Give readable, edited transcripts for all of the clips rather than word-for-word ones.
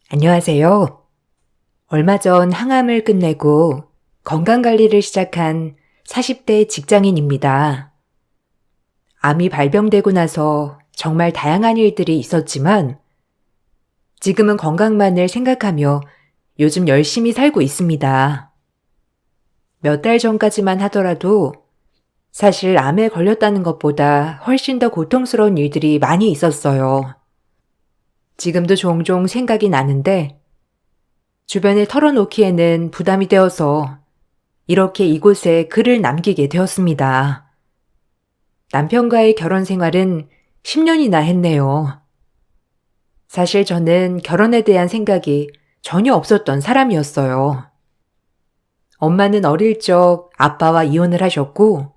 안녕하세요. 얼마 전 항암을 끝내고 건강관리를 시작한 40대 직장인입니다. 암이 발병되고 나서 정말 다양한 일들이 있었지만 지금은 건강만을 생각하며 요즘 열심히 살고 있습니다. 몇 달 전까지만 하더라도 사실 암에 걸렸다는 것보다 훨씬 더 고통스러운 일들이 많이 있었어요. 지금도 종종 생각이 나는데 주변에 털어놓기에는 부담이 되어서 이렇게 이곳에 글을 남기게 되었습니다. 남편과의 결혼 생활은 10년이나 했네요. 사실 저는 결혼에 대한 생각이 전혀 없었던 사람이었어요. 엄마는 어릴 적 아빠와 이혼을 하셨고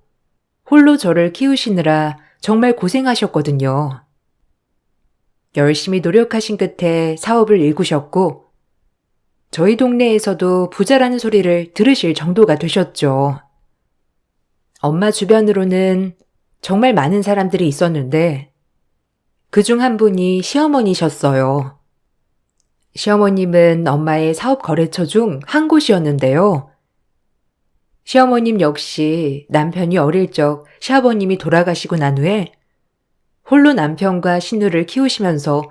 홀로 저를 키우시느라 정말 고생하셨거든요. 열심히 노력하신 끝에 사업을 일구셨고 저희 동네에서도 부자라는 소리를 들으실 정도가 되셨죠. 엄마 주변으로는 정말 많은 사람들이 있었는데 그중 한 분이 시어머니셨어요. 시어머님은 엄마의 사업 거래처 중 한 곳이었는데요. 시어머님 역시 남편이 어릴 적 시아버님이 돌아가시고 난 후에 홀로 남편과 시누를 키우시면서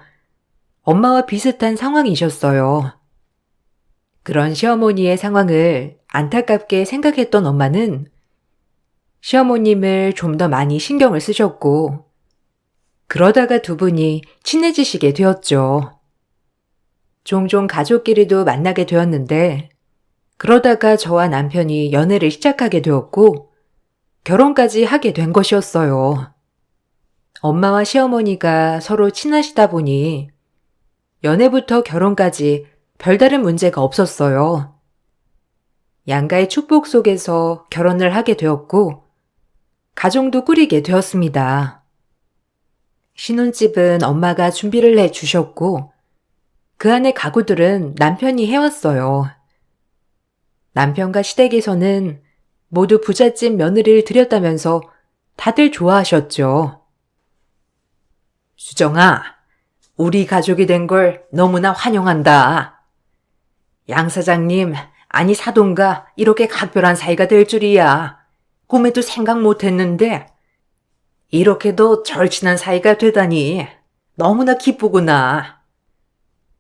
엄마와 비슷한 상황이셨어요. 그런 시어머니의 상황을 안타깝게 생각했던 엄마는 시어머님을 좀 더 많이 신경을 쓰셨고 그러다가 두 분이 친해지시게 되었죠. 종종 가족끼리도 만나게 되었는데 그러다가 저와 남편이 연애를 시작하게 되었고 결혼까지 하게 된 것이었어요. 엄마와 시어머니가 서로 친하시다 보니 연애부터 결혼까지 별다른 문제가 없었어요. 양가의 축복 속에서 결혼을 하게 되었고 가정도 꾸리게 되었습니다. 신혼집은 엄마가 준비를 해 주셨고 그 안에 가구들은 남편이 해왔어요. 남편과 시댁에서는 모두 부잣집 며느리를 들였다면서 다들 좋아하셨죠. 수정아, 우리 가족이 된 걸 너무나 환영한다. 양 사장님, 아니 사돈과 이렇게 각별한 사이가 될 줄이야. 꿈에도 생각 못했는데 이렇게도 절친한 사이가 되다니 너무나 기쁘구나.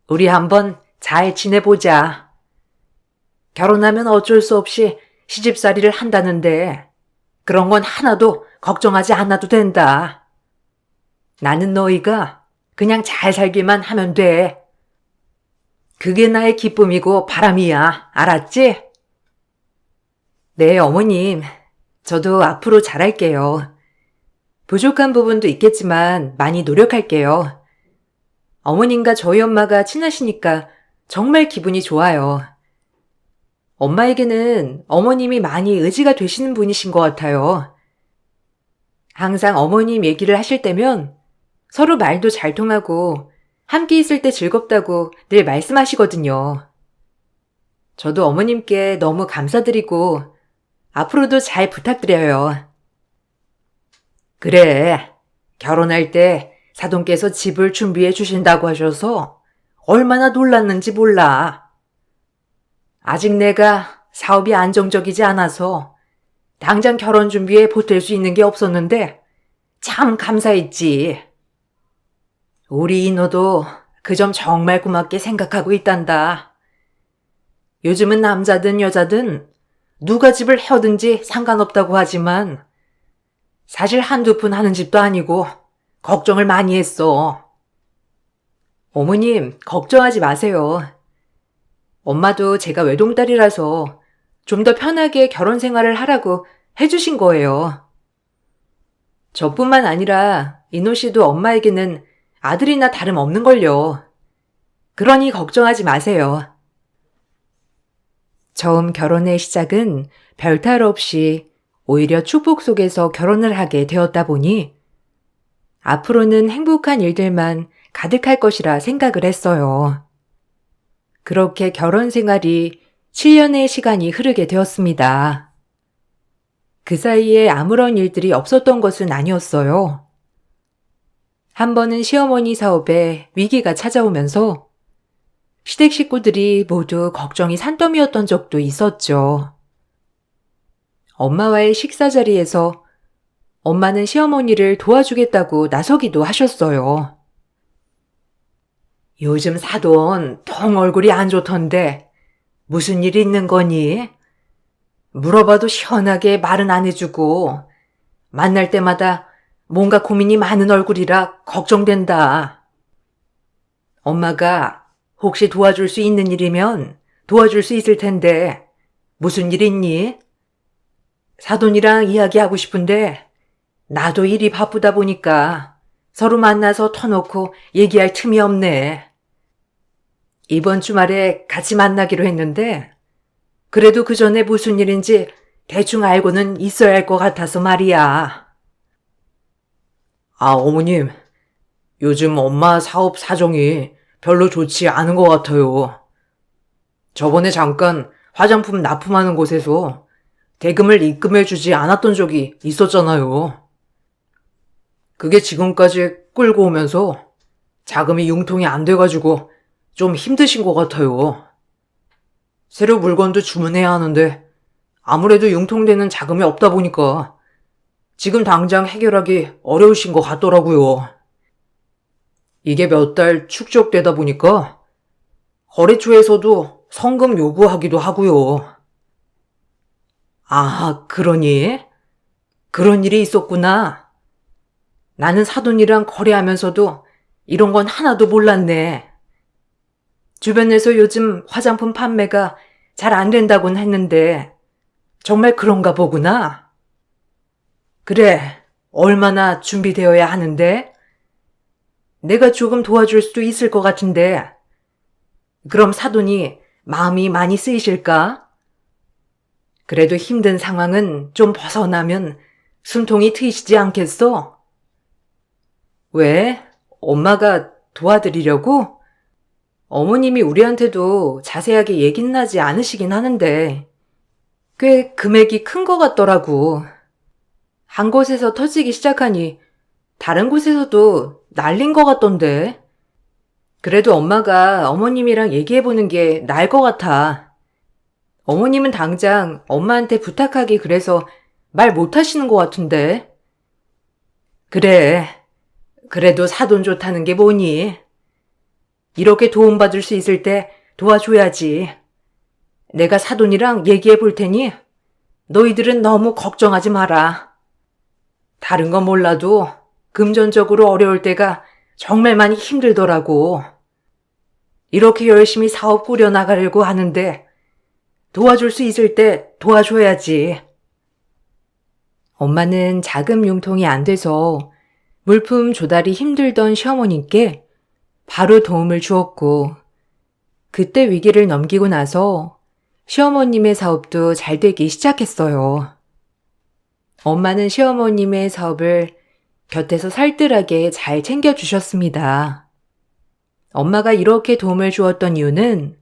우리 한번 잘 지내보자. 결혼하면 어쩔 수 없이 시집살이를 한다는데 그런 건 하나도 걱정하지 않아도 된다. 나는 너희가 그냥 잘 살기만 하면 돼. 그게 나의 기쁨이고 바람이야. 알았지? 네, 어머님. 저도 앞으로 잘할게요. 부족한 부분도 있겠지만 많이 노력할게요. 어머님과 저희 엄마가 친하시니까 정말 기분이 좋아요. 엄마에게는 어머님이 많이 의지가 되시는 분이신 것 같아요. 항상 어머님 얘기를 하실 때면 서로 말도 잘 통하고 함께 있을 때 즐겁다고 늘 말씀하시거든요. 저도 어머님께 너무 감사드리고 앞으로도 잘 부탁드려요. 그래, 결혼할 때 사돈께서 집을 준비해 주신다고 하셔서 얼마나 놀랐는지 몰라. 아직 내가 사업이 안정적이지 않아서 당장 결혼 준비에 보탤 수 있는 게 없었는데 참 감사했지. 우리 인호도 그 점 정말 고맙게 생각하고 있단다. 요즘은 남자든 여자든 누가 집을 해오든지 상관없다고 하지만 사실 한두 푼 하는 집도 아니고 걱정을 많이 했어. 어머님, 걱정하지 마세요. 엄마도 제가 외동딸이라서 좀 더 편하게 결혼 생활을 하라고 해주신 거예요. 저뿐만 아니라 인호 씨도 엄마에게는 아들이나 다름없는걸요. 그러니 걱정하지 마세요. 처음 결혼의 시작은 별탈 없이 오히려 축복 속에서 결혼을 하게 되었다 보니 앞으로는 행복한 일들만 가득할 것이라 생각을 했어요. 그렇게 결혼 생활이 7년의 시간이 흐르게 되었습니다. 그 사이에 아무런 일들이 없었던 것은 아니었어요. 한 번은 시어머니 사업에 위기가 찾아오면서 시댁 식구들이 모두 걱정이 산더미였던 적도 있었죠. 엄마와의 식사 자리에서 엄마는 시어머니를 도와주겠다고 나서기도 하셨어요. 요즘 사돈 통 얼굴이 안 좋던데 무슨 일 있는 거니? 물어봐도 시원하게 말은 안 해주고 만날 때마다 뭔가 고민이 많은 얼굴이라 걱정된다. 엄마가 혹시 도와줄 수 있는 일이면 도와줄 수 있을 텐데 무슨 일 있니? 사돈이랑 이야기하고 싶은데 나도 일이 바쁘다 보니까 서로 만나서 터놓고 얘기할 틈이 없네. 이번 주말에 같이 만나기로 했는데 그래도 그 전에 무슨 일인지 대충 알고는 있어야 할 것 같아서 말이야. 어머님, 요즘 엄마 사업 사정이 별로 좋지 않은 것 같아요. 저번에 잠깐 화장품 납품하는 곳에서 대금을 입금해주지 않았던 적이 있었잖아요. 그게 지금까지 끌고 오면서 자금이 융통이 안 돼가지고 좀 힘드신 것 같아요. 새로 물건도 주문해야 하는데 아무래도 융통되는 자금이 없다 보니까 지금 당장 해결하기 어려우신 것 같더라고요. 이게 몇 달 축적되다 보니까 거래처에서도 성금 요구하기도 하고요. 그러니? 그런 일이 있었구나. 나는 사돈이랑 거래하면서도 이런 건 하나도 몰랐네. 주변에서 요즘 화장품 판매가 잘 안 된다곤 했는데 정말 그런가 보구나. 그래, 얼마나 준비되어야 하는데? 내가 조금 도와줄 수도 있을 것 같은데 그럼 사돈이 마음이 많이 쓰이실까? 그래도 힘든 상황은 좀 벗어나면 숨통이 트이시지 않겠어? 왜? 엄마가 도와드리려고? 어머님이 우리한테도 자세하게 얘기는 하지 않으시긴 하는데 꽤 금액이 큰 것 같더라고. 한 곳에서 터지기 시작하니 다른 곳에서도 날린 것 같던데. 그래도 엄마가 어머님이랑 얘기해보는 게 나을 것 같아. 어머님은 당장 엄마한테 부탁하기 그래서 말 못하시는 것 같은데. 그래. 그래도 사돈 좋다는 게 뭐니? 이렇게 도움받을 수 있을 때 도와줘야지. 내가 사돈이랑 얘기해 볼 테니 너희들은 너무 걱정하지 마라. 다른 건 몰라도 금전적으로 어려울 때가 정말 많이 힘들더라고. 이렇게 열심히 사업 꾸려나가려고 하는데 도와줄 수 있을 때 도와줘야지. 엄마는 자금 융통이 안 돼서 물품 조달이 힘들던 시어머님께 바로 도움을 주었고 그때 위기를 넘기고 나서 시어머님의 사업도 잘 되기 시작했어요. 엄마는 시어머님의 사업을 곁에서 살뜰하게 잘 챙겨주셨습니다. 엄마가 이렇게 도움을 주었던 이유는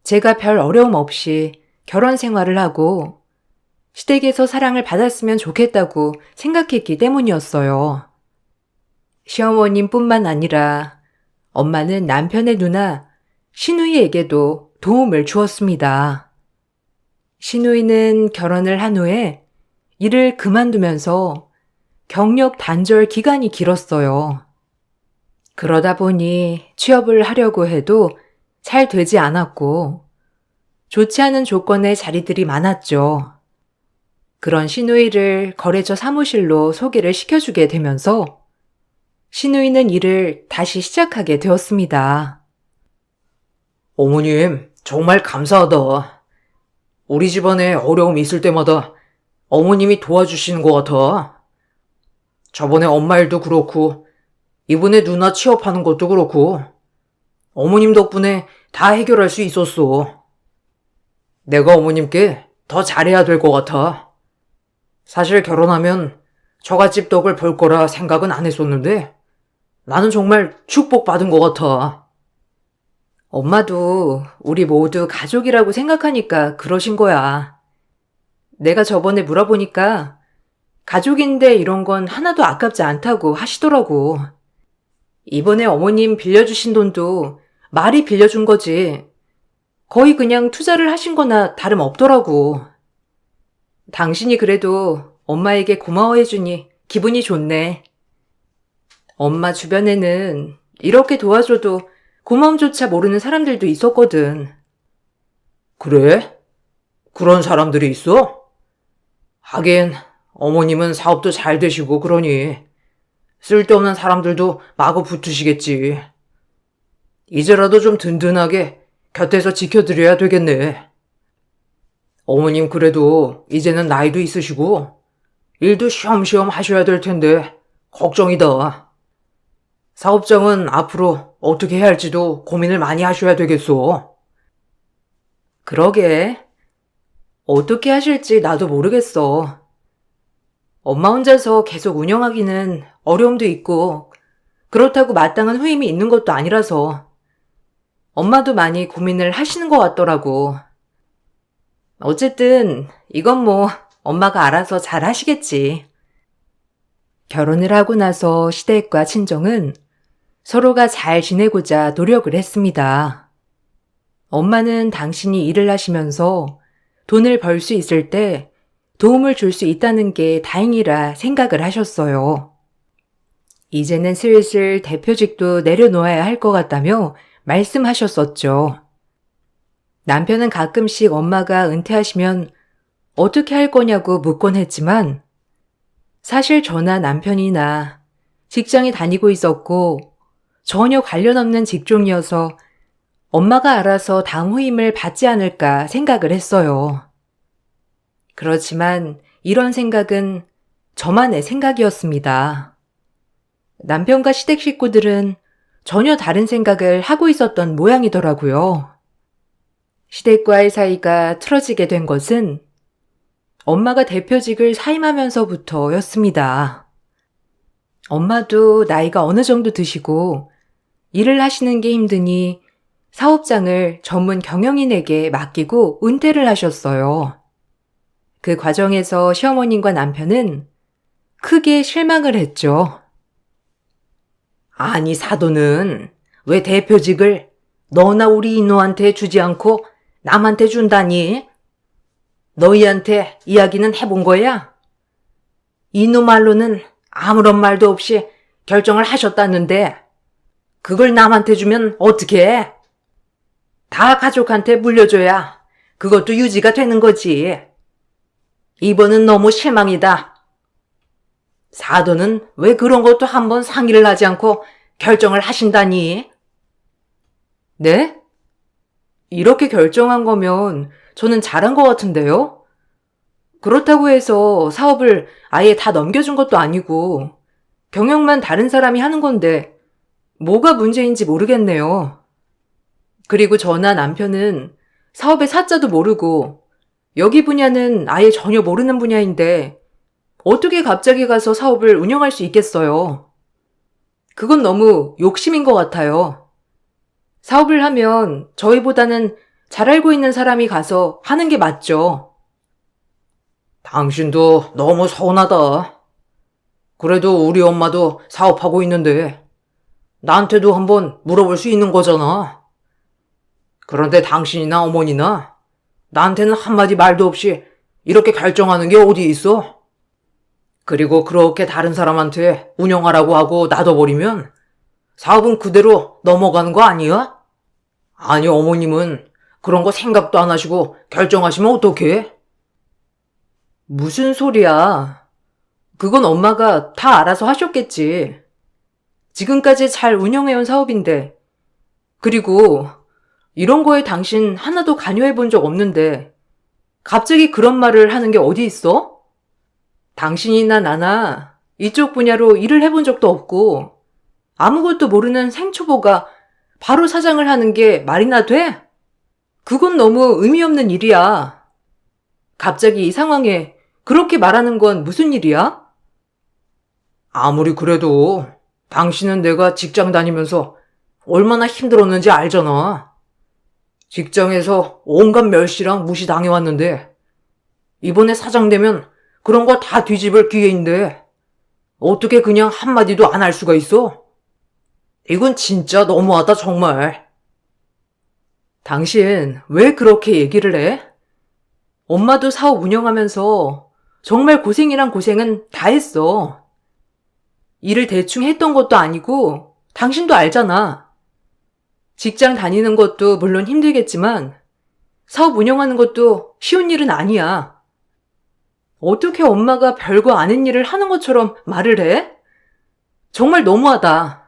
제가 별 어려움 없이 결혼 생활을 하고 시댁에서 사랑을 받았으면 좋겠다고 생각했기 때문이었어요. 시어머님뿐만 아니라 엄마는 남편의 누나 신우이에게도 도움을 주었습니다. 신우이는 결혼을 한 후에 일을 그만두면서 경력 단절 기간이 길었어요. 그러다 보니 취업을 하려고 해도 잘 되지 않았고 좋지 않은 조건의 자리들이 많았죠. 그런 신우이를 거래처 사무실로 소개를 시켜주게 되면서 신우이는 일을 다시 시작하게 되었습니다. 어머님, 정말 감사하다. 우리 집안에 어려움이 있을 때마다 어머님이 도와주시는 것 같아. 저번에 엄마 일도 그렇고 이번에 누나 취업하는 것도 그렇고 어머님 덕분에 다 해결할 수 있었어. 내가 어머님께 더 잘해야 될 것 같아. 사실 결혼하면 처갓집 덕을 볼 거라 생각은 안 했었는데 나는 정말 축복받은 것 같아. 엄마도 우리 모두 가족이라고 생각하니까 그러신 거야. 내가 저번에 물어보니까 가족인데 이런 건 하나도 아깝지 않다고 하시더라고. 이번에 어머님 빌려주신 돈도 말이 빌려준 거지. 거의 그냥 투자를 하신 거나 다름없더라고. 당신이 그래도 엄마에게 고마워해주니 기분이 좋네. 엄마 주변에는 이렇게 도와줘도 고마움조차 모르는 사람들도 있었거든. 그래? 그런 사람들이 있어? 하긴 어머님은 사업도 잘 되시고 그러니 쓸데없는 사람들도 마구 붙으시겠지. 이제라도 좀 든든하게 곁에서 지켜드려야 되겠네. 어머님 그래도 이제는 나이도 있으시고 일도 쉬엄쉬엄 하셔야 될 텐데 걱정이다. 사업장은 앞으로 어떻게 해야 할지도 고민을 많이 하셔야 되겠소. 그러게. 어떻게 하실지 나도 모르겠어. 엄마 혼자서 계속 운영하기는 어려움도 있고 그렇다고 마땅한 후임이 있는 것도 아니라서 엄마도 많이 고민을 하시는 것 같더라고. 어쨌든 이건 뭐 엄마가 알아서 잘 하시겠지. 결혼을 하고 나서 시댁과 친정은 서로가 잘 지내고자 노력을 했습니다. 엄마는 당신이 일을 하시면서 돈을 벌 수 있을 때 도움을 줄 수 있다는 게 다행이라 생각을 하셨어요. 이제는 슬슬 대표직도 내려놓아야 할 것 같다며 말씀하셨었죠. 남편은 가끔씩 엄마가 은퇴하시면 어떻게 할 거냐고 묻곤 했지만 사실 저나 남편이나 직장에 다니고 있었고 전혀 관련 없는 직종이어서 엄마가 알아서 다음 후임을 받지 않을까 생각을 했어요. 그렇지만 이런 생각은 저만의 생각이었습니다. 남편과 시댁 식구들은 전혀 다른 생각을 하고 있었던 모양이더라고요. 시댁과의 사이가 틀어지게 된 것은 엄마가 대표직을 사임하면서부터였습니다. 엄마도 나이가 어느 정도 드시고 일을 하시는 게 힘드니 사업장을 전문 경영인에게 맡기고 은퇴를 하셨어요. 그 과정에서 시어머님과 남편은 크게 실망을 했죠. 아니 사돈은 왜 대표직을 너나 우리 이노한테 주지 않고 남한테 준다니? 너희한테 이야기는 해본 거야? 이노 말로는 아무런 말도 없이 결정을 하셨다는데 그걸 남한테 주면 어떡해? 해? 다 가족한테 물려줘야 그것도 유지가 되는 거지. 이번은 너무 실망이다. 사돈은 왜 그런 것도 한번 상의를 하지 않고 결정을 하신다니? 네? 이렇게 결정한 거면 저는 잘한 것 같은데요? 그렇다고 해서 사업을 아예 다 넘겨준 것도 아니고 경영만 다른 사람이 하는 건데 뭐가 문제인지 모르겠네요. 그리고 저나 남편은 사업의 사자도 모르고 여기 분야는 아예 전혀 모르는 분야인데 어떻게 갑자기 가서 사업을 운영할 수 있겠어요? 그건 너무 욕심인 것 같아요. 사업을 하면 저희보다는 잘 알고 있는 사람이 가서 하는 게 맞죠. 당신도 너무 서운하다. 그래도 우리 엄마도 사업하고 있는데 나한테도 한번 물어볼 수 있는 거잖아. 그런데 당신이나 어머니나 나한테는 한마디 말도 없이 이렇게 결정하는 게 어디 있어? 그리고 그렇게 다른 사람한테 운영하라고 하고 놔둬버리면 사업은 그대로 넘어가는 거 아니야? 아니 어머님은 그런 거 생각도 안 하시고 결정하시면 어떡해? 무슨 소리야. 그건 엄마가 다 알아서 하셨겠지. 지금까지 잘 운영해온 사업인데. 그리고 이런 거에 당신 하나도 관여해본 적 없는데 갑자기 그런 말을 하는 게 어디 있어? 당신이나 나나 이쪽 분야로 일을 해본 적도 없고 아무것도 모르는 생초보가 바로 사장을 하는 게 말이나 돼? 그건 너무 의미 없는 일이야. 갑자기 이 상황에 그렇게 말하는 건 무슨 일이야? 아무리 그래도 당신은 내가 직장 다니면서 얼마나 힘들었는지 알잖아. 직장에서 온갖 멸시랑 무시당해왔는데 이번에 사장 되면 그런 거 다 뒤집을 기회인데 어떻게 그냥 한마디도 안 할 수가 있어? 이건 진짜 너무하다 정말. 당신 왜 그렇게 얘기를 해? 엄마도 사업 운영하면서 정말 고생이란 고생은 다 했어. 일을 대충 했던 것도 아니고 당신도 알잖아. 직장 다니는 것도 물론 힘들겠지만 사업 운영하는 것도 쉬운 일은 아니야. 어떻게 엄마가 별거 아닌 일을 하는 것처럼 말을 해? 정말 너무하다.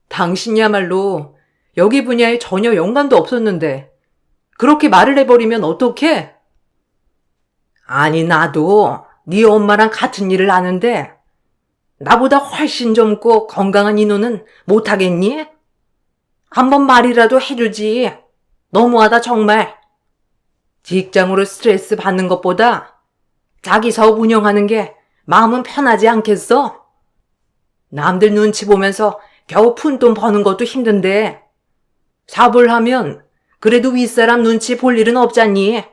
당신이야말로 여기 분야에 전혀 연관도 없었는데 그렇게 말을 해버리면 어떡해? 아니 나도 네 엄마랑 같은 일을 하는데 나보다 훨씬 젊고 건강한 인호는 못하겠니? 한번 말이라도 해주지. 너무하다 정말. 직장으로 스트레스 받는 것보다 자기 사업 운영하는 게 마음은 편하지 않겠어? 남들 눈치 보면서 겨우 푼돈 버는 것도 힘든데 사업을 하면 그래도 윗사람 눈치 볼 일은 없잖니.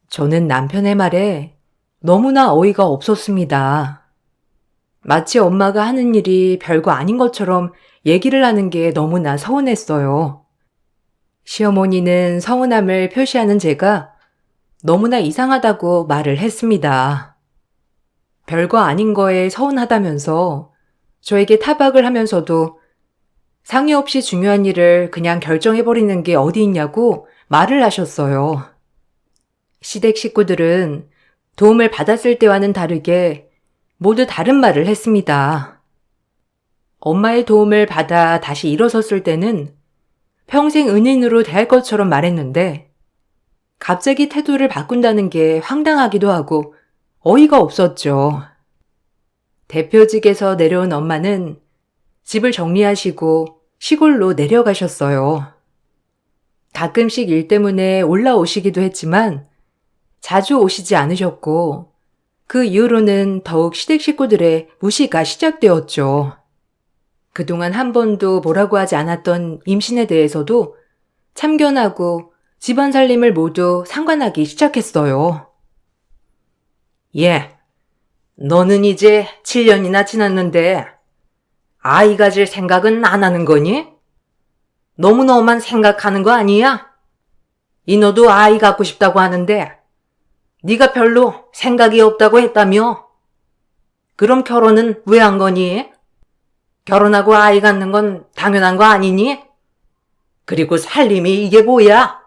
저는 남편의 말에 너무나 어이가 없었습니다. 마치 엄마가 하는 일이 별거 아닌 것처럼 얘기를 하는 게 너무나 서운했어요. 시어머니는 서운함을 표시하는 제가 너무나 이상하다고 말을 했습니다. 별거 아닌 거에 서운하다면서 저에게 타박을 하면서도 상의 없이 중요한 일을 그냥 결정해버리는 게 어디 있냐고 말을 하셨어요. 시댁 식구들은 도움을 받았을 때와는 다르게 모두 다른 말을 했습니다. 엄마의 도움을 받아 다시 일어섰을 때는 평생 은인으로 대할 것처럼 말했는데 갑자기 태도를 바꾼다는 게 황당하기도 하고 어이가 없었죠. 대표직에서 내려온 엄마는 집을 정리하시고 시골로 내려가셨어요. 가끔씩 일 때문에 올라오시기도 했지만 자주 오시지 않으셨고 그 이후로는 더욱 시댁 식구들의 무시가 시작되었죠. 그동안 한 번도 뭐라고 하지 않았던 임신에 대해서도 참견하고 집안 살림을 모두 상관하기 시작했어요. 예, 너는 이제 7년이나 지났는데 아이 가질 생각은 안 하는 거니? 너무 너만 생각하는 거 아니야? 인호도 아이 갖고 싶다고 하는데 네가 별로 생각이 없다고 했다며? 그럼 결혼은 왜 한 거니? 결혼하고 아이 갖는 건 당연한 거 아니니? 그리고 살림이 이게 뭐야?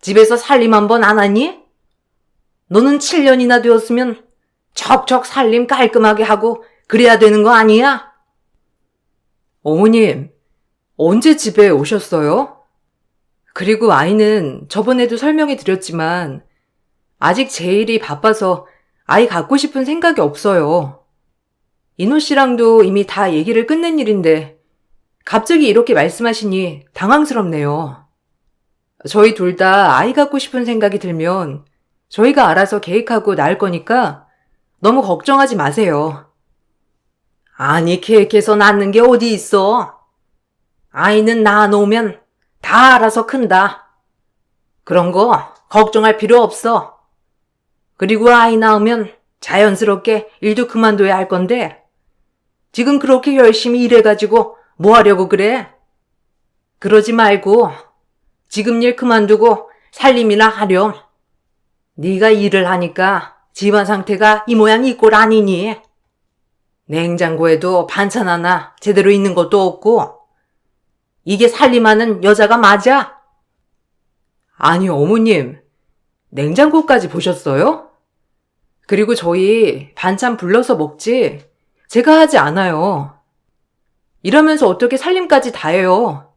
집에서 살림 한 번 안 하니? 너는 7년이나 되었으면 척척 살림 깔끔하게 하고 그래야 되는 거 아니야? 어머님, 언제 집에 오셨어요? 그리고 아이는 저번에도 설명해 드렸지만 아직 제 일이 바빠서 아이 갖고 싶은 생각이 없어요. 인호 씨랑도 이미 다 얘기를 끝낸 일인데 갑자기 이렇게 말씀하시니 당황스럽네요. 저희 둘 다 아이 갖고 싶은 생각이 들면 저희가 알아서 계획하고 낳을 거니까 너무 걱정하지 마세요. 아니 계획해서 낳는 게 어디 있어? 아이는 낳아놓으면 다 알아서 큰다. 그런 거 걱정할 필요 없어. 그리고 아이 낳으면 자연스럽게 일도 그만둬야 할 건데 지금 그렇게 열심히 일해가지고 뭐 하려고 그래? 그러지 말고 지금 일 그만두고 살림이나 하렴. 네가 일을 하니까 집안 상태가 이 모양 이 꼴 아니니? 냉장고에도 반찬 하나 제대로 있는 것도 없고 이게 살림하는 여자가 맞아? 아니 어머님, 냉장고까지 보셨어요? 그리고 저희 반찬 불러서 먹지 제가 하지 않아요. 이러면서 어떻게 살림까지 다 해요?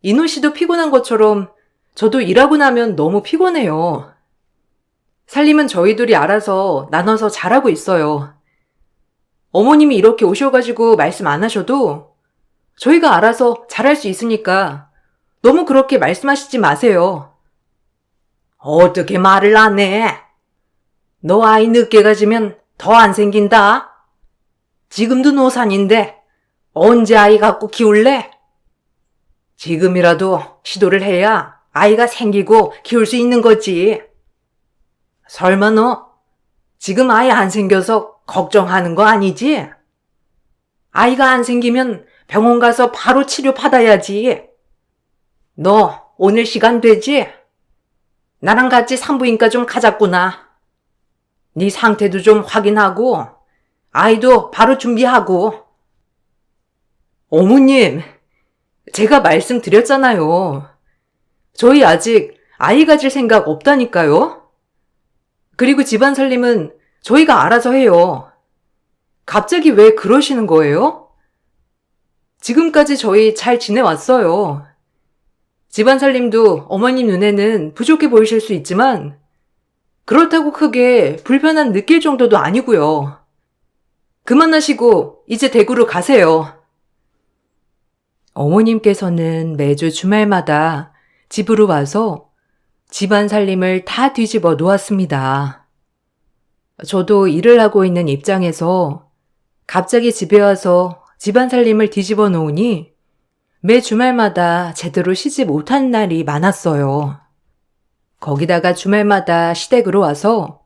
인호 씨도 피곤한 것처럼 저도 일하고 나면 너무 피곤해요. 살림은 저희 둘이 알아서 나눠서 잘하고 있어요. 어머님이 이렇게 오셔가지고 말씀 안 하셔도 저희가 알아서 잘할 수 있으니까 너무 그렇게 말씀하시지 마세요. 어떻게 말을 안 해? 너 아이 늦게 가지면 더 안 생긴다. 지금도 노산인데 언제 아이 갖고 키울래? 지금이라도 시도를 해야 아이가 생기고 키울 수 있는 거지. 설마 너 지금 아이 안 생겨서 걱정하는 거 아니지? 아이가 안 생기면 병원 가서 바로 치료 받아야지. 너 오늘 시간 되지? 나랑 같이 산부인과 좀 가자꾸나. 네 상태도 좀 확인하고 아이도 바로 준비하고. 어머님, 제가 말씀드렸잖아요. 저희 아직 아이 가질 생각 없다니까요. 그리고 집안 살림은 저희가 알아서 해요. 갑자기 왜 그러시는 거예요? 지금까지 저희 잘 지내왔어요. 집안 살림도 어머님 눈에는 부족해 보이실 수 있지만 그렇다고 크게 불편한 느낄 정도도 아니고요. 그만하시고 이제 댁으로 가세요. 어머님께서는 매주 주말마다 집으로 와서 집안 살림을 다 뒤집어 놓았습니다. 저도 일을 하고 있는 입장에서 갑자기 집에 와서 집안 살림을 뒤집어 놓으니 매 주말마다 제대로 쉬지 못한 날이 많았어요. 거기다가 주말마다 시댁으로 와서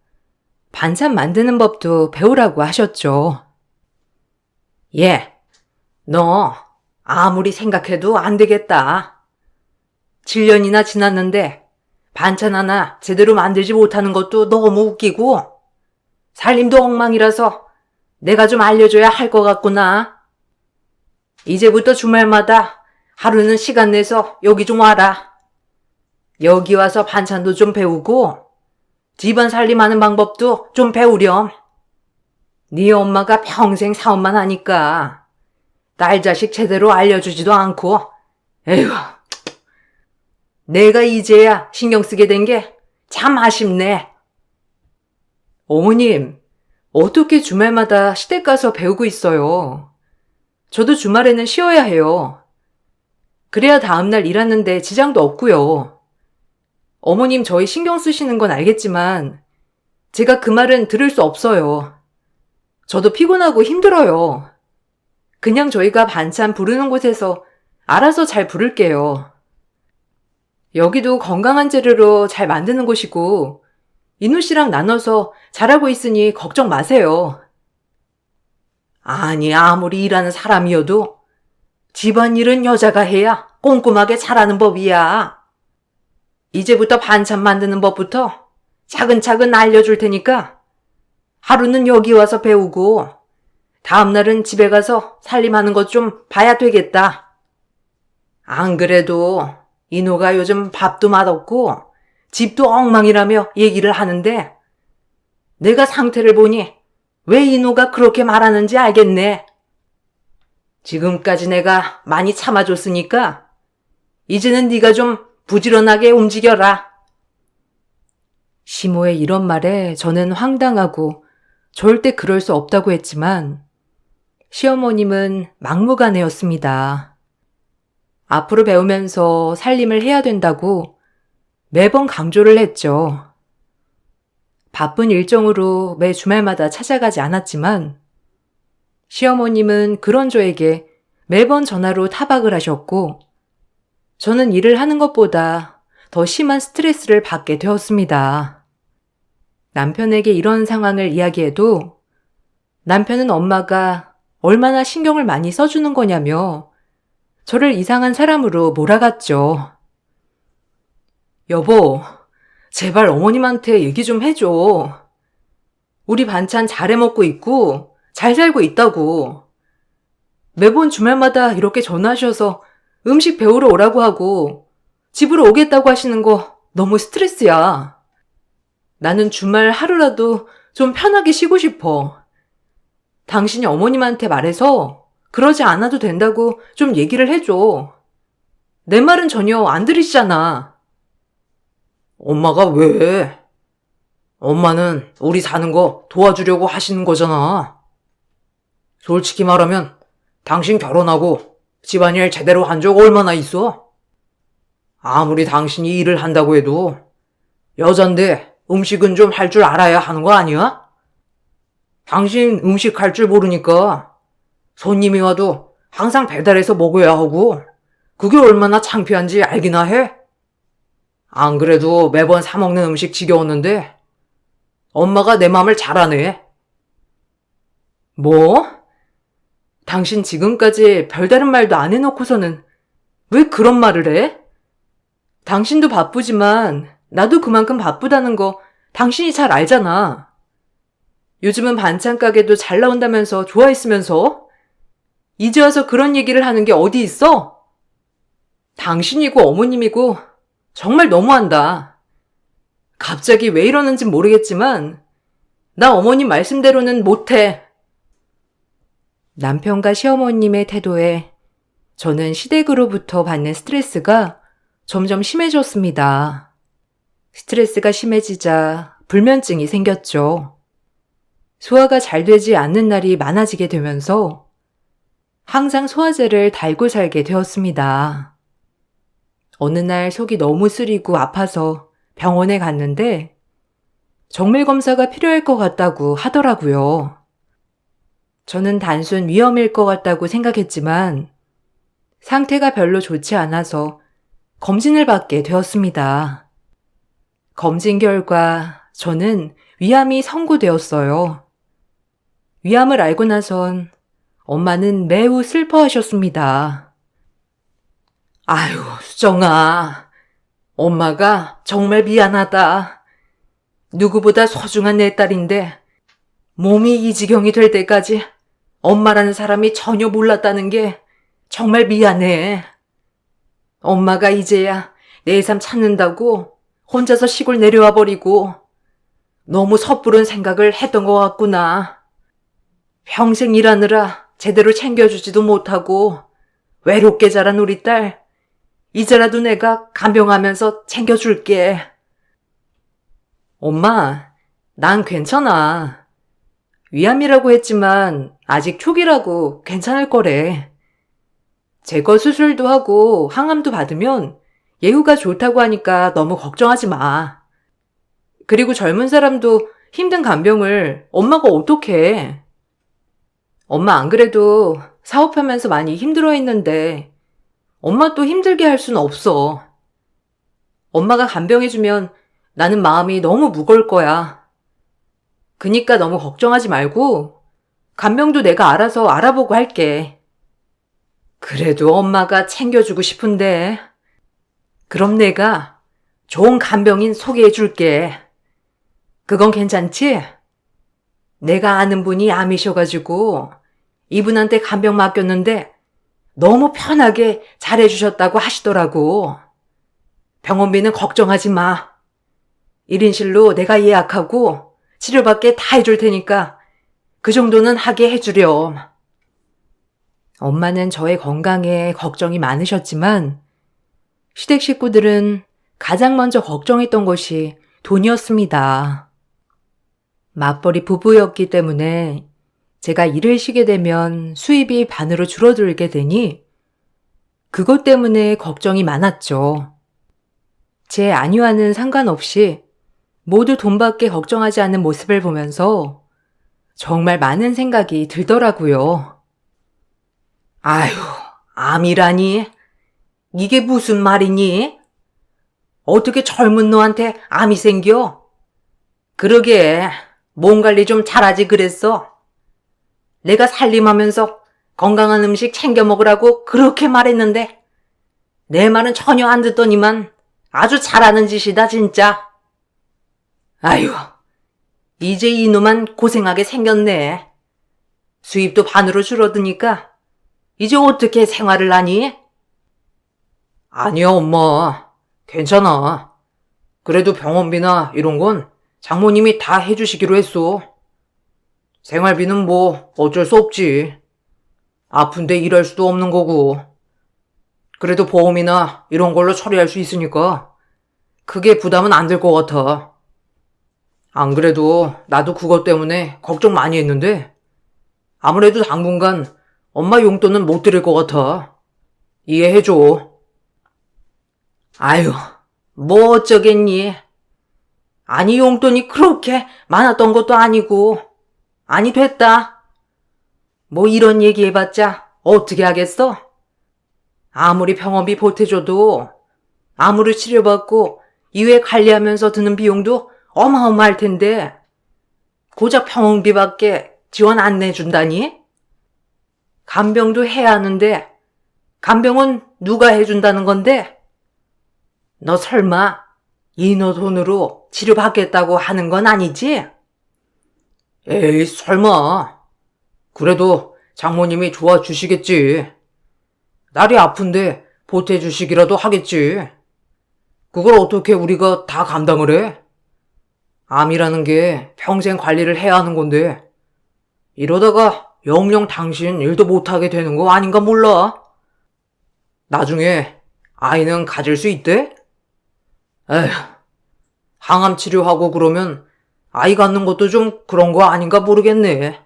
반찬 만드는 법도 배우라고 하셨죠. 예, 너 아무리 생각해도 안 되겠다. 7년이나 지났는데 반찬 하나 제대로 만들지 못하는 것도 너무 웃기고 살림도 엉망이라서 내가 좀 알려줘야 할 것 같구나. 이제부터 주말마다 하루는 시간 내서 여기 좀 와라. 여기 와서 반찬도 좀 배우고 집안 살림하는 방법도 좀 배우렴. 네 엄마가 평생 사업만 하니까 딸 자식 제대로 알려주지도 않고 에휴, 내가 이제야 신경 쓰게 된 게 참 아쉽네. 어머님, 어떻게 주말마다 시댁 가서 배우고 있어요? 저도 주말에는 쉬어야 해요. 그래야 다음날 일하는데 지장도 없고요. 어머님 저희 신경 쓰시는 건 알겠지만 제가 그 말은 들을 수 없어요. 저도 피곤하고 힘들어요. 그냥 저희가 반찬 부르는 곳에서 알아서 잘 부를게요. 여기도 건강한 재료로 잘 만드는 곳이고 인우 씨랑 나눠서 잘하고 있으니 걱정 마세요. 아니 아무리 일하는 사람이어도 집안일은 여자가 해야 꼼꼼하게 잘하는 법이야. 이제부터 반찬 만드는 법부터 차근차근 알려줄 테니까 하루는 여기 와서 배우고 다음날은 집에 가서 살림하는 것 좀 봐야 되겠다. 안 그래도 인호가 요즘 밥도 맛없고 집도 엉망이라며 얘기를 하는데 내가 상태를 보니 왜 인호가 그렇게 말하는지 알겠네. 지금까지 내가 많이 참아줬으니까 이제는 네가 좀 부지런하게 움직여라. 시모의 이런 말에 저는 황당하고 절대 그럴 수 없다고 했지만 시어머님은 막무가내였습니다. 앞으로 배우면서 살림을 해야 된다고 매번 강조를 했죠. 바쁜 일정으로 매 주말마다 찾아가지 않았지만 시어머님은 그런 저에게 매번 전화로 타박을 하셨고 저는 일을 하는 것보다 더 심한 스트레스를 받게 되었습니다. 남편에게 이런 상황을 이야기해도 남편은 엄마가 얼마나 신경을 많이 써주는 거냐며 저를 이상한 사람으로 몰아갔죠. 여보, 제발 어머님한테 얘기 좀 해줘. 우리 반찬 잘 해먹고 있고 잘 살고 있다고. 매번 주말마다 이렇게 전화하셔서 음식 배우러 오라고 하고 집으로 오겠다고 하시는 거 너무 스트레스야. 나는 주말 하루라도 좀 편하게 쉬고 싶어. 당신이 어머님한테 말해서 그러지 않아도 된다고 좀 얘기를 해줘. 내 말은 전혀 안 들으시잖아. 엄마가 왜? 엄마는 우리 사는 거 도와주려고 하시는 거잖아. 솔직히 말하면 당신 결혼하고 집안일 제대로 한 적 얼마나 있어? 아무리 당신이 일을 한다고 해도 여잔데 음식은 좀 할 줄 알아야 하는 거 아니야? 당신 음식 할 줄 모르니까 손님이 와도 항상 배달해서 먹어야 하고 그게 얼마나 창피한지 알기나 해? 안 그래도 매번 사 먹는 음식 지겨웠는데 엄마가 내 맘을 잘 아네. 뭐? 당신 지금까지 별다른 말도 안 해놓고서는 왜 그런 말을 해? 당신도 바쁘지만 나도 그만큼 바쁘다는 거 당신이 잘 알잖아. 요즘은 반찬 가게도 잘 나온다면서 좋아했으면서 이제 와서 그런 얘기를 하는 게 어디 있어? 당신이고 어머님이고 정말 너무한다. 갑자기 왜 이러는지 모르겠지만 나 어머님 말씀대로는 못해. 남편과 시어머님의 태도에 저는 시댁으로부터 받는 스트레스가 점점 심해졌습니다. 스트레스가 심해지자 불면증이 생겼죠. 소화가 잘 되지 않는 날이 많아지게 되면서 항상 소화제를 달고 살게 되었습니다. 어느 날 속이 너무 쓰리고 아파서 병원에 갔는데 정밀 검사가 필요할 것 같다고 하더라고요. 저는 단순 위염일 것 같다고 생각했지만 상태가 별로 좋지 않아서 검진을 받게 되었습니다. 검진 결과 저는 위암이 선고되었어요. 위암을 알고 나선 엄마는 매우 슬퍼하셨습니다. 아유, 수정아. 엄마가 정말 미안하다. 누구보다 소중한 내 딸인데 몸이 이 지경이 될 때까지 엄마라는 사람이 전혀 몰랐다는 게 정말 미안해. 엄마가 이제야 내 삶 찾는다고 혼자서 시골 내려와 버리고 너무 섣부른 생각을 했던 것 같구나. 평생 일하느라 제대로 챙겨주지도 못하고 외롭게 자란 우리 딸, 이제라도 내가 간병하면서 챙겨줄게. 엄마, 난 괜찮아. 위암이라고 했지만 아직 초기라고 괜찮을 거래. 제거 수술도 하고 항암도 받으면 예후가 좋다고 하니까 너무 걱정하지 마. 그리고 젊은 사람도 힘든 간병을 엄마가 어떡해. 엄마 안 그래도 사업하면서 많이 힘들어했는데 엄마 또 힘들게 할 수는 없어. 엄마가 간병해주면 나는 마음이 너무 무거울 거야. 그니까 너무 걱정하지 말고 간병도 내가 알아서 알아보고 할게. 그래도 엄마가 챙겨주고 싶은데. 그럼 내가 좋은 간병인 소개해줄게. 그건 괜찮지? 내가 아는 분이 암이셔가지고 이분한테 간병 맡겼는데 너무 편하게 잘해주셨다고 하시더라고. 병원비는 걱정하지 마. 1인실로 내가 예약하고 치료받게 다 해줄 테니까 그 정도는 하게 해주렴. 엄마는 저의 건강에 걱정이 많으셨지만 시댁 식구들은 가장 먼저 걱정했던 것이 돈이었습니다. 맞벌이 부부였기 때문에 제가 일을 쉬게 되면 수입이 반으로 줄어들게 되니 그것 때문에 걱정이 많았죠. 제 안위와는 상관없이 모두 돈밖에 걱정하지 않는 모습을 보면서 정말 많은 생각이 들더라고요. 아휴, 암이라니? 이게 무슨 말이니? 어떻게 젊은 너한테 암이 생겨? 그러게, 몸 관리 좀 잘하지 그랬어. 내가 살림하면서 건강한 음식 챙겨 먹으라고 그렇게 말했는데 내 말은 전혀 안 듣더니만 아주 잘하는 짓이다 진짜. 아휴, 이제 이놈만 고생하게 생겼네. 수입도 반으로 줄어드니까 이제 어떻게 생활을 하니? 아니야 엄마, 괜찮아. 그래도 병원비나 이런 건 장모님이 다 해주시기로 했어. 생활비는 뭐 어쩔 수 없지. 아픈데 일할 수도 없는 거고. 그래도 보험이나 이런 걸로 처리할 수 있으니까 크게 부담은 안 될 것 같아. 안 그래도 나도 그것 때문에 걱정 많이 했는데 아무래도 당분간 엄마 용돈은 못 드릴 것 같아. 이해해줘. 아유, 뭐 어쩌겠니. 아니 용돈이 그렇게 많았던 것도 아니고. 아니 됐다. 뭐 이런 얘기 해봤자 어떻게 하겠어? 아무리 병원비 보태줘도 아무리 치료받고 이외 관리하면서 드는 비용도 어마어마할 텐데 고작 병원비밖에 지원 안 내준다니? 간병도 해야 하는데 간병은 누가 해준다는 건데? 너 설마 인호 돈으로 치료받겠다고 하는 건 아니지? 에이, 설마. 그래도 장모님이 좋아주시겠지. 날이 아픈데 보태주시기라도 하겠지. 그걸 어떻게 우리가 다 감당을 해? 암이라는 게 평생 관리를 해야 하는 건데 이러다가 영영 당신 일도 못하게 되는 거 아닌가 몰라. 나중에 아이는 가질 수 있대? 에휴, 항암 치료하고 그러면 아이 갖는 것도 좀 그런 거 아닌가 모르겠네.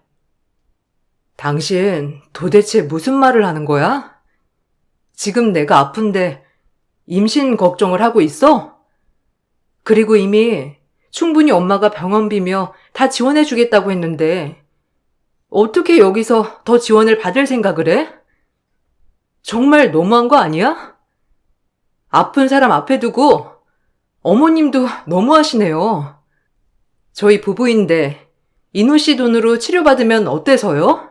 당신 도대체 무슨 말을 하는 거야? 지금 내가 아픈데 임신 걱정을 하고 있어? 그리고 이미 충분히 엄마가 병원비며 다 지원해 주겠다고 했는데 어떻게 여기서 더 지원을 받을 생각을 해? 정말 너무한 거 아니야? 아픈 사람 앞에 두고 어머님도 너무하시네요. 저희 부부인데 인호 씨 돈으로 치료받으면 어때서요?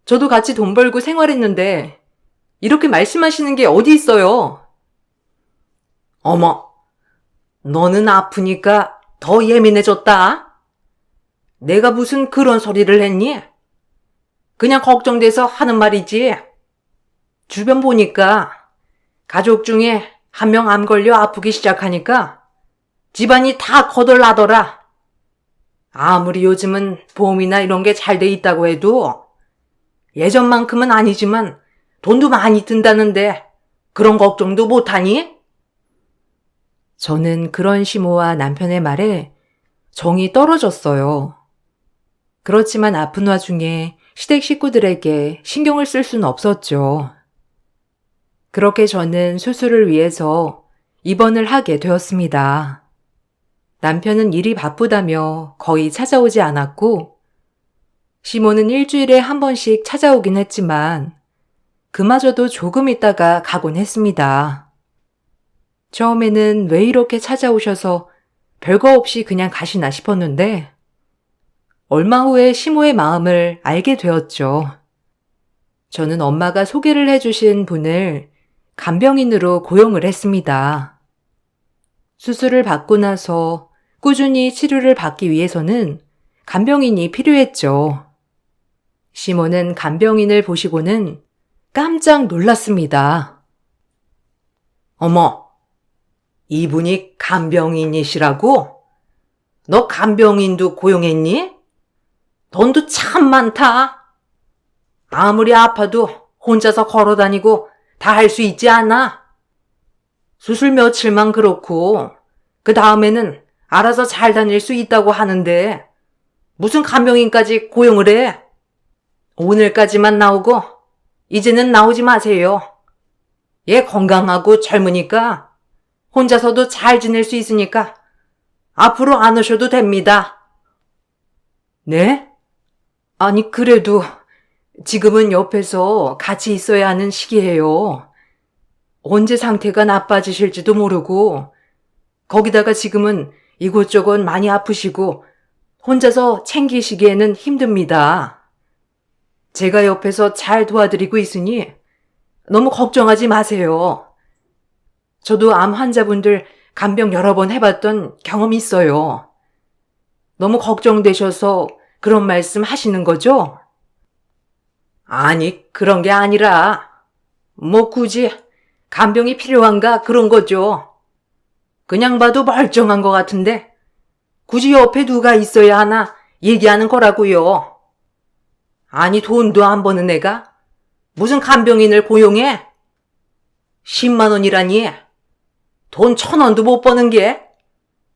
저도 같이 돈 벌고 생활했는데 이렇게 말씀하시는 게 어디 있어요? 어머, 너는 아프니까 더 예민해졌다? 내가 무슨 그런 소리를 했니? 그냥 걱정돼서 하는 말이지. 주변 보니까 가족 중에 한 명 암 걸려 아프기 시작하니까 집안이 다 거덜나더라. 아무리 요즘은 보험이나 이런 게 잘 돼 있다고 해도 예전만큼은 아니지만 돈도 많이 든다는데 그런 걱정도 못하니? 저는 그런 시모와 남편의 말에 정이 떨어졌어요. 그렇지만 아픈 와중에 시댁 식구들에게 신경을 쓸 수는 없었죠. 그렇게 저는 수술을 위해서 입원을 하게 되었습니다. 남편은 일이 바쁘다며 거의 찾아오지 않았고 시모는 일주일에 한 번씩 찾아오긴 했지만 그마저도 조금 있다가 가곤 했습니다. 처음에는 왜 이렇게 찾아오셔서 별거 없이 그냥 가시나 싶었는데 얼마 후에 시모의 마음을 알게 되었죠. 저는 엄마가 소개를 해주신 분을 간병인으로 고용을 했습니다. 수술을 받고 나서 꾸준히 치료를 받기 위해서는 간병인이 필요했죠. 시모는 간병인을 보시고는 깜짝 놀랐습니다. 어머, 이분이 간병인이시라고? 너 간병인도 고용했니? 돈도 참 많다. 아무리 아파도 혼자서 걸어다니고 다 할 수 있지 않아? 수술 며칠만 그렇고 그 다음에는 알아서 잘 다닐 수 있다고 하는데 무슨 간병인까지 고용을 해? 오늘까지만 나오고 이제는 나오지 마세요. 얘 건강하고 젊으니까 혼자서도 잘 지낼 수 있으니까 앞으로 안 오셔도 됩니다. 네? 아니 그래도 지금은 옆에서 같이 있어야 하는 시기예요. 언제 상태가 나빠지실지도 모르고 거기다가 지금은 이곳저곳 많이 아프시고 혼자서 챙기시기에는 힘듭니다. 제가 옆에서 잘 도와드리고 있으니 너무 걱정하지 마세요. 저도 암 환자분들 간병 여러 번 해봤던 경험이 있어요. 너무 걱정되셔서 그런 말씀 하시는 거죠? 아니, 그런 게 아니라 뭐 굳이 간병이 필요한가 그런 거죠. 그냥 봐도 멀쩡한 것 같은데 굳이 옆에 누가 있어야 하나 얘기하는 거라고요. 아니 돈도 안 버는 애가 무슨 간병인을 고용해? 10만 원이라니 돈 1,000원도 못 버는 게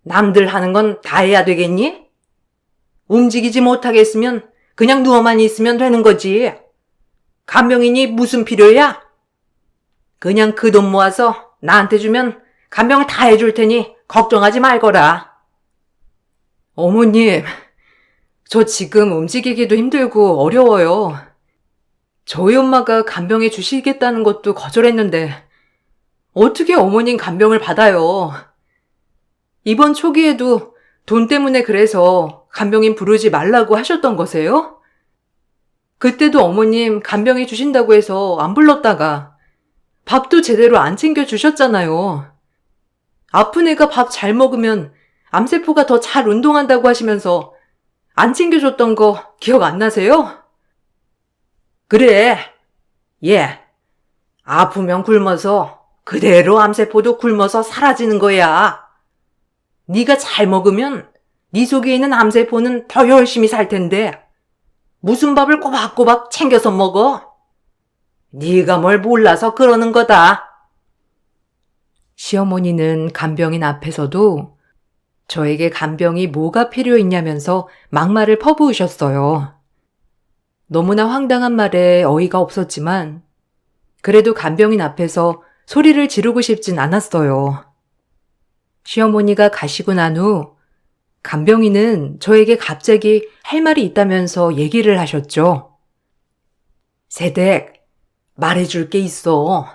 남들 하는 건 다 해야 되겠니? 움직이지 못하겠으면 그냥 누워만 있으면 되는 거지. 간병인이 무슨 필요야? 그냥 그 돈 모아서 나한테 주면 간병을 다 해줄 테니 걱정하지 말거라. 어머님, 저 지금 움직이기도 힘들고 어려워요. 저희 엄마가 간병해 주시겠다는 것도 거절했는데 어떻게 어머님 간병을 받아요? 이번 초기에도 돈 때문에 그래서 간병인 부르지 말라고 하셨던 거세요? 그때도 어머님 간병해 주신다고 해서 안 불렀다가 밥도 제대로 안 챙겨 주셨잖아요. 아픈 애가 밥 잘 먹으면 암세포가 더 잘 운동한다고 하시면서 안 챙겨줬던 거 기억 안 나세요? 그래. 예. 아프면 굶어서 그대로 암세포도 굶어서 사라지는 거야. 네가 잘 먹으면 네 속에 있는 암세포는 더 열심히 살 텐데 무슨 밥을 꼬박꼬박 챙겨서 먹어? 네가 뭘 몰라서 그러는 거다. 시어머니는 간병인 앞에서도 저에게 간병이 뭐가 필요 있냐면서 막말을 퍼부으셨어요. 너무나 황당한 말에 어이가 없었지만 그래도 간병인 앞에서 소리를 지르고 싶진 않았어요. 시어머니가 가시고 난 후 간병인은 저에게 갑자기 할 말이 있다면서 얘기를 하셨죠. 세댁, 말해줄 게 있어.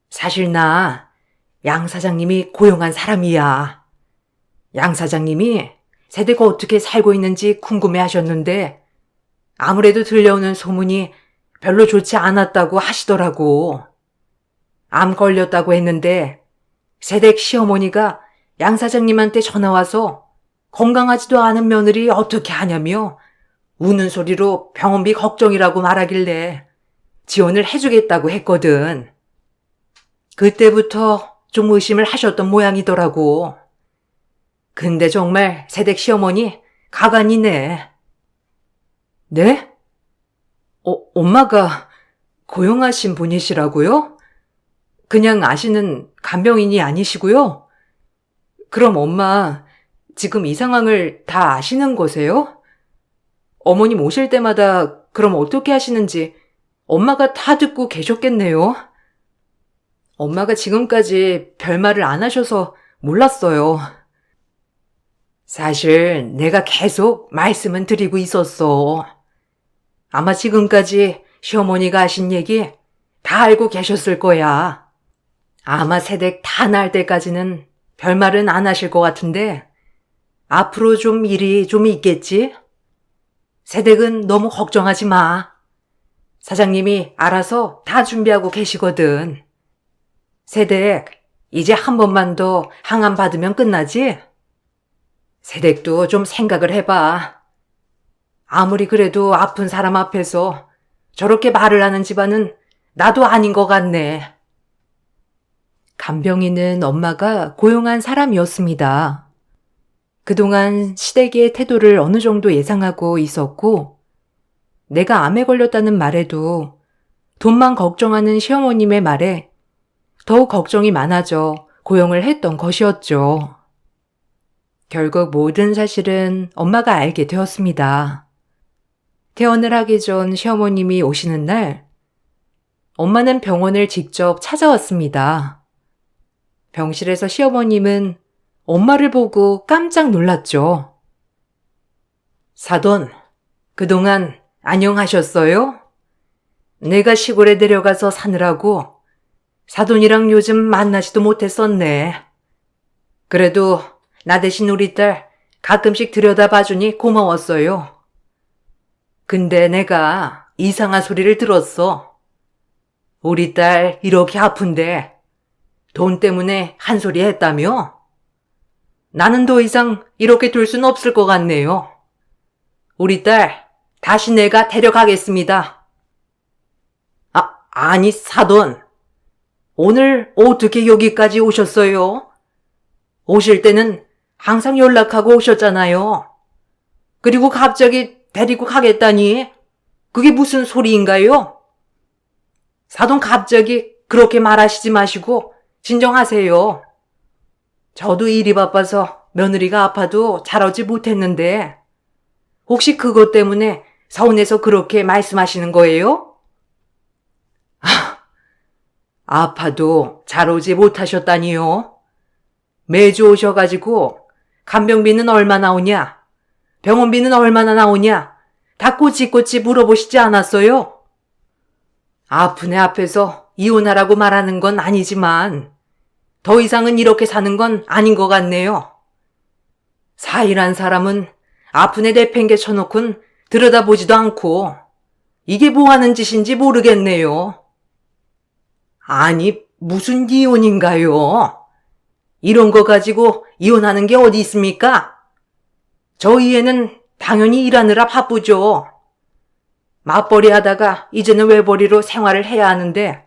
사실 나 양 사장님이 고용한 사람이야. 양 사장님이 세대가 어떻게 살고 있는지 궁금해 하셨는데 아무래도 들려오는 소문이 별로 좋지 않았다고 하시더라고. 암 걸렸다고 했는데 세댁 시어머니가 양 사장님한테 전화와서 건강하지도 않은 며느리 어떻게 하냐며 우는 소리로 병원비 걱정이라고 말하길래 지원을 해주겠다고 했거든. 그때부터 좀 의심을 하셨던 모양이더라고. 근데 정말 세댁 시어머니 가관이네. 네? 엄마가 고용하신 분이시라고요? 그냥 아시는 간병인이 아니시고요? 그럼 엄마 지금 이 상황을 다 아시는 거세요? 어머님 오실 때마다 그럼 어떻게 하시는지 엄마가 다 듣고 계셨겠네요. 엄마가 지금까지 별말을 안 하셔서 몰랐어요. 사실 내가 계속 말씀은 드리고 있었어. 아마 지금까지 시어머니가 하신 얘기 다 알고 계셨을 거야. 아마 세댁 다 날 때까지는 별말은 안 하실 것 같은데 앞으로 좀 일이 좀 있겠지? 세댁은 너무 걱정하지 마. 사장님이 알아서 다 준비하고 계시거든. 세댁, 이제 한 번만 더 항암 받으면 끝나지? 세댁도 좀 생각을 해봐. 아무리 그래도 아픈 사람 앞에서 저렇게 말을 하는 집안은 나도 아닌 것 같네. 간병인은 엄마가 고용한 사람이었습니다. 그동안 시댁의 태도를 어느 정도 예상하고 있었고, 내가 암에 걸렸다는 말에도 돈만 걱정하는 시어머님의 말에 더욱 걱정이 많아져 고용을 했던 것이었죠. 결국 모든 사실은 엄마가 알게 되었습니다. 퇴원을 하기 전 시어머님이 오시는 날, 엄마는 병원을 직접 찾아왔습니다. 병실에서 시어머님은 엄마를 보고 깜짝 놀랐죠. 사돈, 그동안 안녕하셨어요? 내가 시골에 내려가서 사느라고 사돈이랑 요즘 만나지도 못했었네. 그래도 나 대신 우리 딸 가끔씩 들여다봐주니 고마웠어요. 근데 내가 이상한 소리를 들었어. 우리 딸 이렇게 아픈데 돈 때문에 한 소리 했다며? 나는 더 이상 이렇게 둘 순 없을 것 같네요. 우리 딸 다시 내가 데려가겠습니다. 아니 사돈. 오늘 어떻게 여기까지 오셨어요? 오실 때는 항상 연락하고 오셨잖아요. 그리고 갑자기 데리고 가겠다니 그게 무슨 소리인가요? 사돈 갑자기 그렇게 말하시지 마시고 진정하세요. 저도 일이 바빠서 며느리가 아파도 잘하지 못했는데 혹시 그것 때문에 서운해서 그렇게 말씀하시는 거예요? 아파도 잘 오지 못하셨다니요. 매주 오셔가지고 간병비는 얼마 나오냐? 병원비는 얼마나 나오냐? 다 꼬치꼬치 물어보시지 않았어요? 아픈 애 앞에서 이혼하라고 말하는 건 아니지만 더 이상은 이렇게 사는 건 아닌 것 같네요. 사일한 사람은 아픈 애 내팽개쳐놓곤 들여다보지도 않고 이게 뭐 하는 짓인지 모르겠네요. 아니, 무슨 이혼인가요? 이런 거 가지고 이혼하는 게 어디 있습니까? 저희 애는 당연히 일하느라 바쁘죠. 맞벌이 하다가 이제는 외벌이로 생활을 해야 하는데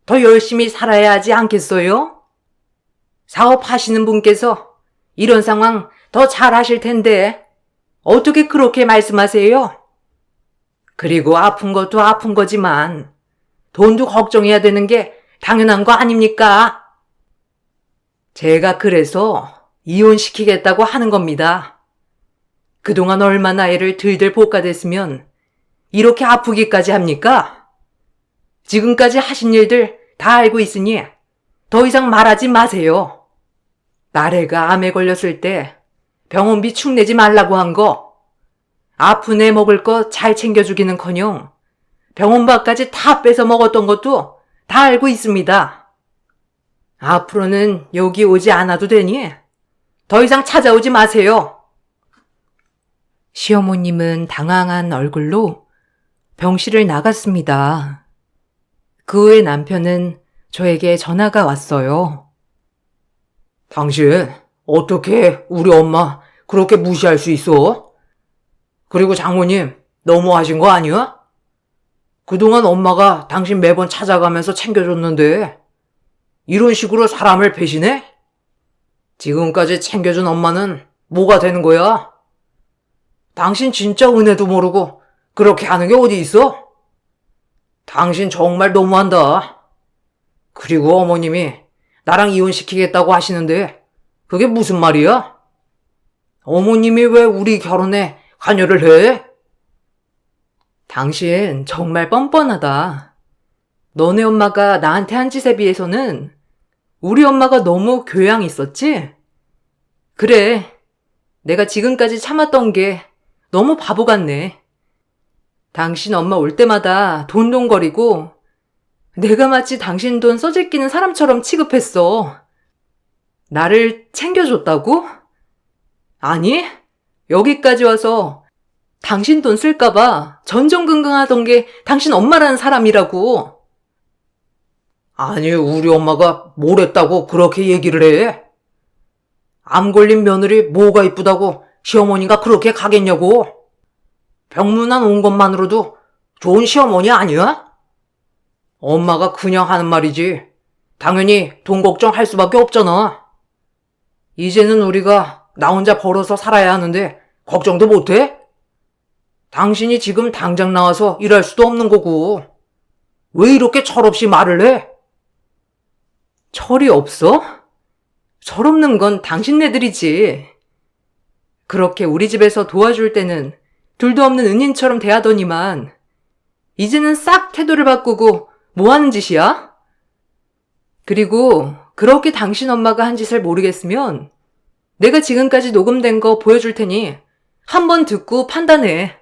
더 열심히 살아야 하지 않겠어요? 사업하시는 분께서 이런 상황 더 잘하실 텐데 어떻게 그렇게 말씀하세요? 그리고 아픈 것도 아픈 거지만 돈도 걱정해야 되는 게 당연한 거 아닙니까? 제가 그래서 이혼시키겠다고 하는 겁니다. 그동안 얼마나 애를 들들 볶아댔으면 이렇게 아프기까지 합니까? 지금까지 하신 일들 다 알고 있으니 더 이상 말하지 마세요. 나래가 암에 걸렸을 때 병원비 축 내지 말라고 한 거, 아픈 애 먹을 거 잘 챙겨주기는커녕 병원밥까지 다 뺏어 먹었던 것도 다 알고 있습니다. 앞으로는 여기 오지 않아도 되니 더 이상 찾아오지 마세요. 시어머님은 당황한 얼굴로 병실을 나갔습니다. 그 후에 남편은 저에게 전화가 왔어요. 당신 어떻게 우리 엄마 그렇게 무시할 수 있어? 그리고 장모님 너무하신 거 아니야? 그동안 엄마가 당신 매번 찾아가면서 챙겨줬는데 이런 식으로 사람을 배신해? 지금까지 챙겨준 엄마는 뭐가 되는 거야? 당신 진짜 은혜도 모르고 그렇게 하는 게 어디 있어? 당신 정말 너무한다. 그리고 어머님이 나랑 이혼시키겠다고 하시는데 그게 무슨 말이야? 어머님이 왜 우리 결혼에 관여를 해? 당신 정말 뻔뻔하다. 너네 엄마가 나한테 한 짓에 비해서는 우리 엄마가 너무 교양 있었지? 그래, 내가 지금까지 참았던 게 너무 바보 같네. 당신 엄마 올 때마다 돈돈거리고 내가 마치 당신 돈 써제끼는 사람처럼 취급했어. 나를 챙겨줬다고? 아니, 여기까지 와서 당신 돈 쓸까봐 전전긍긍하던 게 당신 엄마라는 사람이라고. 아니, 우리 엄마가 뭘 했다고 그렇게 얘기를 해? 암 걸린 며느리 뭐가 이쁘다고 시어머니가 그렇게 가겠냐고. 병문안 온 것만으로도 좋은 시어머니 아니야? 엄마가 그냥 하는 말이지. 당연히 돈 걱정할 수밖에 없잖아. 이제는 우리가 나 혼자 벌어서 살아야 하는데 걱정도 못해? 당신이 지금 당장 나와서 일할 수도 없는 거고. 왜 이렇게 철없이 말을 해? 철이 없어? 철없는 건 당신네들이지. 그렇게 우리 집에서 도와줄 때는 둘도 없는 은인처럼 대하더니만 이제는 싹 태도를 바꾸고 뭐 하는 짓이야? 그리고 그렇게 당신 엄마가 한 짓을 모르겠으면 내가 지금까지 녹음된 거 보여줄 테니 한번 듣고 판단해.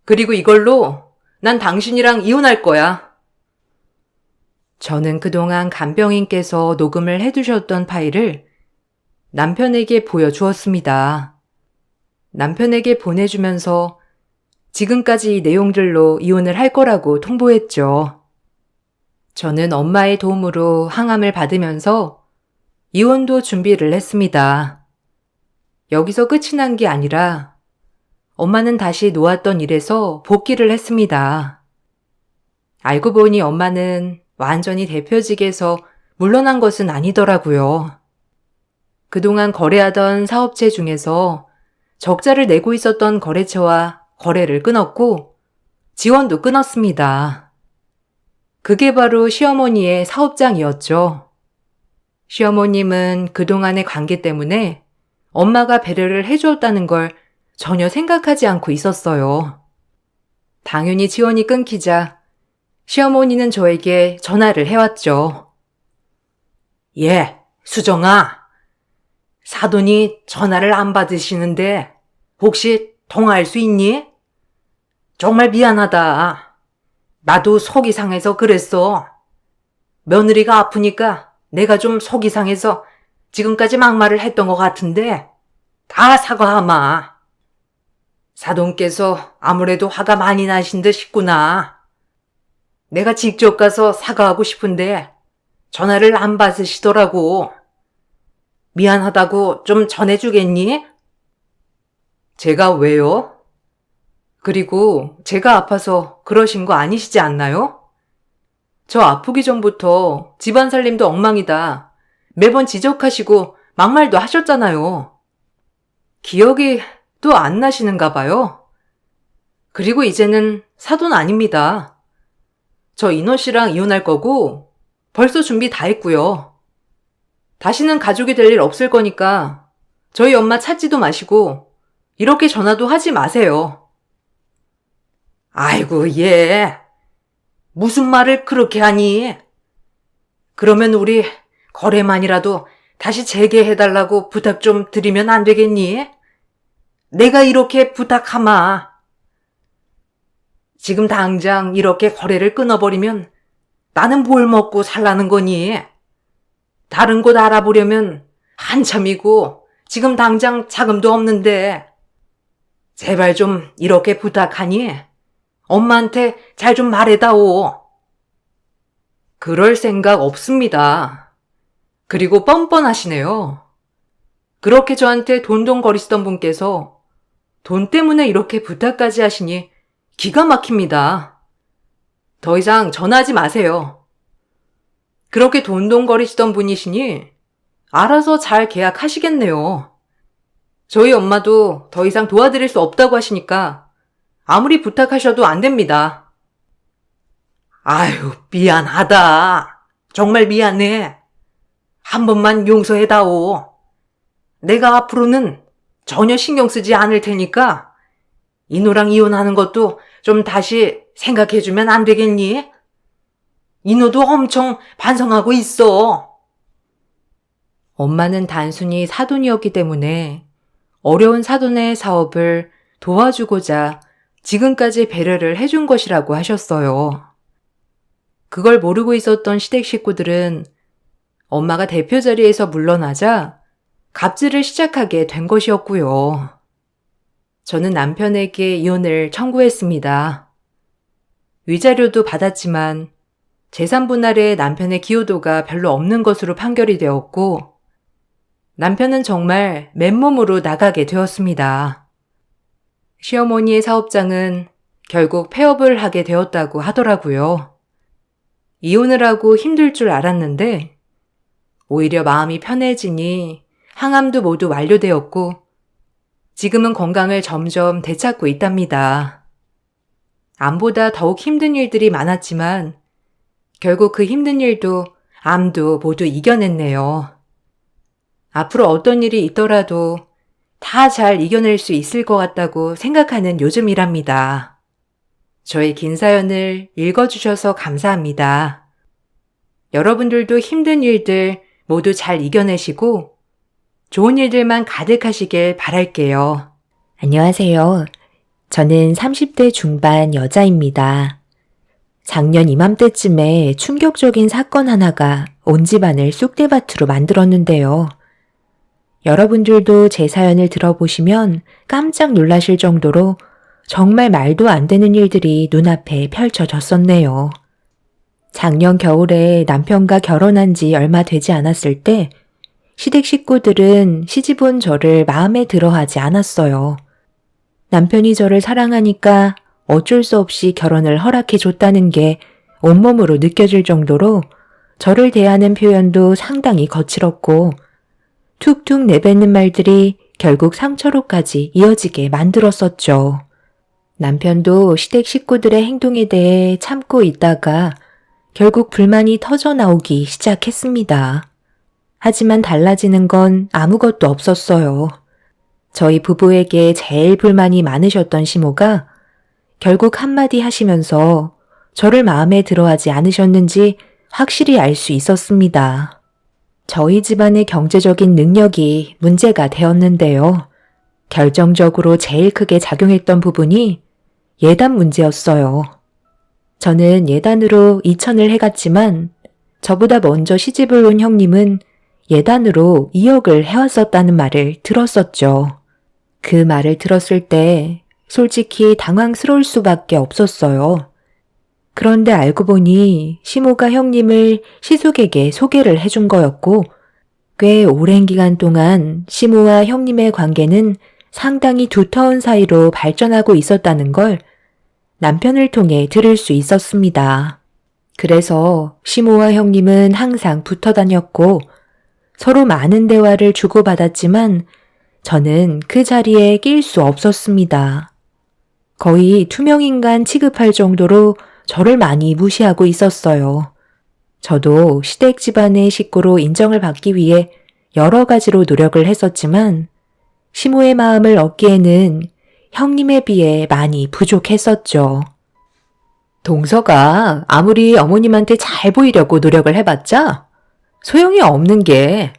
그리고 이걸로 난 당신이랑 이혼할 거야. 저는 그동안 간병인께서 녹음을 해두셨던 파일을 남편에게 보여주었습니다. 남편에게 보내주면서 지금까지 이 내용들로 이혼을 할 거라고 통보했죠. 저는 엄마의 도움으로 항암을 받으면서 이혼도 준비를 했습니다. 여기서 끝이 난 게 아니라 엄마는 다시 놓았던 일에서 복귀를 했습니다. 알고 보니 엄마는 완전히 대표직에서 물러난 것은 아니더라고요. 그동안 거래하던 사업체 중에서 적자를 내고 있었던 거래처와 거래를 끊었고 지원도 끊었습니다. 그게 바로 시어머니의 사업장이었죠. 시어머님은 그동안의 관계 때문에 엄마가 배려를 해주었다는 걸 전혀 생각하지 않고 있었어요. 당연히 지원이 끊기자 시어머니는 저에게 전화를 해왔죠. 예, 수정아. 사돈이 전화를 안 받으시는데 혹시 통화할 수 있니? 정말 미안하다. 나도 속이 상해서 그랬어. 며느리가 아프니까 내가 좀 속이 상해서 지금까지 막말을 했던 것 같은데 다 사과하마. 사돈께서 아무래도 화가 많이 나신 듯 싶구나. 내가 직접 가서 사과하고 싶은데 전화를 안 받으시더라고. 미안하다고 좀 전해주겠니? 제가 왜요? 그리고 제가 아파서 그러신 거 아니시지 않나요? 저 아프기 전부터 집안 살림도 엉망이다. 매번 지적하시고 막말도 하셨잖아요. 기억이 또 안 나시는가 봐요. 그리고 이제는 사돈 아닙니다. 저 인호 씨랑 이혼할 거고 벌써 준비 다 했고요. 다시는 가족이 될 일 없을 거니까 저희 엄마 찾지도 마시고 이렇게 전화도 하지 마세요. 아이고, 얘. 무슨 말을 그렇게 하니? 그러면 우리 거래만이라도 다시 재개해달라고 부탁 좀 드리면 안 되겠니? 내가 이렇게 부탁하마. 지금 당장 이렇게 거래를 끊어버리면 나는 뭘 먹고 살라는 거니? 다른 곳 알아보려면 한참이고 지금 당장 자금도 없는데 제발 좀 이렇게 부탁하니 엄마한테 잘 좀 말해다오. 그럴 생각 없습니다. 그리고 뻔뻔하시네요. 그렇게 저한테 돈돈거리시던 분께서 돈 때문에 이렇게 부탁까지 하시니 기가 막힙니다. 더 이상 전화하지 마세요. 그렇게 돈돈거리시던 분이시니 알아서 잘 계약하시겠네요. 저희 엄마도 더 이상 도와드릴 수 없다고 하시니까 아무리 부탁하셔도 안 됩니다. 아유, 미안하다. 정말 미안해. 한 번만 용서해다오. 내가 앞으로는 전혀 신경 쓰지 않을 테니까 인호랑 이혼하는 것도 좀 다시 생각해주면 안 되겠니? 인호도 엄청 반성하고 있어. 엄마는 단순히 사돈이었기 때문에 어려운 사돈의 사업을 도와주고자 지금까지 배려를 해준 것이라고 하셨어요. 그걸 모르고 있었던 시댁 식구들은 엄마가 대표 자리에서 물러나자 갑질을 시작하게 된 것이었고요. 저는 남편에게 이혼을 청구했습니다. 위자료도 받았지만 재산 분할에 남편의 기여도가 별로 없는 것으로 판결이 되었고 남편은 정말 맨몸으로 나가게 되었습니다. 시어머니의 사업장은 결국 폐업을 하게 되었다고 하더라고요. 이혼을 하고 힘들 줄 알았는데 오히려 마음이 편해지니 항암도 모두 완료되었고 지금은 건강을 점점 되찾고 있답니다. 암보다 더욱 힘든 일들이 많았지만 결국 그 힘든 일도 암도 모두 이겨냈네요. 앞으로 어떤 일이 있더라도 다 잘 이겨낼 수 있을 것 같다고 생각하는 요즘이랍니다. 저의 긴 사연을 읽어주셔서 감사합니다. 여러분들도 힘든 일들 모두 잘 이겨내시고 좋은 일들만 가득하시길 바랄게요. 안녕하세요. 저는 30대 중반 여자입니다. 작년 이맘때쯤에 충격적인 사건 하나가 온 집안을 쑥대밭으로 만들었는데요. 여러분들도 제 사연을 들어보시면 깜짝 놀라실 정도로 정말 말도 안 되는 일들이 눈앞에 펼쳐졌었네요. 작년 겨울에 남편과 결혼한 지 얼마 되지 않았을 때 시댁 식구들은 시집 온 저를 마음에 들어하지 않았어요. 남편이 저를 사랑하니까 어쩔 수 없이 결혼을 허락해 줬다는 게 온몸으로 느껴질 정도로 저를 대하는 표현도 상당히 거칠었고 툭툭 내뱉는 말들이 결국 상처로까지 이어지게 만들었었죠. 남편도 시댁 식구들의 행동에 대해 참고 있다가 결국 불만이 터져 나오기 시작했습니다. 하지만 달라지는 건 아무것도 없었어요. 저희 부부에게 제일 불만이 많으셨던 시모가 결국 한마디 하시면서 저를 마음에 들어하지 않으셨는지 확실히 알 수 있었습니다. 저희 집안의 경제적인 능력이 문제가 되었는데요. 결정적으로 제일 크게 작용했던 부분이 예단 문제였어요. 저는 예단으로 2천을 해갔지만 저보다 먼저 시집을 온 형님은 예단으로 2억을 해왔었다는 말을 들었었죠. 그 말을 들었을 때 솔직히 당황스러울 수밖에 없었어요. 그런데 알고 보니 시모가 형님을 시숙에게 소개를 해준 거였고 꽤 오랜 기간 동안 시모와 형님의 관계는 상당히 두터운 사이로 발전하고 있었다는 걸 남편을 통해 들을 수 있었습니다. 그래서 시모와 형님은 항상 붙어 다녔고 서로 많은 대화를 주고받았지만 저는 그 자리에 낄 수 없었습니다. 거의 투명인간 취급할 정도로 저를 많이 무시하고 있었어요. 저도 시댁 집안의 식구로 인정을 받기 위해 여러 가지로 노력을 했었지만 시모의 마음을 얻기에는 형님에 비해 많이 부족했었죠. 동서가 아무리 어머님한테 잘 보이려고 노력을 해봤자 소용이 없는 게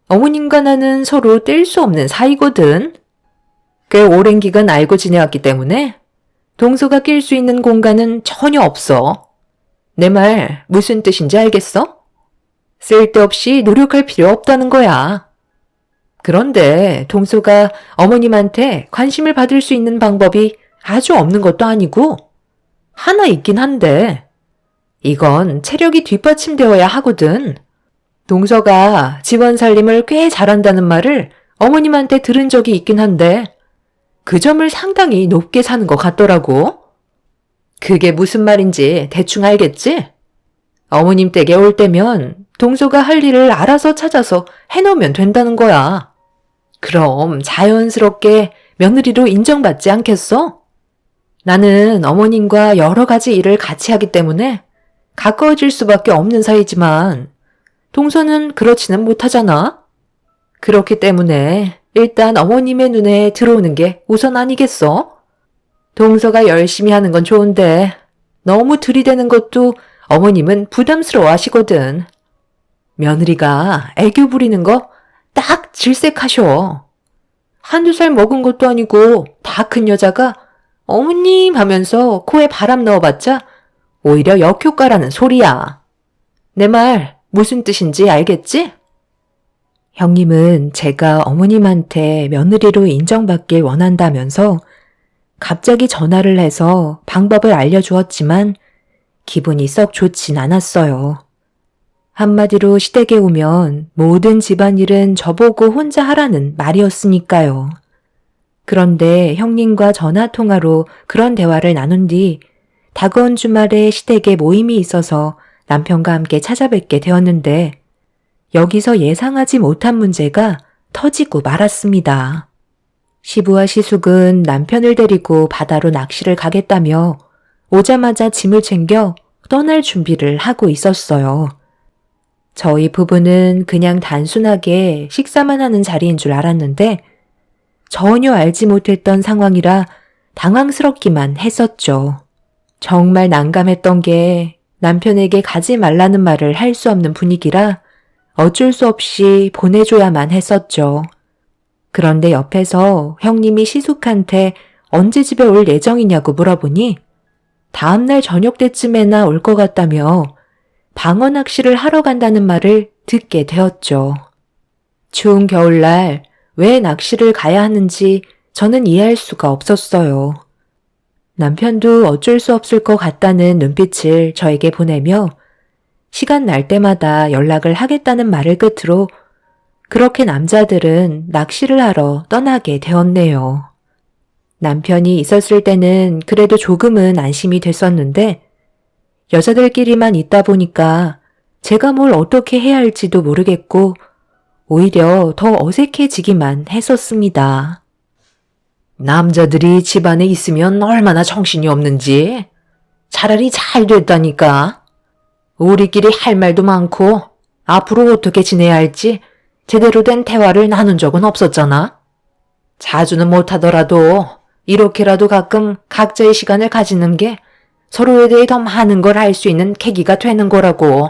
어머님과 나는 서로 뗄 수 없는 사이거든. 꽤 오랜 기간 알고 지내왔기 때문에 동서가 낄 수 있는 공간은 전혀 없어. 내 말 무슨 뜻인지 알겠어? 쓸데없이 노력할 필요 없다는 거야. 그런데 동서가 어머님한테 관심을 받을 수 있는 방법이 아주 없는 것도 아니고 하나 있긴 한데 이건 체력이 뒷받침되어야 하거든. 동서가 집안 살림을 꽤 잘한다는 말을 어머님한테 들은 적이 있긴 한데 그 점을 상당히 높게 사는 것 같더라고. 그게 무슨 말인지 대충 알겠지? 어머님 댁에 올 때면 동서가 할 일을 알아서 찾아서 해놓으면 된다는 거야. 그럼 자연스럽게 며느리로 인정받지 않겠어? 나는 어머님과 여러 가지 일을 같이 하기 때문에 가까워질 수밖에 없는 사이지만 동서는 그렇지는 못하잖아. 그렇기 때문에 일단 어머님의 눈에 들어오는 게 우선 아니겠어? 동서가 열심히 하는 건 좋은데 너무 들이대는 것도 어머님은 부담스러워 하시거든. 며느리가 애교 부리는 거 딱 질색하셔. 한두 살 먹은 것도 아니고 다 큰 여자가 어머님 하면서 코에 바람 넣어봤자 오히려 역효과라는 소리야. 내 말 무슨 뜻인지 알겠지? 형님은 제가 어머님한테 며느리로 인정받길 원한다면서 갑자기 전화를 해서 방법을 알려주었지만 기분이 썩 좋진 않았어요. 한마디로 시댁에 오면 모든 집안일은 저보고 혼자 하라는 말이었으니까요. 그런데 형님과 전화통화로 그런 대화를 나눈 뒤 다가온 주말에 시댁에 모임이 있어서 남편과 함께 찾아뵙게 되었는데 여기서 예상하지 못한 문제가 터지고 말았습니다. 시부와 시숙은 남편을 데리고 바다로 낚시를 가겠다며 오자마자 짐을 챙겨 떠날 준비를 하고 있었어요. 저희 부부는 그냥 단순하게 식사만 하는 자리인 줄 알았는데 전혀 알지 못했던 상황이라 당황스럽기만 했었죠. 정말 난감했던 게 남편에게 가지 말라는 말을 할 수 없는 분위기라 어쩔 수 없이 보내줘야만 했었죠. 그런데 옆에서 형님이 시숙한테 언제 집에 올 예정이냐고 물어보니 다음날 저녁 때쯤에나 올 것 같다며 방어 낚시를 하러 간다는 말을 듣게 되었죠. 추운 겨울날 왜 낚시를 가야 하는지 저는 이해할 수가 없었어요. 남편도 어쩔 수 없을 것 같다는 눈빛을 저에게 보내며 시간 날 때마다 연락을 하겠다는 말을 끝으로 그렇게 남자들은 낚시를 하러 떠나게 되었네요. 남편이 있었을 때는 그래도 조금은 안심이 됐었는데 여자들끼리만 있다 보니까 제가 뭘 어떻게 해야 할지도 모르겠고 오히려 더 어색해지기만 했었습니다. 남자들이 집안에 있으면 얼마나 정신이 없는지 차라리 잘 됐다니까. 우리끼리 할 말도 많고 앞으로 어떻게 지내야 할지 제대로 된 대화를 나눈 적은 없었잖아. 자주는 못하더라도 이렇게라도 가끔 각자의 시간을 가지는 게 서로에 대해 더 많은 걸 알 수 있는 계기가 되는 거라고.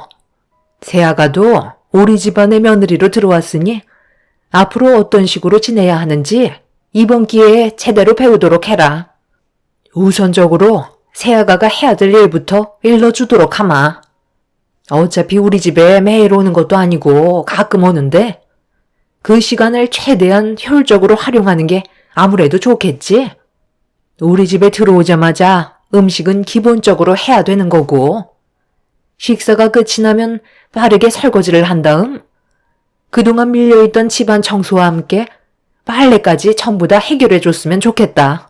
새아가도 우리 집안의 며느리로 들어왔으니 앞으로 어떤 식으로 지내야 하는지 이번 기회에 제대로 배우도록 해라. 우선적으로 새아가가 해야 될 일부터 일러주도록 하마. 어차피 우리 집에 매일 오는 것도 아니고 가끔 오는데 그 시간을 최대한 효율적으로 활용하는 게 아무래도 좋겠지? 우리 집에 들어오자마자 음식은 기본적으로 해야 되는 거고 식사가 끝이 나면 빠르게 설거지를 한 다음 그동안 밀려있던 집안 청소와 함께 빨래까지 전부 다 해결해줬으면 좋겠다.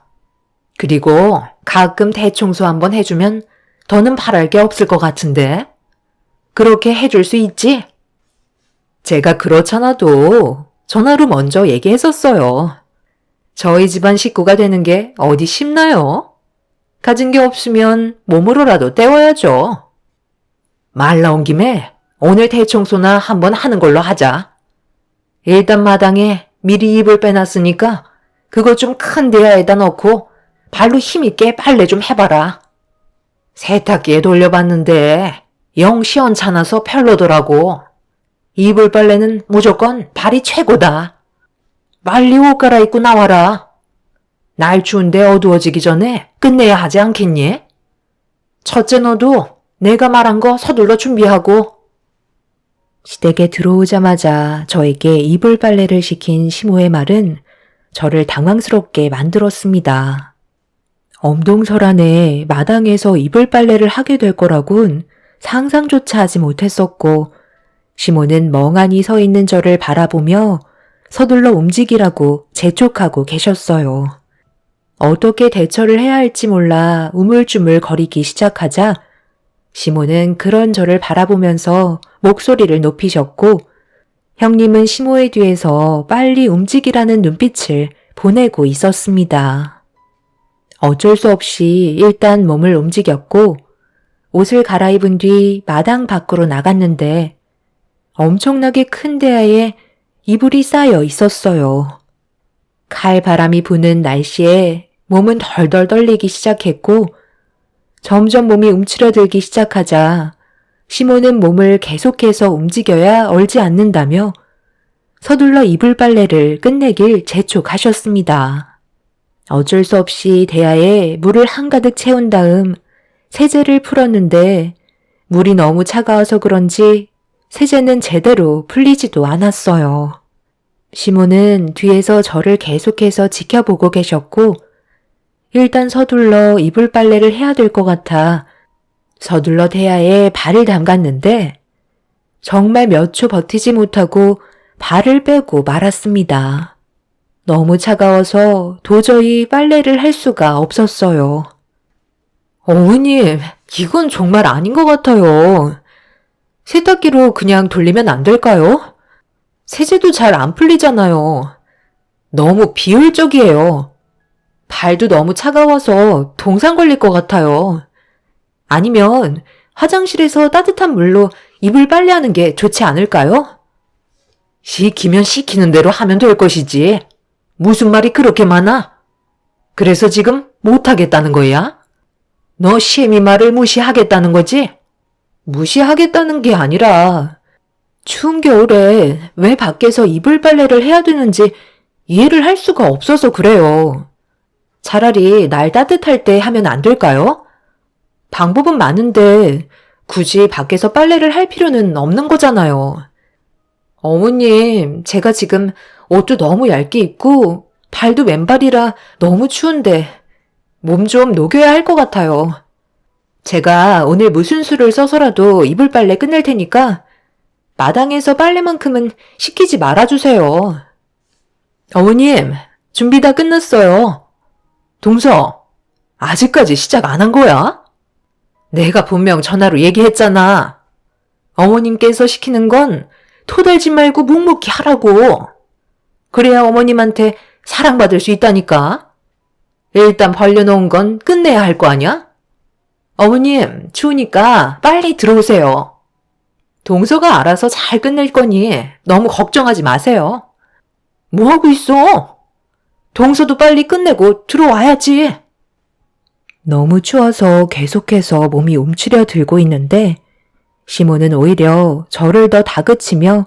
그리고 가끔 대청소 한번 해주면 더는 바랄 게 없을 것 같은데. 그렇게 해줄 수 있지? 제가 그렇잖아도 전화로 먼저 얘기했었어요. 저희 집안 식구가 되는 게 어디 쉽나요? 가진 게 없으면 몸으로라도 때워야죠. 말 나온 김에 오늘 대청소나 한번 하는 걸로 하자. 일단 마당에 미리 이불 빼놨으니까 그거 좀 큰 대야에다 넣고 발로 힘있게 빨래 좀 해봐라. 세탁기에 돌려봤는데 영 시원찮아서 별로더라고. 이불 빨래는 무조건 발이 최고다. 빨리 옷 갈아입고 나와라. 날 추운데 어두워지기 전에 끝내야 하지 않겠니? 첫째 너도 내가 말한 거 서둘러 준비하고. 시댁에 들어오자마자 저에게 이불 빨래를 시킨 시모의 말은 저를 당황스럽게 만들었습니다. 엄동설안에 마당에서 이불 빨래를 하게 될 거라곤 상상조차 하지 못했었고, 시모는 멍하니 서 있는 저를 바라보며 서둘러 움직이라고 재촉하고 계셨어요. 어떻게 대처를 해야 할지 몰라 우물쭈물 거리기 시작하자 시모는 그런 저를 바라보면서 목소리를 높이셨고, 형님은 시모의 뒤에서 빨리 움직이라는 눈빛을 보내고 있었습니다. 어쩔 수 없이 일단 몸을 움직였고 옷을 갈아입은 뒤 마당 밖으로 나갔는데 엄청나게 큰 대야에 이불이 쌓여 있었어요. 칼바람이 부는 날씨에 몸은 덜덜 떨리기 시작했고 점점 몸이 움츠러들기 시작하자 시모는 몸을 계속해서 움직여야 얼지 않는다며 서둘러 이불 빨래를 끝내길 재촉하셨습니다. 어쩔 수 없이 대야에 물을 한가득 채운 다음 세제를 풀었는데 물이 너무 차가워서 그런지 세제는 제대로 풀리지도 않았어요. 시모는 뒤에서 저를 계속해서 지켜보고 계셨고 일단 서둘러 이불 빨래를 해야 될 것 같아 서둘러 대야에 발을 담갔는데 정말 몇 초 버티지 못하고 발을 빼고 말았습니다. 너무 차가워서 도저히 빨래를 할 수가 없었어요. 어머님, 이건 정말 아닌 것 같아요. 세탁기로 그냥 돌리면 안 될까요? 세제도 잘 안 풀리잖아요. 너무 비효율적이에요. 발도 너무 차가워서 동상 걸릴 것 같아요. 아니면 화장실에서 따뜻한 물로 이불 빨래하는 게 좋지 않을까요? 시키면 시키는 대로 하면 될 것이지. 무슨 말이 그렇게 많아? 그래서 지금 못하겠다는 거야? 너 시애미 말을 무시하겠다는 거지? 무시하겠다는 게 아니라 추운 겨울에 왜 밖에서 이불 빨래를 해야 되는지 이해를 할 수가 없어서 그래요. 차라리 날 따뜻할 때 하면 안 될까요? 방법은 많은데 굳이 밖에서 빨래를 할 필요는 없는 거잖아요. 어머님, 제가 지금 옷도 너무 얇게 입고 발도 맨발이라 너무 추운데 몸 좀 녹여야 할 것 같아요. 제가 오늘 무슨 수를 써서라도 이불 빨래 끝낼 테니까 마당에서 빨래만큼은 시키지 말아주세요. 어머님, 준비 다 끝났어요. 동서, 아직까지 시작 안 한 거야? 내가 분명 전화로 얘기했잖아. 어머님께서 시키는 건 토달지 말고 묵묵히 하라고. 그래야 어머님한테 사랑받을 수 있다니까. 일단 벌려놓은 건 끝내야 할 거 아니야? 어머님, 추우니까 빨리 들어오세요. 동서가 알아서 잘 끝낼 거니 너무 걱정하지 마세요. 뭐하고 있어? 동서도 빨리 끝내고 들어와야지. 너무 추워서 계속해서 몸이 움츠려 들고 있는데 시모는 오히려 저를 더 다그치며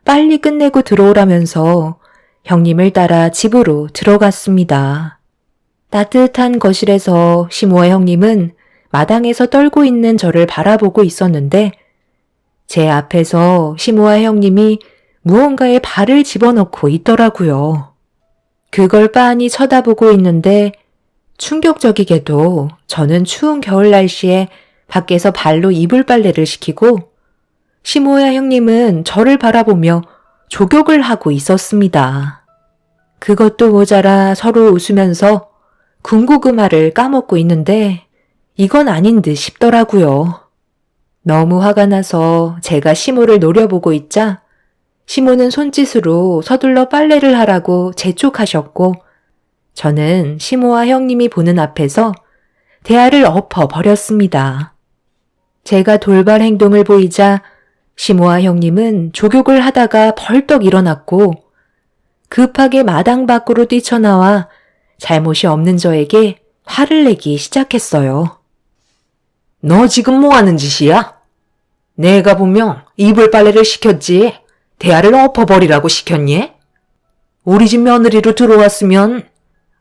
빨리 끝내고 들어오라면서 형님을 따라 집으로 들어갔습니다. 따뜻한 거실에서 시모와 형님은 마당에서 떨고 있는 저를 바라보고 있었는데 제 앞에서 시모와 형님이 무언가에 발을 집어넣고 있더라고요. 그걸 빤히 쳐다보고 있는데 충격적이게도 저는 추운 겨울 날씨에 밖에서 발로 이불 빨래를 시키고 시모야 형님은 저를 바라보며 족욕을 하고 있었습니다. 그것도 모자라 서로 웃으면서 군고구마를 까먹고 있는데 이건 아닌 듯 싶더라고요. 너무 화가 나서 제가 시모를 노려보고 있자 시모는 손짓으로 서둘러 빨래를 하라고 재촉하셨고 저는 시모와 형님이 보는 앞에서 대화를 엎어버렸습니다. 제가 돌발 행동을 보이자 시모와 형님은 족욕을 하다가 벌떡 일어났고 급하게 마당 밖으로 뛰쳐나와 잘못이 없는 저에게 화를 내기 시작했어요. 너 지금 뭐 하는 짓이야? 내가 분명 이불 빨래를 시켰지 대야를 엎어버리라고 시켰니? 우리 집 며느리로 들어왔으면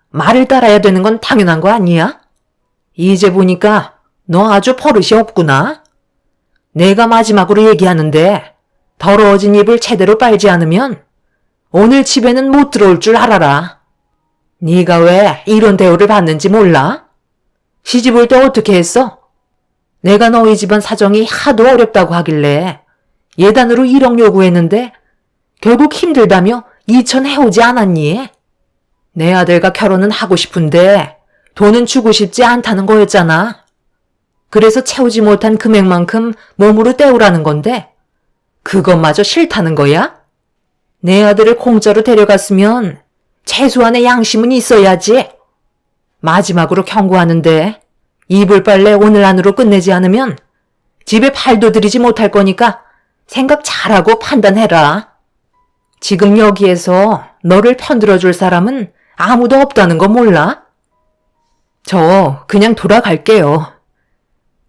말을 따라야 되는 건 당연한 거 아니야? 이제 보니까 너 아주 버릇이 없구나. 내가 마지막으로 얘기하는데 더러워진 입을 제대로 빨지 않으면 오늘 집에는 못 들어올 줄 알아라. 네가 왜 이런 대우를 받는지 몰라? 시집 올 때 어떻게 했어? 내가 너희 집안 사정이 하도 어렵다고 하길래 예단으로 1억 요구했는데 결국 힘들다며 2천 해오지 않았니? 내 아들과 결혼은 하고 싶은데 돈은 주고 싶지 않다는 거였잖아. 그래서 채우지 못한 금액만큼 몸으로 때우라는 건데 그것마저 싫다는 거야? 내 아들을 공짜로 데려갔으면 최소한의 양심은 있어야지. 마지막으로 경고하는데 이불 빨래 오늘 안으로 끝내지 않으면 집에 발도 들이지 못할 거니까 생각 잘하고 판단해라. 지금 여기에서 너를 편들어줄 사람은 아무도 없다는 거 몰라? 저 그냥 돌아갈게요.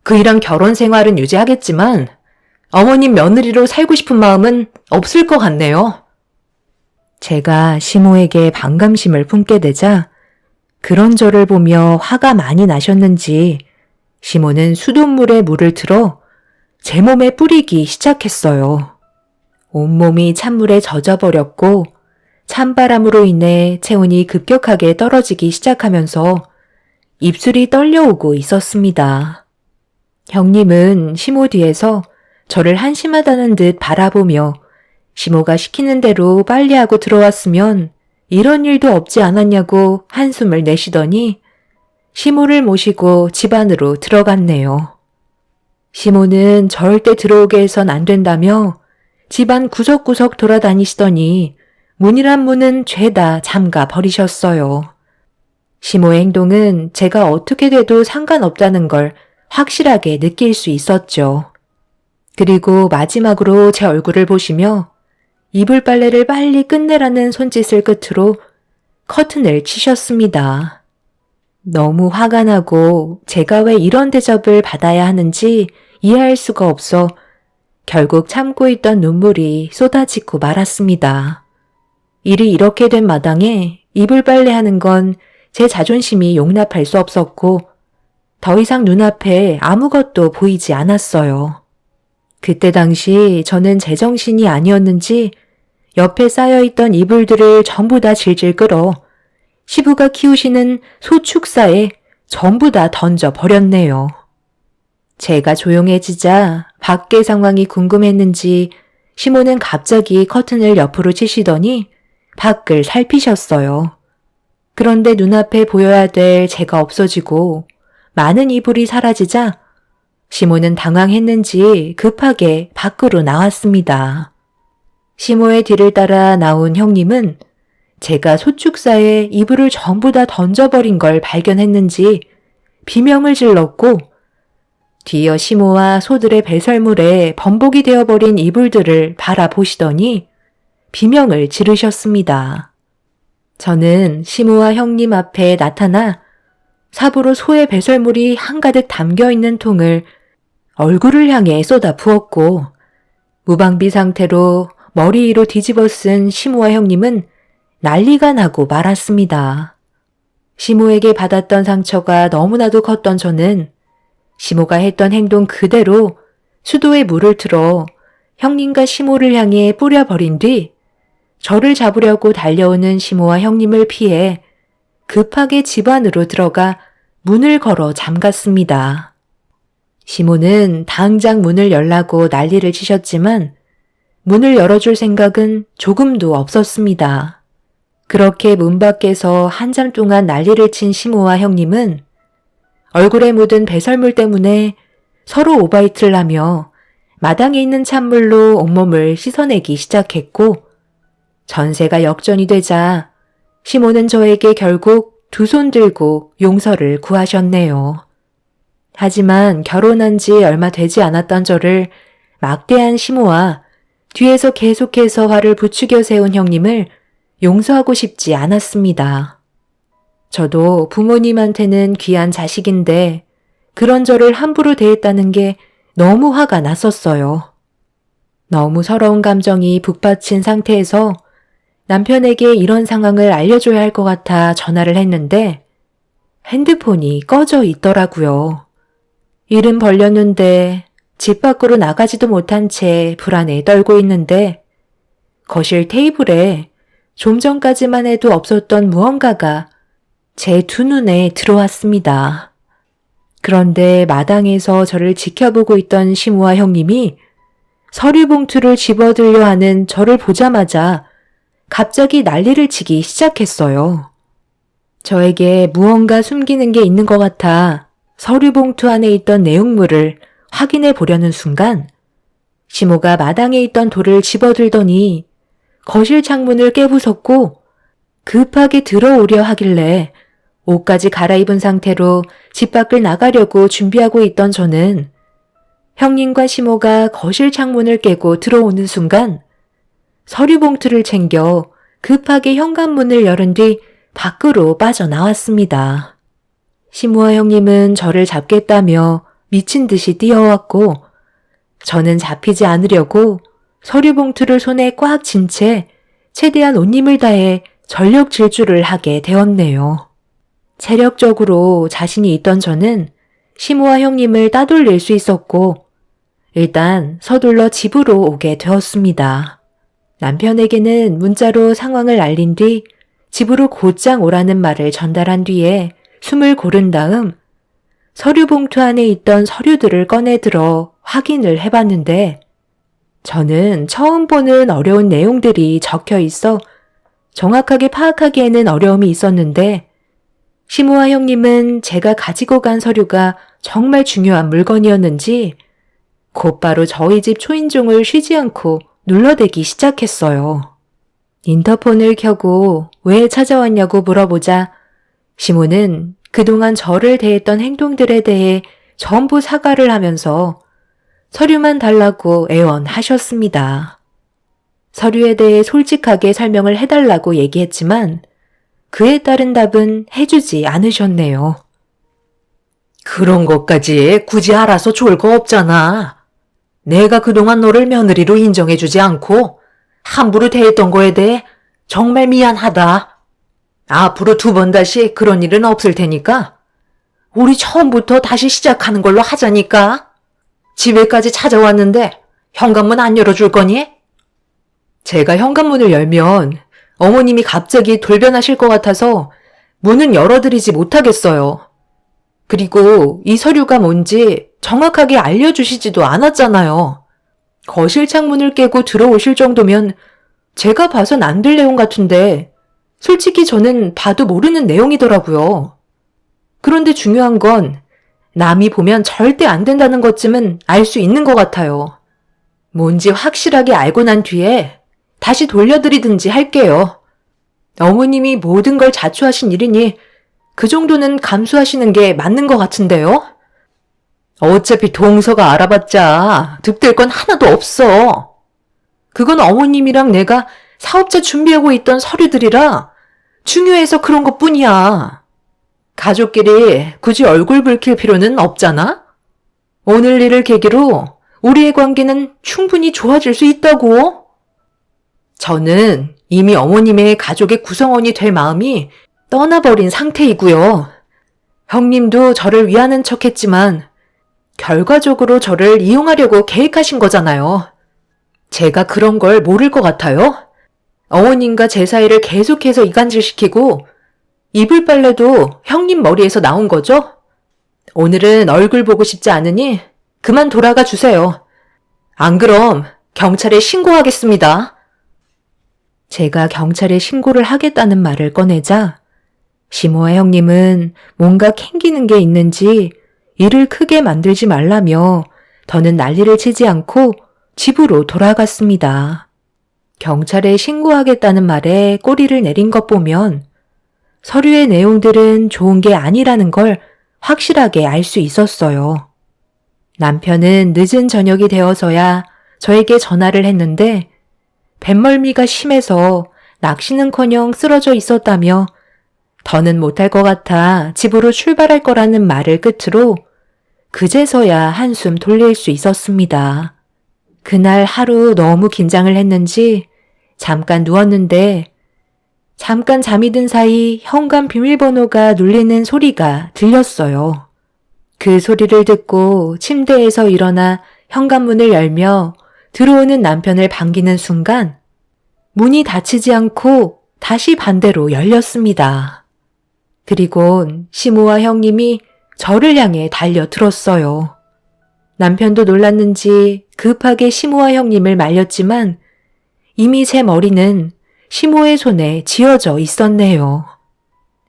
그이랑 결혼 생활은 유지하겠지만 어머님 며느리로 살고 싶은 마음은 없을 것 같네요. 제가 시모에게 반감심을 품게 되자 그런 저를 보며 화가 많이 나셨는지 시모는 수돗물에 물을 틀어 제 몸에 뿌리기 시작했어요. 온몸이 찬물에 젖어버렸고 찬바람으로 인해 체온이 급격하게 떨어지기 시작하면서 입술이 떨려오고 있었습니다. 형님은 시모 뒤에서 저를 한심하다는 듯 바라보며 시모가 시키는 대로 빨리하고 들어왔으면 이런 일도 없지 않았냐고 한숨을 내쉬더니 시모를 모시고 집 안으로 들어갔네요. 시모는 절대 들어오게 해선 안 된다며 집안 구석구석 돌아다니시더니 문이란 문은 죄다 잠가 버리셨어요. 시모의 행동은 제가 어떻게 돼도 상관없다는 걸 확실하게 느낄 수 있었죠. 그리고 마지막으로 제 얼굴을 보시며 이불 빨래를 빨리 끝내라는 손짓을 끝으로 커튼을 치셨습니다. 너무 화가 나고 제가 왜 이런 대접을 받아야 하는지 이해할 수가 없어 결국 참고 있던 눈물이 쏟아지고 말았습니다. 일이 이렇게 된 마당에 이불 빨래하는 건 제 자존심이 용납할 수 없었고 더 이상 눈앞에 아무것도 보이지 않았어요. 그때 당시 저는 제정신이 아니었는지 옆에 쌓여있던 이불들을 전부 다 질질 끌어 시부가 키우시는 소축사에 전부 다 던져버렸네요. 제가 조용해지자 밖의 상황이 궁금했는지 시모는 갑자기 커튼을 옆으로 치시더니 밖을 살피셨어요. 그런데 눈앞에 보여야 될 제가 없어지고 많은 이불이 사라지자 시모는 당황했는지 급하게 밖으로 나왔습니다. 시모의 뒤를 따라 나온 형님은 제가 소축사에 이불을 전부 다 던져버린 걸 발견했는지 비명을 질렀고 뒤이어 시모와 소들의 배설물에 범벅이 되어버린 이불들을 바라보시더니 비명을 지르셨습니다. 저는 시모와 형님 앞에 나타나 삽으로 소의 배설물이 한가득 담겨있는 통을 얼굴을 향해 쏟아 부었고 무방비 상태로 머리 위로 뒤집어 쓴 시모와 형님은 난리가 나고 말았습니다. 시모에게 받았던 상처가 너무나도 컸던 저는 시모가 했던 행동 그대로 수도에 물을 틀어 형님과 시모를 향해 뿌려버린 뒤 저를 잡으려고 달려오는 시모와 형님을 피해 급하게 집 안으로 들어가 문을 걸어 잠갔습니다. 시모는 당장 문을 열라고 난리를 치셨지만 문을 열어줄 생각은 조금도 없었습니다. 그렇게 문 밖에서 한참 동안 난리를 친 시모와 형님은 얼굴에 묻은 배설물 때문에 서로 오바이트를 하며 마당에 있는 찬물로 온몸을 씻어내기 시작했고, 전세가 역전이 되자 시모는 저에게 결국 두 손 들고 용서를 구하셨네요. 하지만 결혼한 지 얼마 되지 않았던 저를 막대한 시모와 뒤에서 계속해서 화를 부추겨 세운 형님을 용서하고 싶지 않았습니다. 저도 부모님한테는 귀한 자식인데 그런 저를 함부로 대했다는 게 너무 화가 났었어요. 너무 서러운 감정이 북받친 상태에서 남편에게 이런 상황을 알려줘야 할 것 같아 전화를 했는데 핸드폰이 꺼져 있더라고요. 일은 벌렸는데 집 밖으로 나가지도 못한 채 불안에 떨고 있는데 거실 테이블에 좀 전까지만 해도 없었던 무언가가 제 두 눈에 들어왔습니다. 그런데 마당에서 저를 지켜보고 있던 시모와 형님이 서류 봉투를 집어들려 하는 저를 보자마자 갑자기 난리를 치기 시작했어요. 저에게 무언가 숨기는 게 있는 것 같아 서류 봉투 안에 있던 내용물을 확인해 보려는 순간 시모가 마당에 있던 돌을 집어들더니 거실 창문을 깨부쉈고 급하게 들어오려 하길래 옷까지 갈아입은 상태로 집 밖을 나가려고 준비하고 있던 저는 형님과 시모가 거실 창문을 깨고 들어오는 순간 서류 봉투를 챙겨 급하게 현관문을 열은 뒤 밖으로 빠져나왔습니다. 시모와 형님은 저를 잡겠다며 미친 듯이 뛰어왔고 저는 잡히지 않으려고 서류 봉투를 손에 꽉 쥔 채 최대한 온 힘을 다해 전력 질주를 하게 되었네요. 체력적으로 자신이 있던 저는 시모와 형님을 따돌릴 수 있었고 일단 서둘러 집으로 오게 되었습니다. 남편에게는 문자로 상황을 알린 뒤 집으로 곧장 오라는 말을 전달한 뒤에 숨을 고른 다음 서류 봉투 안에 있던 서류들을 꺼내 들어 확인을 해봤는데 저는 처음 보는 어려운 내용들이 적혀 있어 정확하게 파악하기에는 어려움이 있었는데 시모와 형님은 제가 가지고 간 서류가 정말 중요한 물건이었는지 곧바로 저희 집 초인종을 쉬지 않고 눌러대기 시작했어요. 인터폰을 켜고 왜 찾아왔냐고 물어보자 시모는 그동안 저를 대했던 행동들에 대해 전부 사과를 하면서 서류만 달라고 애원하셨습니다. 서류에 대해 솔직하게 설명을 해달라고 얘기했지만 그에 따른 답은 해주지 않으셨네요. 그런 것까지 굳이 알아서 좋을 거 없잖아. 내가 그동안 너를 며느리로 인정해주지 않고 함부로 대했던 거에 대해 정말 미안하다. 앞으로 두 번 다시 그런 일은 없을 테니까 우리 처음부터 다시 시작하는 걸로 하자니까. 집에까지 찾아왔는데 현관문 안 열어줄 거니? 제가 현관문을 열면 어머님이 갑자기 돌변하실 것 같아서 문은 열어드리지 못하겠어요. 그리고 이 서류가 뭔지 정확하게 알려주시지도 않았잖아요. 거실 창문을 깨고 들어오실 정도면 제가 봐선 안 될 내용 같은데 솔직히 저는 봐도 모르는 내용이더라고요. 그런데 중요한 건 남이 보면 절대 안 된다는 것쯤은 알 수 있는 것 같아요. 뭔지 확실하게 알고 난 뒤에 다시 돌려드리든지 할게요. 어머님이 모든 걸 자초하신 일이니 그 정도는 감수하시는 게 맞는 것 같은데요? 어차피 동서가 알아봤자 득될 건 하나도 없어. 그건 어머님이랑 내가 사업자 준비하고 있던 서류들이라 중요해서 그런 것 뿐이야. 가족끼리 굳이 얼굴 붉힐 필요는 없잖아? 오늘 일을 계기로 우리의 관계는 충분히 좋아질 수 있다고. 저는 이미 어머님의 가족의 구성원이 될 마음이 떠나버린 상태이고요. 형님도 저를 위하는 척했지만 결과적으로 저를 이용하려고 계획하신 거잖아요. 제가 그런 걸 모를 것 같아요? 어머님과 제 사이를 계속해서 이간질시키고 이불 빨래도 형님 머리에서 나온 거죠? 오늘은 얼굴 보고 싶지 않으니 그만 돌아가 주세요. 안 그럼 경찰에 신고하겠습니다. 제가 경찰에 신고를 하겠다는 말을 꺼내자 시모아 형님은 뭔가 캥기는 게 있는지 일을 크게 만들지 말라며 더는 난리를 치지 않고 집으로 돌아갔습니다. 경찰에 신고하겠다는 말에 꼬리를 내린 것 보면 서류의 내용들은 좋은 게 아니라는 걸 확실하게 알 수 있었어요. 남편은 늦은 저녁이 되어서야 저에게 전화를 했는데 뱃멀미가 심해서 낚시는커녕 쓰러져 있었다며 더는 못할 것 같아 집으로 출발할 거라는 말을 끝으로 그제서야 한숨 돌릴 수 있었습니다. 그날 하루 너무 긴장을 했는지 잠깐 누웠는데 잠깐 잠이 든 사이 현관 비밀번호가 눌리는 소리가 들렸어요. 그 소리를 듣고 침대에서 일어나 현관문을 열며 들어오는 남편을 반기는 순간 문이 닫히지 않고 다시 반대로 열렸습니다. 그리곤 시모아 형님이 저를 향해 달려들었어요. 남편도 놀랐는지 급하게 시모아 형님을 말렸지만 이미 제 머리는 시모의 손에 쥐어져 있었네요.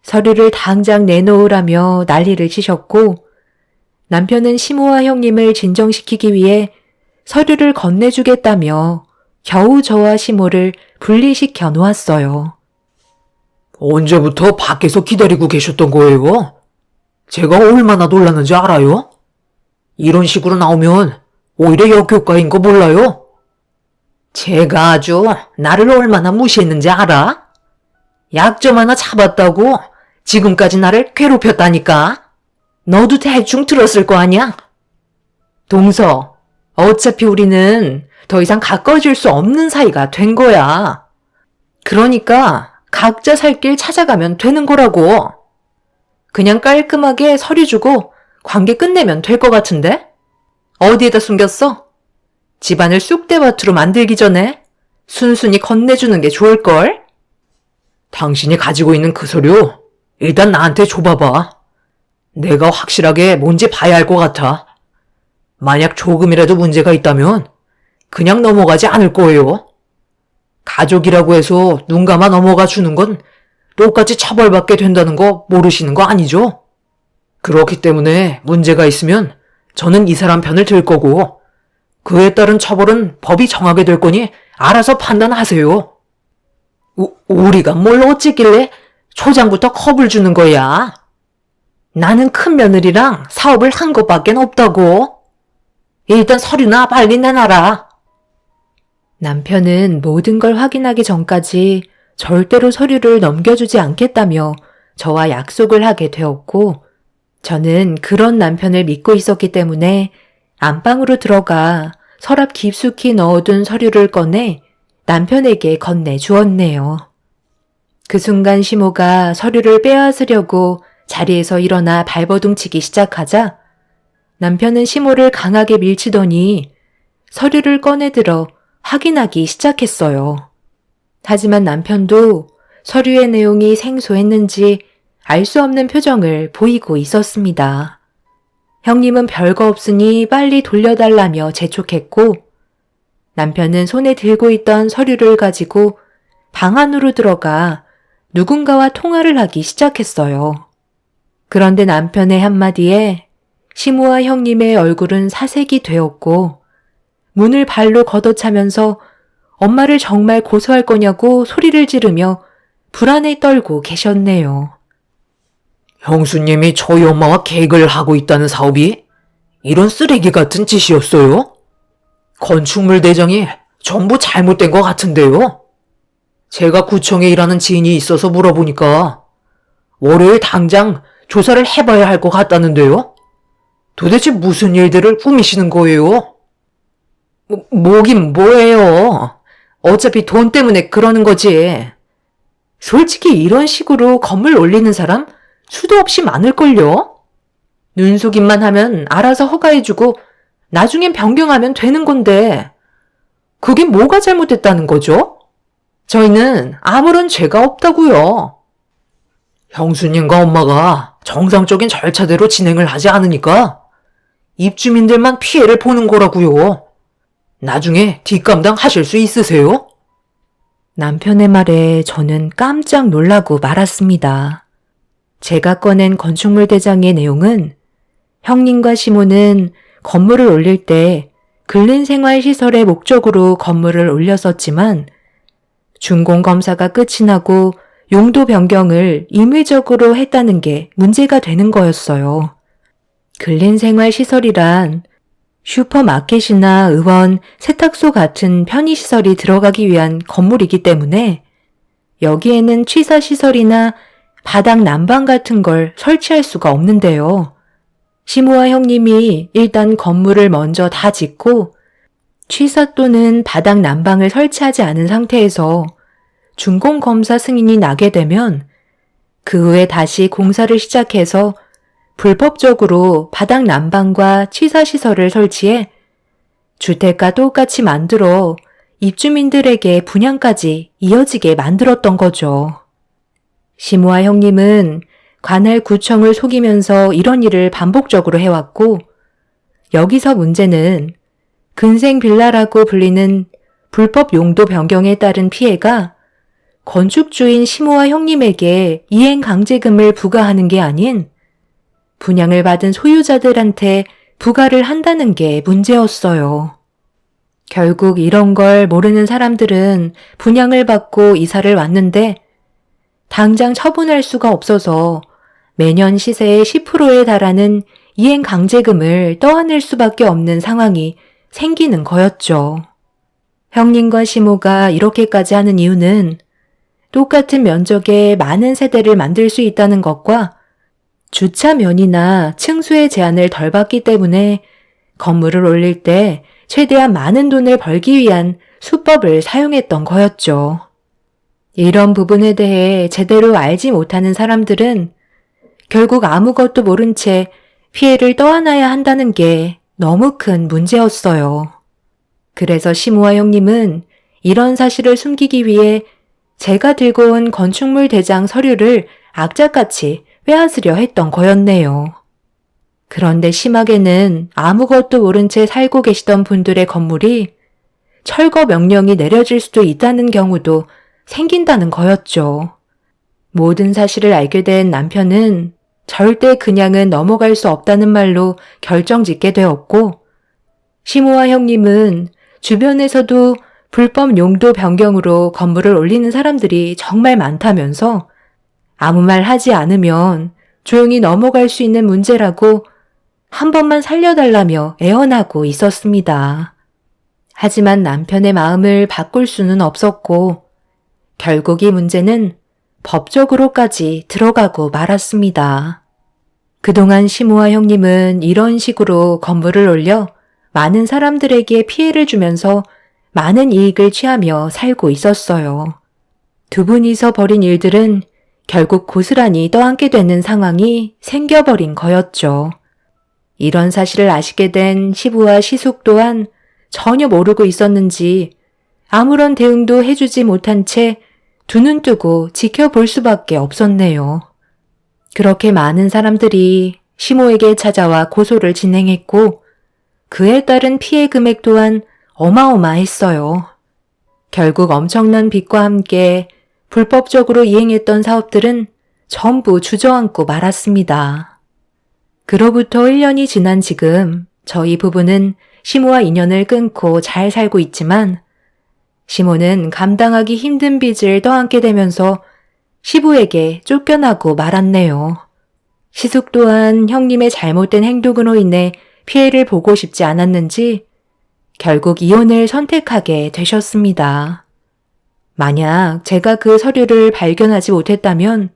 서류를 당장 내놓으라며 난리를 치셨고 남편은 시모아 형님을 진정시키기 위해 서류를 건네주겠다며 겨우 저와 시모를 분리시켜 놓았어요. 언제부터 밖에서 기다리고 계셨던 거예요? 제가 얼마나 놀랐는지 알아요? 이런 식으로 나오면 오히려 역효과인 거 몰라요? 제가 아주 나를 얼마나 무시했는지 알아? 약점 하나 잡았다고 지금까지 나를 괴롭혔다니까? 너도 대충 들었을 거 아니야? 동서, 어차피 우리는 더 이상 가까워질 수 없는 사이가 된 거야. 그러니까 각자 살 길 찾아가면 되는 거라고. 그냥 깔끔하게 서류 주고 관계 끝내면 될 것 같은데? 어디에다 숨겼어? 집안을 쑥대밭으로 만들기 전에 순순히 건네주는 게 좋을걸? 당신이 가지고 있는 그 서류 일단 나한테 줘봐봐. 내가 확실하게 뭔지 봐야 할 것 같아. 만약 조금이라도 문제가 있다면 그냥 넘어가지 않을 거예요. 가족이라고 해서 눈 감아 넘어가 주는 건 똑같이 처벌받게 된다는 거 모르시는 거 아니죠? 그렇기 때문에 문제가 있으면 저는 이 사람 편을 들 거고 그에 따른 처벌은 법이 정하게 될 거니 알아서 판단하세요. 우리가 뭘 어쨌길래 초장부터 겁을 주는 거야? 나는 큰 며느리랑 사업을 한 것밖에 없다고. 일단 서류나 빨리 내놔라. 남편은 모든 걸 확인하기 전까지 절대로 서류를 넘겨주지 않겠다며 저와 약속을 하게 되었고 저는 그런 남편을 믿고 있었기 때문에 안방으로 들어가 서랍 깊숙이 넣어둔 서류를 꺼내 남편에게 건네주었네요. 그 순간 시모가 서류를 빼앗으려고 자리에서 일어나 발버둥치기 시작하자 남편은 시모를 강하게 밀치더니 서류를 꺼내들어 확인하기 시작했어요. 하지만 남편도 서류의 내용이 생소했는지 알 수 없는 표정을 보이고 있었습니다. 형님은 별거 없으니 빨리 돌려달라며 재촉했고 남편은 손에 들고 있던 서류를 가지고 방 안으로 들어가 누군가와 통화를 하기 시작했어요. 그런데 남편의 한마디에 시모아 형님의 얼굴은 사색이 되었고 문을 발로 걷어차면서 엄마를 정말 고소할 거냐고 소리를 지르며 불안에 떨고 계셨네요. 형수님이 저희 엄마와 계획을 하고 있다는 사업이 이런 쓰레기 같은 짓이었어요? 건축물 대장이 전부 잘못된 것 같은데요? 제가 구청에 일하는 지인이 있어서 물어보니까 월요일 당장 조사를 해봐야 할 것 같다는데요? 도대체 무슨 일들을 꾸미시는 거예요? 뭐긴 뭐예요. 어차피 돈 때문에 그러는 거지. 솔직히 이런 식으로 건물 올리는 사람 수도 없이 많을걸요? 눈속임만 하면 알아서 허가해주고 나중엔 변경하면 되는 건데 그게 뭐가 잘못됐다는 거죠? 저희는 아무런 죄가 없다고요. 형수님과 엄마가 정상적인 절차대로 진행을 하지 않으니까 입주민들만 피해를 보는 거라고요. 나중에 뒷감당 하실 수 있으세요? 남편의 말에 저는 깜짝 놀라고 말았습니다. 제가 꺼낸 건축물 대장의 내용은 형님과 시모는 건물을 올릴 때 근린생활시설의 목적으로 건물을 올렸었지만 준공검사가 끝이 나고 용도 변경을 임의적으로 했다는 게 문제가 되는 거였어요. 근린생활시설이란 슈퍼마켓이나 의원, 세탁소 같은 편의시설이 들어가기 위한 건물이기 때문에 여기에는 취사시설이나 바닥 난방 같은 걸 설치할 수가 없는데요. 시모와 형님이 일단 건물을 먼저 다 짓고 취사 또는 바닥 난방을 설치하지 않은 상태에서 준공검사 승인이 나게 되면 그 후에 다시 공사를 시작해서 불법적으로 바닥 난방과 취사시설을 설치해 주택과 똑같이 만들어 입주민들에게 분양까지 이어지게 만들었던 거죠. 시모와 형님은 관할 구청을 속이면서 이런 일을 반복적으로 해왔고 여기서 문제는 근생 빌라라고 불리는 불법 용도 변경에 따른 피해가 건축주인 시모와 형님에게 이행 강제금을 부과하는 게 아닌 분양을 받은 소유자들한테 부과를 한다는 게 문제였어요. 결국 이런 걸 모르는 사람들은 분양을 받고 이사를 왔는데 당장 처분할 수가 없어서 매년 시세의 10%에 달하는 이행 강제금을 떠안을 수밖에 없는 상황이 생기는 거였죠. 형님과 시모가 이렇게까지 하는 이유는 똑같은 면적에 많은 세대를 만들 수 있다는 것과 주차면이나 층수의 제한을 덜 받기 때문에 건물을 올릴 때 최대한 많은 돈을 벌기 위한 수법을 사용했던 거였죠. 이런 부분에 대해 제대로 알지 못하는 사람들은 결국 아무것도 모른 채 피해를 떠안아야 한다는 게 너무 큰 문제였어요. 그래서 시모와 형님은 이런 사실을 숨기기 위해 제가 들고 온 건축물 대장 서류를 악착같이 빼앗으려 했던 거였네요. 그런데 심하게는 아무것도 모른 채 살고 계시던 분들의 건물이 철거 명령이 내려질 수도 있다는 경우도 생긴다는 거였죠. 모든 사실을 알게 된 남편은 절대 그냥은 넘어갈 수 없다는 말로 결정짓게 되었고 시모와 형님은 주변에서도 불법 용도 변경으로 건물을 올리는 사람들이 정말 많다면서 아무 말 하지 않으면 조용히 넘어갈 수 있는 문제라고 한 번만 살려달라며 애원하고 있었습니다. 하지만 남편의 마음을 바꿀 수는 없었고 결국 이 문제는 법적으로까지 들어가고 말았습니다. 그동안 시모와 형님은 이런 식으로 건물을 올려 많은 사람들에게 피해를 주면서 많은 이익을 취하며 살고 있었어요. 두 분이서 벌인 일들은 결국 고스란히 떠안게 되는 상황이 생겨버린 거였죠. 이런 사실을 아시게 된 시부와 시숙 또한 전혀 모르고 있었는지 아무런 대응도 해주지 못한 채 두 눈 뜨고 지켜볼 수밖에 없었네요. 그렇게 많은 사람들이 시모에게 찾아와 고소를 진행했고 그에 따른 피해 금액 또한 어마어마했어요. 결국 엄청난 빚과 함께 불법적으로 이행했던 사업들은 전부 주저앉고 말았습니다. 그로부터 1년이 지난 지금 저희 부부는 시모와 인연을 끊고 잘 살고 있지만 시모는 감당하기 힘든 빚을 떠안게 되면서 시부에게 쫓겨나고 말았네요. 시숙 또한 형님의 잘못된 행동으로 인해 피해를 보고 싶지 않았는지 결국 이혼을 선택하게 되셨습니다. 만약 제가 그 서류를 발견하지 못했다면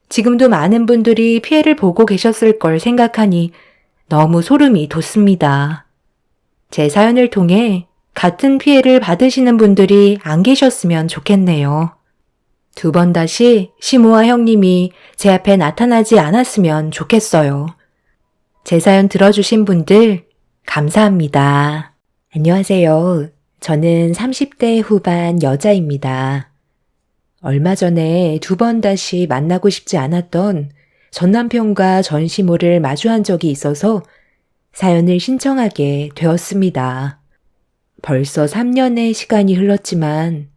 지금도 많은 분들이 피해를 보고 계셨을 걸 생각하니 너무 소름이 돋습니다. 제 사연을 통해 같은 피해를 받으시는 분들이 안 계셨으면 좋겠네요. 두 번 다시 시모와 형님이 제 앞에 나타나지 않았으면 좋겠어요. 제 사연 들어주신 분들 감사합니다. 안녕하세요. 저는 30대 후반 여자입니다. 얼마 전에 두 번 다시 만나고 싶지 않았던 전 남편과 전 시모를 마주한 적이 있어서 사연을 신청하게 되었습니다. 벌써 3년의 시간이 흘렀지만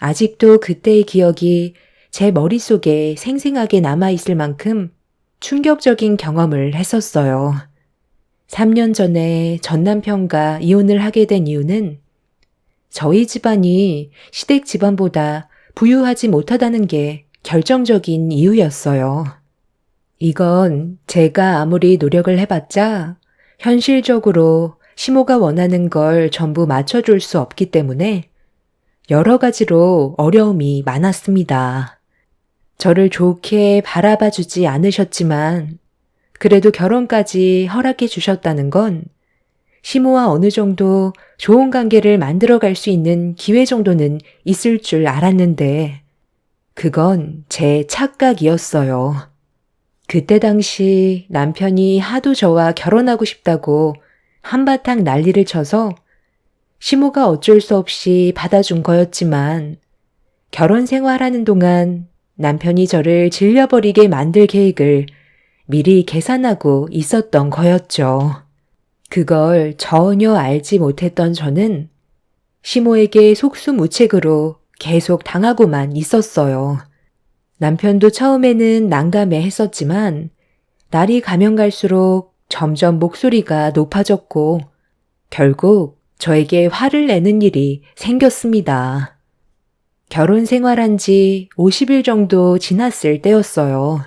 아직도 그때의 기억이 제 머릿속에 생생하게 남아있을 만큼 충격적인 경험을 했었어요. 3년 전에 전 남편과 이혼을 하게 된 이유는 저희 집안이 시댁 집안보다 부유하지 못하다는 게 결정적인 이유였어요. 이건 제가 아무리 노력을 해봤자 현실적으로 시모가 원하는 걸 전부 맞춰줄 수 없기 때문에 여러 가지로 어려움이 많았습니다. 저를 좋게 바라봐 주지 않으셨지만 그래도 결혼까지 허락해 주셨다는 건 시모와 어느 정도 좋은 관계를 만들어갈 수 있는 기회 정도는 있을 줄 알았는데 그건 제 착각이었어요. 그때 당시 남편이 하도 저와 결혼하고 싶다고 한바탕 난리를 쳐서 시모가 어쩔 수 없이 받아준 거였지만 결혼 생활하는 동안 남편이 저를 질려버리게 만들 계획을 미리 계산하고 있었던 거였죠. 그걸 전혀 알지 못했던 저는 시모에게 속수무책으로 계속 당하고만 있었어요. 남편도 처음에는 난감해 했었지만 날이 가면 갈수록 점점 목소리가 높아졌고 결국 저에게 화를 내는 일이 생겼습니다. 결혼 생활한 지 50일 정도 지났을 때였어요.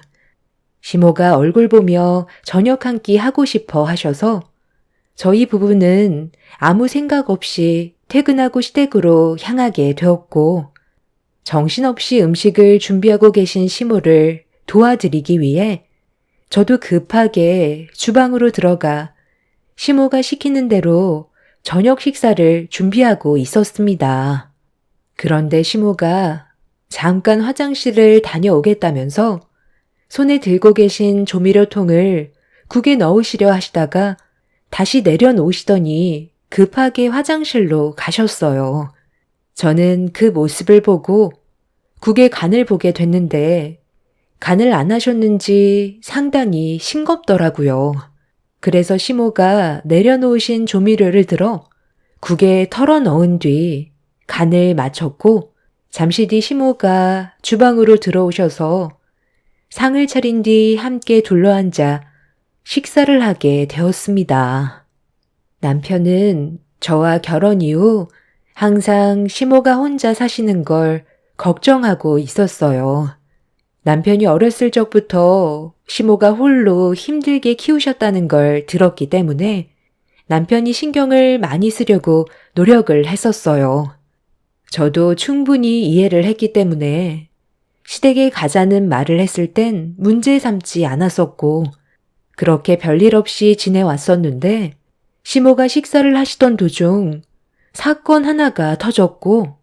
시모가 얼굴 보며 저녁 한 끼 하고 싶어 하셔서 저희 부부는 아무 생각 없이 퇴근하고 시댁으로 향하게 되었고 정신없이 음식을 준비하고 계신 시모를 도와드리기 위해 저도 급하게 주방으로 들어가 시모가 시키는 대로 저녁 식사를 준비하고 있었습니다. 그런데 시모가 잠깐 화장실을 다녀오겠다면서 손에 들고 계신 조미료통을 국에 넣으시려 하시다가 다시 내려놓으시더니 급하게 화장실로 가셨어요. 저는 그 모습을 보고 국의 간을 보게 됐는데 간을 안 하셨는지 상당히 싱겁더라고요. 그래서 시모가 내려놓으신 조미료를 들어 국에 털어 넣은 뒤 간을 맞췄고 잠시 뒤 시모가 주방으로 들어오셔서 상을 차린 뒤 함께 둘러앉아 식사를 하게 되었습니다. 남편은 저와 결혼 이후 항상 시모가 혼자 사시는 걸 걱정하고 있었어요. 남편이 어렸을 적부터 시모가 홀로 힘들게 키우셨다는 걸 들었기 때문에 남편이 신경을 많이 쓰려고 노력을 했었어요. 저도 충분히 이해를 했기 때문에 시댁에 가자는 말을 했을 땐 문제 삼지 않았었고 그렇게 별일 없이 지내왔었는데 시모가 식사를 하시던 도중 사건 하나가 터졌고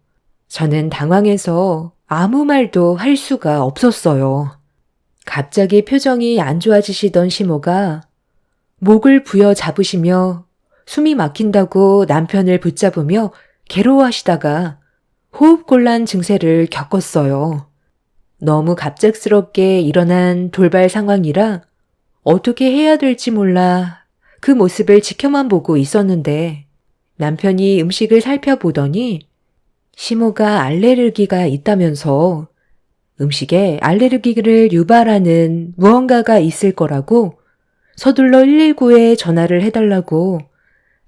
저는 당황해서 아무 말도 할 수가 없었어요. 갑자기 표정이 안 좋아지시던 시모가 목을 부여 잡으시며 숨이 막힌다고 남편을 붙잡으며 괴로워하시다가 호흡곤란 증세를 겪었어요. 너무 갑작스럽게 일어난 돌발 상황이라 어떻게 해야 될지 몰라 그 모습을 지켜만 보고 있었는데 남편이 음식을 살펴보더니 시모가 알레르기가 있다면서 음식에 알레르기를 유발하는 무언가가 있을 거라고 서둘러 119에 전화를 해달라고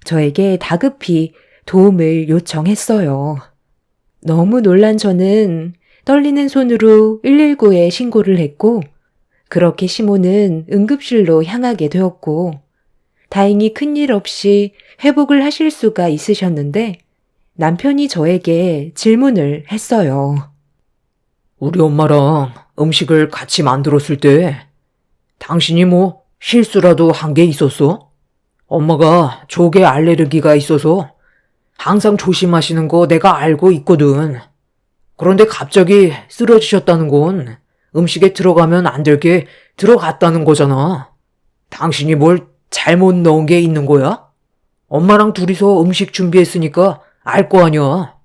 저에게 다급히 도움을 요청했어요. 너무 놀란 저는 떨리는 손으로 119에 신고를 했고 그렇게 시모는 응급실로 향하게 되었고 다행히 큰일 없이 회복을 하실 수가 있으셨는데 남편이 저에게 질문을 했어요. 우리 엄마랑 음식을 같이 만들었을 때 당신이 뭐 실수라도 한 게 있었어? 엄마가 조개 알레르기가 있어서 항상 조심하시는 거 내가 알고 있거든. 그런데 갑자기 쓰러지셨다는 건 음식에 들어가면 안 될 게 들어갔다는 거잖아. 당신이 뭘 잘못 넣은 게 있는 거야? 엄마랑 둘이서 음식 준비했으니까 알 거 아니야.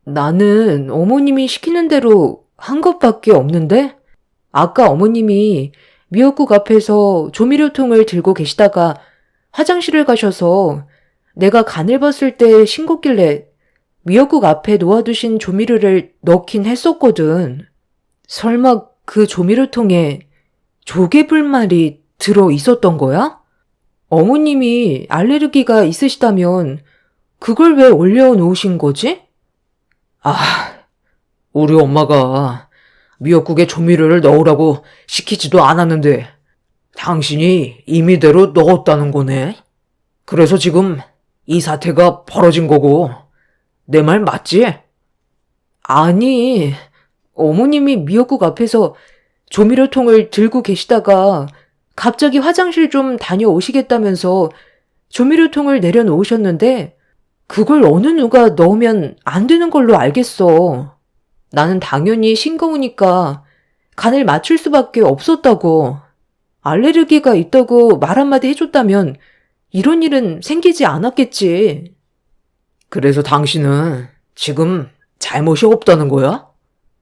나는 어머님이 시키는 대로 한 것밖에 없는데? 아까 어머님이 미역국 앞에서 조미료통을 들고 계시다가 화장실을 가셔서 내가 간을 봤을 때 싱겁길래 미역국 앞에 놓아두신 조미료를 넣긴 했었거든. 설마 그 조미료통에 조개불말이 들어 있었던 거야? 어머님이 알레르기가 있으시다면 그걸 왜 올려놓으신 거지? 우리 엄마가 미역국에 조미료를 넣으라고 시키지도 않았는데 당신이 임의대로 넣었다는 거네. 그래서 지금 이 사태가 벌어진 거고 내 말 맞지? 아니, 어머님이 미역국 앞에서 조미료통을 들고 계시다가 갑자기 화장실 좀 다녀오시겠다면서 조미료통을 내려놓으셨는데 그걸 어느 누가 넣으면 안 되는 걸로 알겠어. 나는 당연히 싱거우니까 간을 맞출 수밖에 없었다고. 알레르기가 있다고 말 한마디 해줬다면 이런 일은 생기지 않았겠지. 그래서 당신은 지금 잘못이 없다는 거야?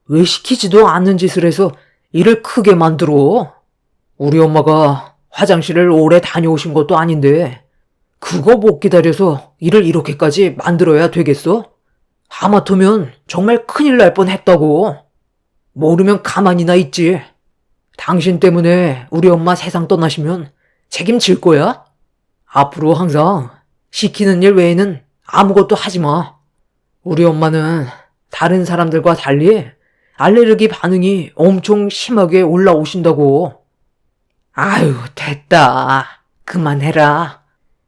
왜 시키지도 않는 짓을 해서 일을 크게 만들어? 우리 엄마가 화장실을 오래 다녀오신 것도 아닌데 그거 못 기다려서 일을 이렇게까지 만들어야 되겠어? 하마터면 정말 큰일 날 뻔했다고. 모르면 가만히나 있지. 당신 때문에 우리 엄마 세상 떠나시면 책임질 거야? 앞으로 항상 시키는 일 외에는 아무것도 하지 마. 우리 엄마는 다른 사람들과 달리 알레르기 반응이 엄청 심하게 올라오신다고. 아유, 됐다. 그만해라.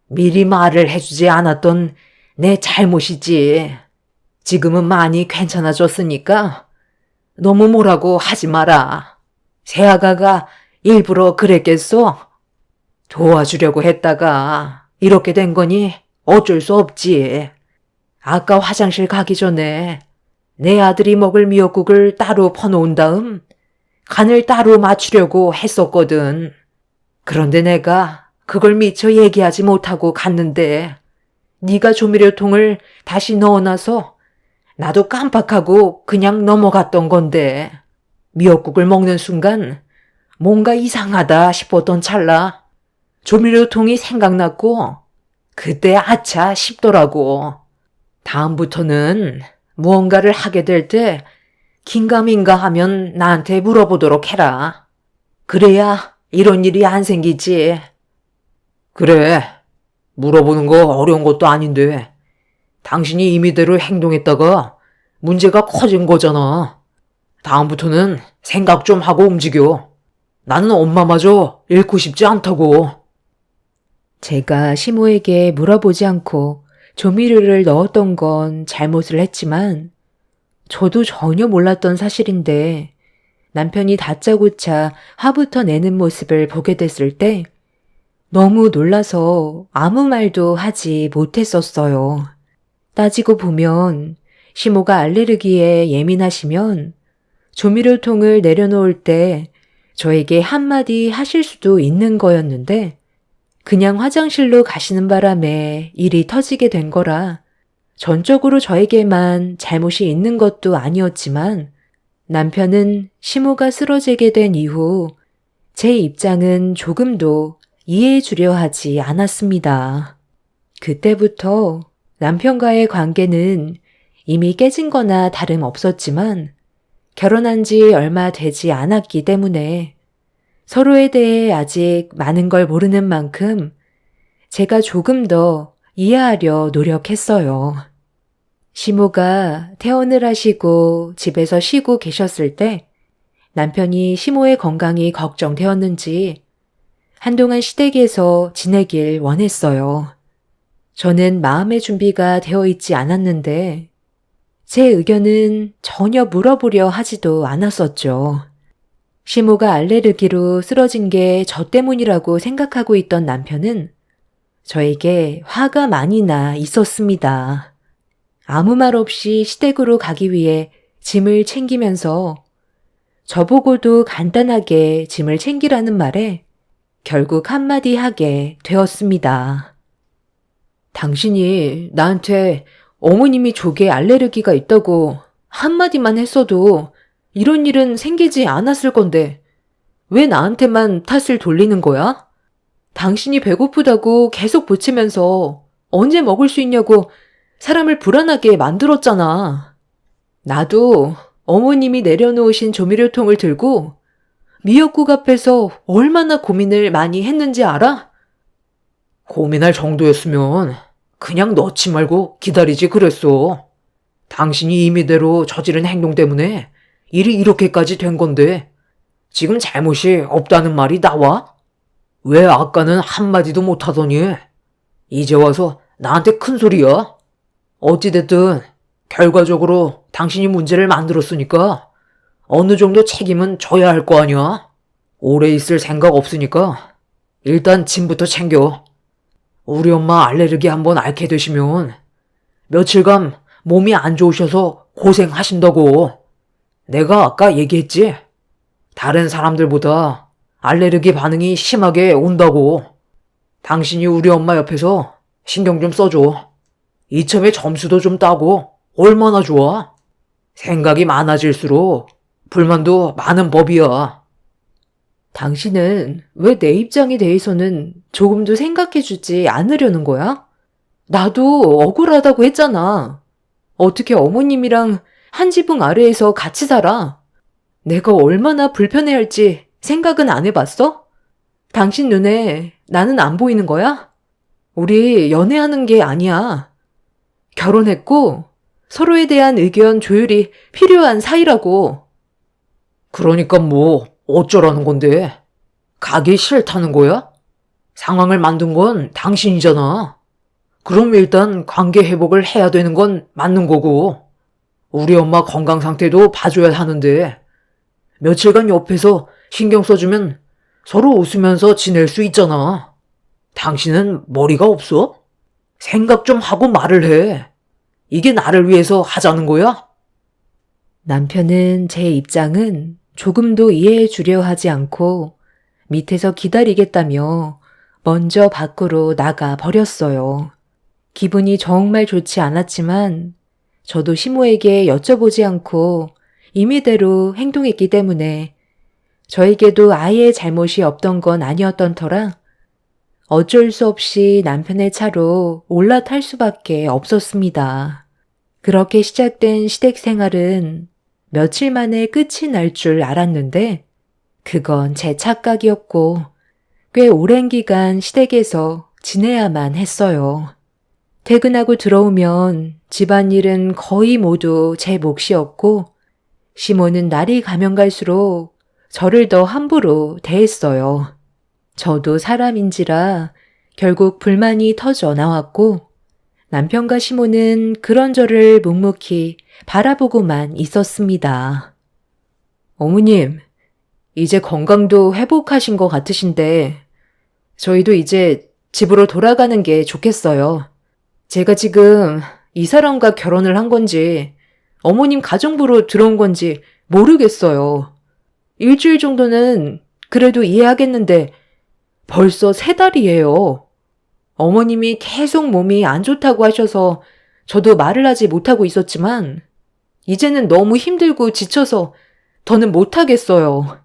미리 말을 해주지 않았던 내 잘못이지. 지금은 많이 괜찮아졌으니까 너무 뭐라고 하지 마라. 새아가가 일부러 그랬겠어? 도와주려고 했다가 이렇게 된 거니 어쩔 수 없지. 아까 화장실 가기 전에 내 아들이 먹을 미역국을 따로 퍼놓은 다음 간을 따로 맞추려고 했었거든. 그런데 내가 그걸 미처 얘기하지 못하고 갔는데 네가 조미료통을 다시 넣어놔서 나도 깜빡하고 그냥 넘어갔던 건데 미역국을 먹는 순간 뭔가 이상하다 싶었던 찰나 조미료통이 생각났고 그때 아차 싶더라고. 다음부터는 무언가를 하게 될 때 긴가민가 하면 나한테 물어보도록 해라. 그래야 이런 일이 안 생기지. 그래. 물어보는 거 어려운 것도 아닌데 당신이 임의대로 행동했다가 문제가 커진 거잖아. 다음부터는 생각 좀 하고 움직여. 나는 엄마마저 잃고 싶지 않다고. 제가 시모에게 물어보지 않고 조미료를 넣었던 건 잘못을 했지만 저도 전혀 몰랐던 사실인데 남편이 다짜고짜 화부터 내는 모습을 보게 됐을 때 너무 놀라서 아무 말도 하지 못했었어요. 따지고 보면 시모가 알레르기에 예민하시면 조미료통을 내려놓을 때 저에게 한마디 하실 수도 있는 거였는데 그냥 화장실로 가시는 바람에 일이 터지게 된 거라 전적으로 저에게만 잘못이 있는 것도 아니었지만 남편은 시모가 쓰러지게 된 이후 제 입장은 조금도 이해해 주려 하지 않았습니다. 그때부터 남편과의 관계는 이미 깨진 거나 다름없었지만 결혼한 지 얼마 되지 않았기 때문에 서로에 대해 아직 많은 걸 모르는 만큼 제가 조금 더 이해하려 노력했어요. 시모가 퇴원을 하시고 집에서 쉬고 계셨을 때 남편이 시모의 건강이 걱정되었는지 한동안 시댁에서 지내길 원했어요. 저는 마음의 준비가 되어 있지 않았는데 제 의견은 전혀 물어보려 하지도 않았었죠. 시모가 알레르기로 쓰러진 게 저 때문이라고 생각하고 있던 남편은 저에게 화가 많이 나 있었습니다. 아무 말 없이 시댁으로 가기 위해 짐을 챙기면서 저보고도 간단하게 짐을 챙기라는 말에 결국 한마디 하게 되었습니다. 당신이 나한테 어머님이 조개 알레르기가 있다고 한마디만 했어도 이런 일은 생기지 않았을 건데 왜 나한테만 탓을 돌리는 거야? 당신이 배고프다고 계속 보치면서 언제 먹을 수 있냐고 사람을 불안하게 만들었잖아. 나도 어머님이 내려놓으신 조미료통을 들고 미역국 앞에서 얼마나 고민을 많이 했는지 알아? 고민할 정도였으면 그냥 넣지 말고 기다리지 그랬어. 당신이 임의대로 저지른 행동 때문에 일이 이렇게까지 된 건데 지금 잘못이 없다는 말이 나와? 왜 아까는 한마디도 못하더니 이제 와서 나한테 큰 소리야? 어찌됐든 결과적으로 당신이 문제를 만들었으니까 어느 정도 책임은 져야 할 거 아니야? 오래 있을 생각 없으니까 일단 짐부터 챙겨. 우리 엄마 알레르기 한번 앓게 되시면 며칠간 몸이 안 좋으셔서 고생하신다고. 내가 아까 얘기했지? 다른 사람들보다 알레르기 반응이 심하게 온다고. 당신이 우리 엄마 옆에서 신경 좀 써줘. 이참에 점수도 좀 따고 얼마나 좋아. 생각이 많아질수록 불만도 많은 법이야. 당신은 왜 내 입장에 대해서는 조금도 생각해주지 않으려는 거야? 나도 억울하다고 했잖아. 어떻게 어머님이랑 한 지붕 아래에서 같이 살아? 내가 얼마나 불편해할지 생각은 안 해봤어? 당신 눈에 나는 안 보이는 거야? 우리 연애하는 게 아니야. 결혼했고 서로에 대한 의견 조율이 필요한 사이라고. 그러니까 뭐 어쩌라는 건데? 가기 싫다는 거야? 상황을 만든 건 당신이잖아. 그럼 일단 관계 회복을 해야 되는 건 맞는 거고 우리 엄마 건강 상태도 봐줘야 하는데 며칠간 옆에서 신경 써주면 서로 웃으면서 지낼 수 있잖아. 당신은 머리가 없어? 생각 좀 하고 말을 해. 이게 나를 위해서 하자는 거야? 남편은 제 입장은 조금도 이해해 주려 하지 않고 밑에서 기다리겠다며 먼저 밖으로 나가 버렸어요. 기분이 정말 좋지 않았지만 저도 시모에게 여쭤보지 않고 임의대로 행동했기 때문에 저에게도 아예 잘못이 없던 건 아니었던 터라 어쩔 수 없이 남편의 차로 올라탈 수밖에 없었습니다. 그렇게 시작된 시댁 생활은 며칠 만에 끝이 날 줄 알았는데 그건 제 착각이었고 꽤 오랜 기간 시댁에서 지내야만 했어요. 퇴근하고 들어오면 집안일은 거의 모두 제 몫이었고 시모는 날이 가면 갈수록 저를 더 함부로 대했어요. 저도 사람인지라 결국 불만이 터져 나왔고 남편과 시모는 그런 저를 묵묵히 바라보고만 있었습니다. 어머님, 이제 건강도 회복하신 것 같으신데 저희도 이제 집으로 돌아가는 게 좋겠어요. 제가 지금 이 사람과 결혼을 한 건지 어머님 가정부로 들어온 건지 모르겠어요. 일주일 정도는 그래도 이해하겠는데 벌써 3달이에요. 어머님이 계속 몸이 안 좋다고 하셔서 저도 말을 하지 못하고 있었지만 이제는 너무 힘들고 지쳐서 더는 못하겠어요.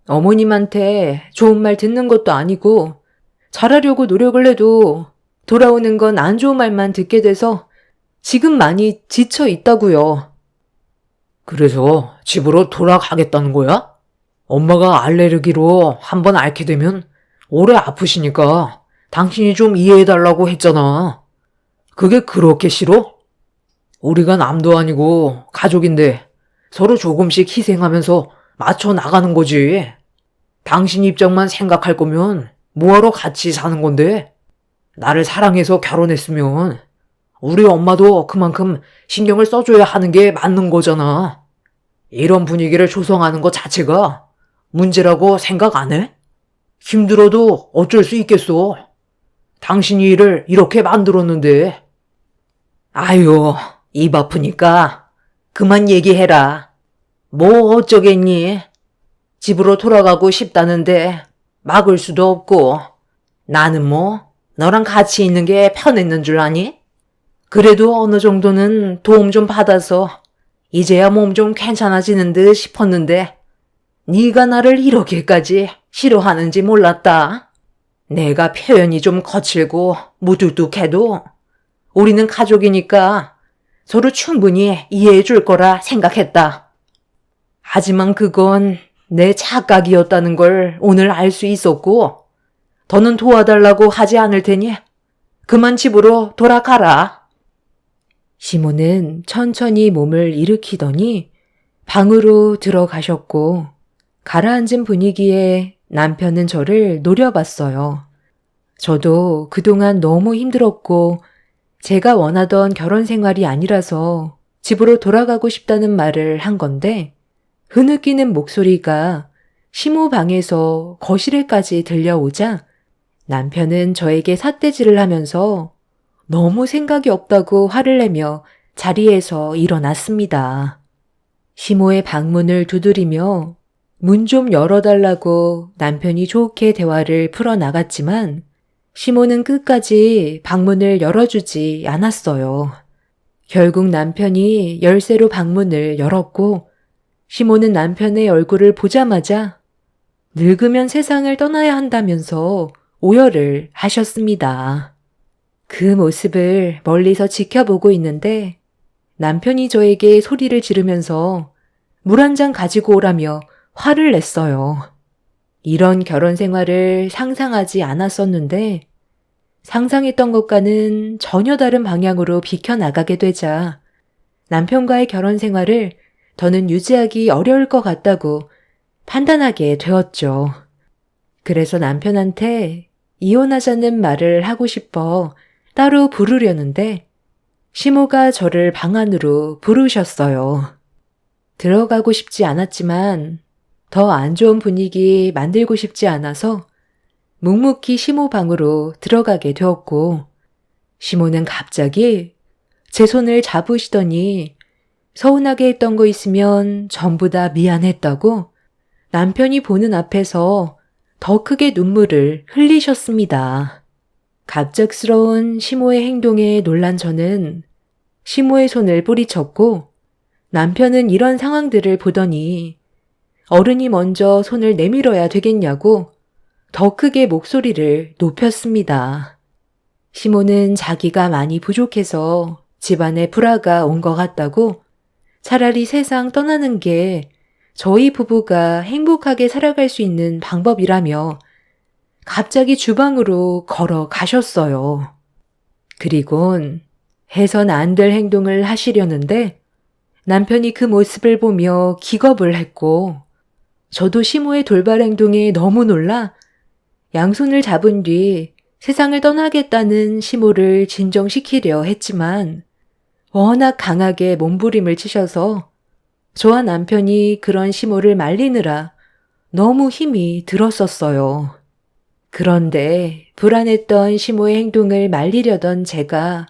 어머님한테 좋은 말 듣는 것도 아니고 잘하려고 노력을 해도 돌아오는 건 안 좋은 말만 듣게 돼서 지금 많이 지쳐 있다고요. 그래서 집으로 돌아가겠다는 거야? 엄마가 알레르기로 한번 앓게 되면 오래 아프시니까 당신이 좀 이해해달라고 했잖아. 그게 그렇게 싫어? 우리가 남도 아니고 가족인데 서로 조금씩 희생하면서 맞춰 나가는 거지. 당신 입장만 생각할 거면 뭐하러 같이 사는 건데? 나를 사랑해서 결혼했으면 우리 엄마도 그만큼 신경을 써줘야 하는 게 맞는 거잖아. 이런 분위기를 조성하는 것 자체가 문제라고 생각 안 해? 힘들어도 어쩔 수 있겠어. 당신이 일을 이렇게 만들었는데. 아유, 입 아프니까 그만 얘기해라. 뭐 어쩌겠니? 집으로 돌아가고 싶다는데 막을 수도 없고 나는 뭐 너랑 같이 있는 게 편했는 줄 아니? 그래도 어느 정도는 도움 좀 받아서 이제야 몸 좀 괜찮아지는 듯 싶었는데 네가 나를 이렇게까지 싫어하는지 몰랐다. 내가 표현이 좀 거칠고 무뚝뚝해도 우리는 가족이니까 서로 충분히 이해해 줄 거라 생각했다. 하지만 그건 내 착각이었다는 걸 오늘 알 수 있었고, 더는 도와달라고 하지 않을 테니 그만 집으로 돌아가라. 시모는 천천히 몸을 일으키더니 방으로 들어가셨고, 가라앉은 분위기에 남편은 저를 노려봤어요. 저도 그동안 너무 힘들었고 제가 원하던 결혼 생활이 아니라서 집으로 돌아가고 싶다는 말을 한 건데, 흐느끼는 목소리가 시모 방에서 거실에까지 들려오자 남편은 저에게 삿대질을 하면서 너무 생각이 없다고 화를 내며 자리에서 일어났습니다. 시모의 방문을 두드리며 문 좀 열어달라고 남편이 좋게 대화를 풀어나갔지만 시모는 끝까지 방문을 열어주지 않았어요. 결국 남편이 열쇠로 방문을 열었고 시모는 남편의 얼굴을 보자마자 늙으면 세상을 떠나야 한다면서 오열을 하셨습니다. 그 모습을 멀리서 지켜보고 있는데 남편이 저에게 소리를 지르면서 물 한 잔 가지고 오라며 화를 냈어요. 이런 결혼 생활을 상상하지 않았었는데 상상했던 것과는 전혀 다른 방향으로 비켜나가게 되자 남편과의 결혼 생활을 더는 유지하기 어려울 것 같다고 판단하게 되었죠. 그래서 남편한테 이혼하자는 말을 하고 싶어 따로 부르려는데 시모가 저를 방 안으로 부르셨어요. 들어가고 싶지 않았지만 더 안 좋은 분위기 만들고 싶지 않아서 묵묵히 시모 방으로 들어가게 되었고, 시모는 갑자기 제 손을 잡으시더니 서운하게 했던 거 있으면 전부 다 미안했다고 남편이 보는 앞에서 더 크게 눈물을 흘리셨습니다. 갑작스러운 시모의 행동에 놀란 저는 시모의 손을 뿌리쳤고, 남편은 이런 상황들을 보더니 어른이 먼저 손을 내밀어야 되겠냐고 더 크게 목소리를 높였습니다. 시모는 자기가 많이 부족해서 집안에 불화가 온 것 같다고 차라리 세상 떠나는 게 저희 부부가 행복하게 살아갈 수 있는 방법이라며 갑자기 주방으로 걸어가셨어요. 그리곤 해선 안 될 행동을 하시려는데 남편이 그 모습을 보며 기겁을 했고, 저도 시모의 돌발 행동에 너무 놀라 양손을 잡은 뒤 세상을 떠나겠다는 시모를 진정시키려 했지만 워낙 강하게 몸부림을 치셔서 저와 남편이 그런 시모를 말리느라 너무 힘이 들었었어요. 그런데 불안했던 시모의 행동을 말리려던 제가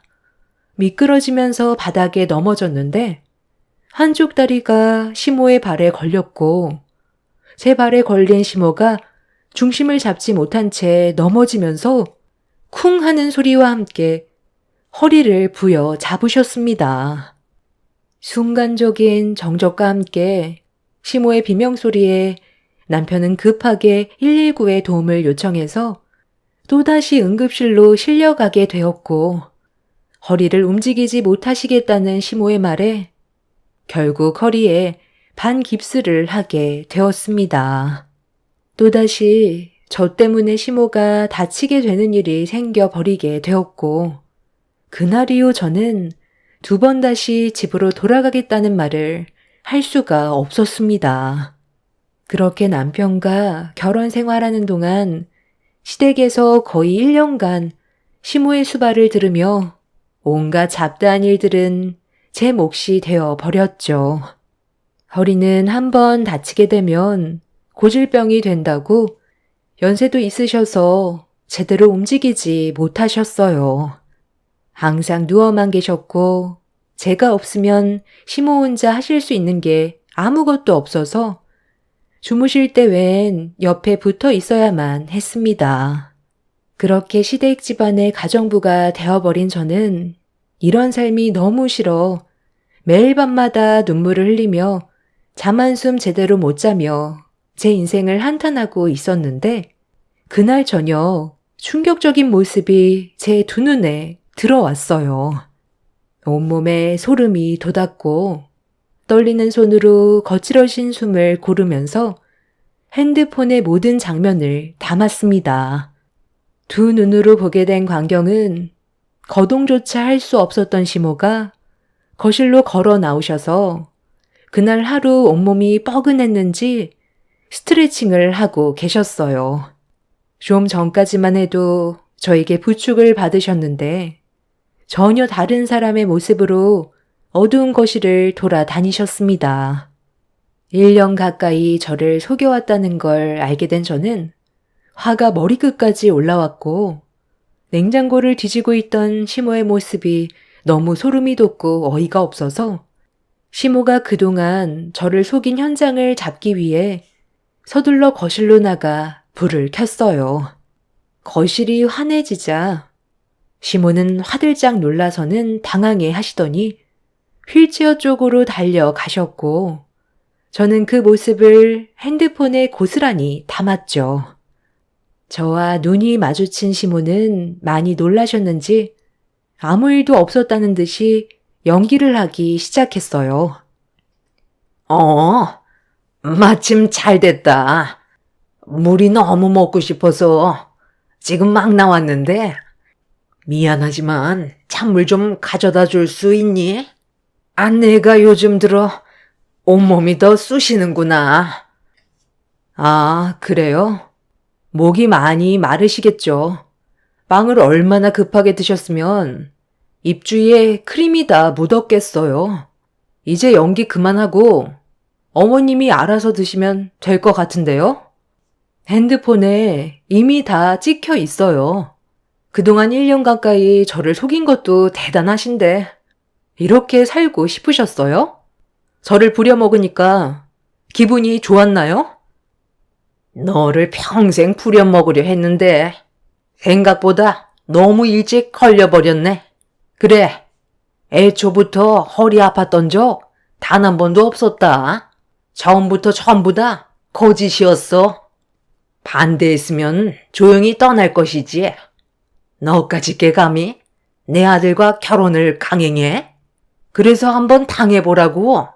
미끄러지면서 바닥에 넘어졌는데 한쪽 다리가 시모의 발에 걸렸고 제 발에 걸린 시모가 중심을 잡지 못한 채 넘어지면서 쿵 하는 소리와 함께 허리를 부여 잡으셨습니다. 순간적인 정적과 함께 시모의 비명소리에 남편은 급하게 119에 도움을 요청해서 또다시 응급실로 실려가게 되었고, 허리를 움직이지 못하시겠다는 시모의 말에 결국 허리에 반깁스를 하게 되었습니다. 또다시 저 때문에 시모가 다치게 되는 일이 생겨버리게 되었고, 그날 이후 저는 2번 다시 집으로 돌아가겠다는 말을 할 수가 없었습니다. 그렇게 남편과 결혼 생활하는 동안 시댁에서 거의 1년간 시모의 수발을 들으며 온갖 잡다한 일들은 제 몫이 되어 버렸죠. 허리는 한번 다치게 되면 고질병이 된다고 연세도 있으셔서 제대로 움직이지 못하셨어요. 항상 누워만 계셨고 제가 없으면 시모 혼자 하실 수 있는 게 아무것도 없어서 주무실 때 웬 옆에 붙어 있어야만 했습니다. 그렇게 시댁 집안의 가정부가 되어버린 저는 이런 삶이 너무 싫어 매일 밤마다 눈물을 흘리며 잠 한숨 제대로 못 자며 제 인생을 한탄하고 있었는데, 그날 저녁 충격적인 모습이 제 두 눈에 들어왔어요. 온몸에 소름이 돋았고 떨리는 손으로 거칠어진 숨을 고르면서 핸드폰의 모든 장면을 담았습니다. 두 눈으로 보게 된 광경은 거동조차 할 수 없었던 시모가 거실로 걸어 나오셔서 그날 하루 온몸이 뻐근했는지 스트레칭을 하고 계셨어요. 좀 전까지만 해도 저에게 부축을 받으셨는데 전혀 다른 사람의 모습으로 어두운 거실을 돌아다니셨습니다. 1년 가까이 저를 속여왔다는 걸 알게 된 저는 화가 머리끝까지 올라왔고 냉장고를 뒤지고 있던 시모의 모습이 너무 소름이 돋고 어이가 없어서 시모가 그동안 저를 속인 현장을 잡기 위해 서둘러 거실로 나가 불을 켰어요. 거실이 환해지자 시모는 화들짝 놀라서는 당황해 하시더니 휠체어 쪽으로 달려가셨고 저는 그 모습을 핸드폰에 고스란히 담았죠. 저와 눈이 마주친 시모는 많이 놀라셨는지 아무 일도 없었다는 듯이 연기를 하기 시작했어요. 마침 잘 됐다. 물이 너무 먹고 싶어서 지금 막 나왔는데 미안하지만 찬물 좀 가져다 줄 수 있니? 내가 요즘 들어 온몸이 더 쑤시는구나. 아, 그래요? 목이 많이 마르시겠죠. 빵을 얼마나 급하게 드셨으면 입주위에 크림이 다 묻었겠어요. 이제 연기 그만하고 어머님이 알아서 드시면 될 것 같은데요? 핸드폰에 이미 다 찍혀 있어요. 그동안 1년 가까이 저를 속인 것도 대단하신데 이렇게 살고 싶으셨어요? 저를 부려먹으니까 기분이 좋았나요? 너를 평생 부려먹으려 했는데 생각보다 너무 일찍 걸려버렸네. 그래, 애초부터 허리 아팠던 적 단 한 번도 없었다. 처음부터 전부 다 거짓이었어. 반대했으면 조용히 떠날 것이지. 너까지 깨감히 내 아들과 결혼을 강행해? 그래서 한번 당해보라고.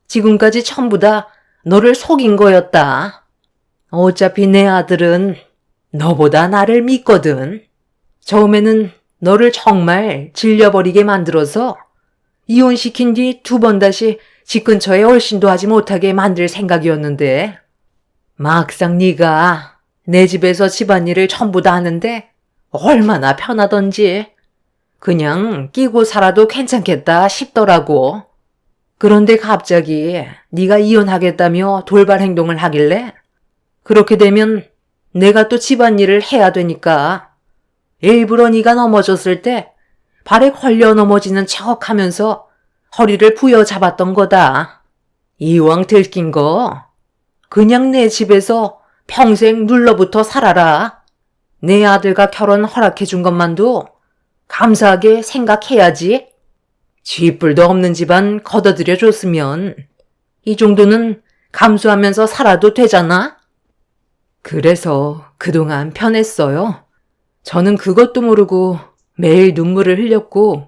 지금까지 전부 다 너를 속인 거였다. 어차피 내 아들은 너보다 나를 믿거든. 처음에는 너를 정말 질려버리게 만들어서 이혼시킨 뒤 2번 다시 집 근처에 얼씬도 하지 못하게 만들 생각이었는데 막상 네가 내 집에서 집안일을 전부 다 하는데 얼마나 편하던지 그냥 끼고 살아도 괜찮겠다 싶더라고. 그런데 갑자기 네가 이혼하겠다며 돌발 행동을 하길래 그렇게 되면 내가 또 집안일을 해야 되니까 일부러 네가 넘어졌을 때 발에 걸려 넘어지는 척 하면서 허리를 부여잡았던 거다. 이왕 들킨 거 그냥 내 집에서 평생 눌러붙어 살아라. 내 아들과 결혼 허락해준 것만도 감사하게 생각해야지. 쥐뿔도 없는 집안 걷어들여 줬으면 이 정도는 감수하면서 살아도 되잖아. 그래서 그동안 편했어요. 저는 그것도 모르고 매일 눈물을 흘렸고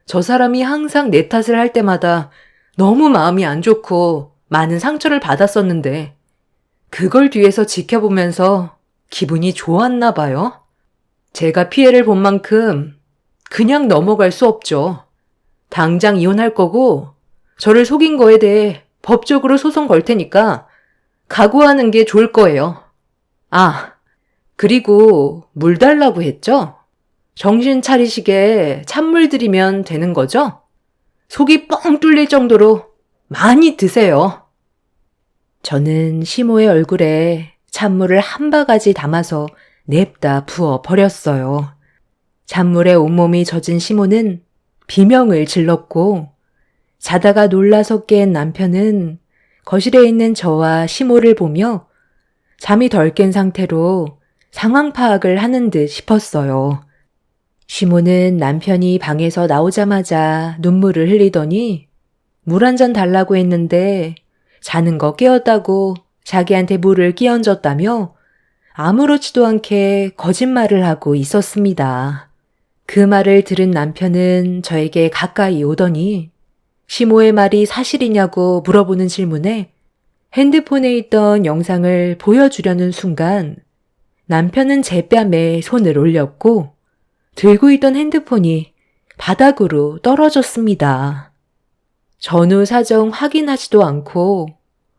저 사람이 항상 내 탓을 할 때마다 너무 마음이 안 좋고 많은 상처를 받았었는데 그걸 뒤에서 지켜보면서 기분이 좋았나 봐요. 제가 피해를 본 만큼 그냥 넘어갈 수 없죠. 당장 이혼할 거고 저를 속인 거에 대해 법적으로 소송 걸 테니까 각오하는 게 좋을 거예요. 아, 그리고 물 달라고 했죠? 정신 차리시게 찬물 드리면 되는 거죠? 속이 뻥 뚫릴 정도로 많이 드세요. 저는 시모의 얼굴에 찬물을 한 바가지 담아서 냅다 부어 버렸어요. 찬물에 온몸이 젖은 시모는 비명을 질렀고 자다가 놀라서 깬 남편은 거실에 있는 저와 시모를 보며 잠이 덜 깬 상태로 상황 파악을 하는 듯 싶었어요. 시모는 남편이 방에서 나오자마자 눈물을 흘리더니 물 한 잔 달라고 했는데 자는 거 깨웠다고 자기한테 물을 끼얹었다며 아무렇지도 않게 거짓말을 하고 있었습니다. 그 말을 들은 남편은 저에게 가까이 오더니 시모의 말이 사실이냐고 물어보는 질문에 핸드폰에 있던 영상을 보여주려는 순간 남편은 제 뺨에 손을 올렸고 들고 있던 핸드폰이 바닥으로 떨어졌습니다. 전후 사정 확인하지도 않고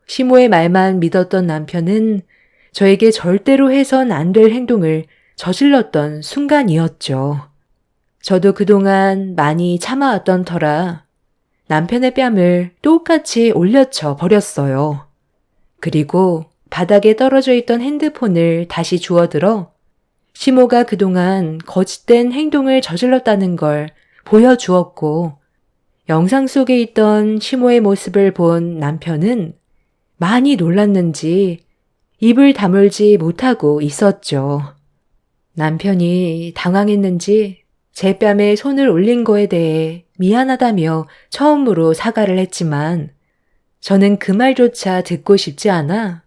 시모의 말만 믿었던 남편은 저에게 절대로 해선 안 될 행동을 저질렀던 순간이었죠. 저도 그동안 많이 참아왔던 터라 남편의 뺨을 똑같이 올려쳐 버렸어요. 그리고 바닥에 떨어져 있던 핸드폰을 다시 주워들어 시모가 그동안 거짓된 행동을 저질렀다는 걸 보여주었고 영상 속에 있던 시모의 모습을 본 남편은 많이 놀랐는지 입을 다물지 못하고 있었죠. 남편이 당황했는지 제 뺨에 손을 올린 거에 대해 미안하다며 처음으로 사과를 했지만 저는 그 말조차 듣고 싶지 않아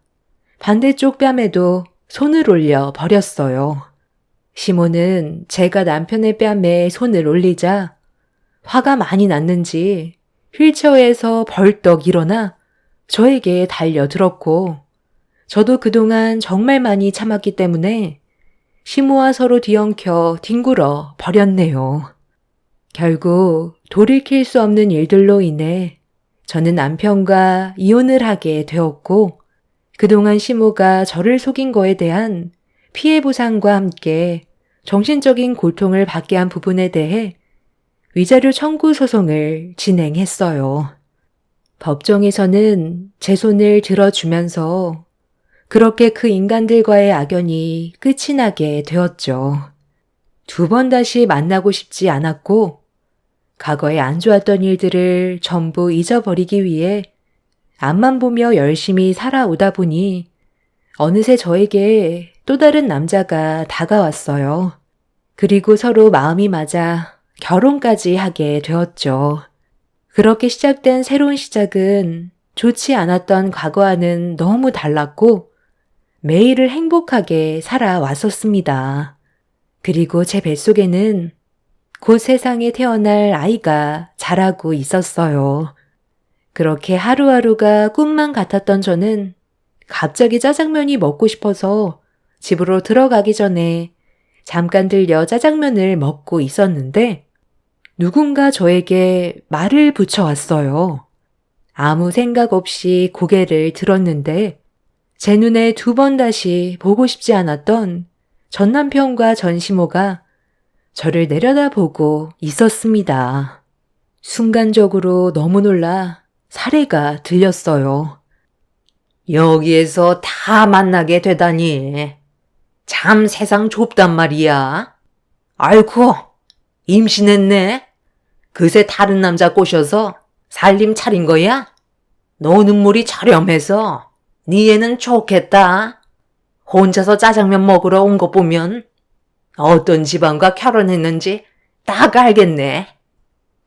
반대쪽 뺨에도 손을 올려 버렸어요. 시모는 제가 남편의 뺨에 손을 올리자 화가 많이 났는지 휠체어에서 벌떡 일어나 저에게 달려들었고 저도 그동안 정말 많이 참았기 때문에 시모와 서로 뒤엉켜 뒹굴어 버렸네요. 결국 돌이킬 수 없는 일들로 인해 저는 남편과 이혼을 하게 되었고 그동안 시모가 저를 속인 거에 대한 피해 보상과 함께 정신적인 고통을 받게 한 부분에 대해 위자료 청구 소송을 진행했어요. 법정에서는 제 손을 들어주면서 그렇게 그 인간들과의 악연이 끝이 나게 되었죠. 2번 다시 만나고 싶지 않았고 과거에 안 좋았던 일들을 전부 잊어버리기 위해 앞만 보며 열심히 살아오다 보니 어느새 저에게 또 다른 남자가 다가왔어요. 그리고 서로 마음이 맞아 결혼까지 하게 되었죠. 그렇게 시작된 새로운 시작은 좋지 않았던 과거와는 너무 달랐고 매일을 행복하게 살아왔었습니다. 그리고 제 뱃속에는 곧 세상에 태어날 아이가 자라고 있었어요. 그렇게 하루하루가 꿈만 같았던 저는 갑자기 짜장면이 먹고 싶어서 집으로 들어가기 전에 잠깐 들려 짜장면을 먹고 있었는데 누군가 저에게 말을 붙여왔어요. 아무 생각 없이 고개를 들었는데 제 눈에 2번 다시 보고 싶지 않았던 전 남편과 전 시모가 저를 내려다보고 있었습니다. 순간적으로 너무 놀라 사례가 들렸어요. 여기에서 다 만나게 되다니. 참 세상 좁단 말이야. 아이고, 임신했네. 그새 다른 남자 꼬셔서 살림 차린 거야? 너 눈물이 저렴해서 네 애는 좋겠다. 혼자서 짜장면 먹으러 온 거 보면 어떤 집안과 결혼했는지 딱 알겠네.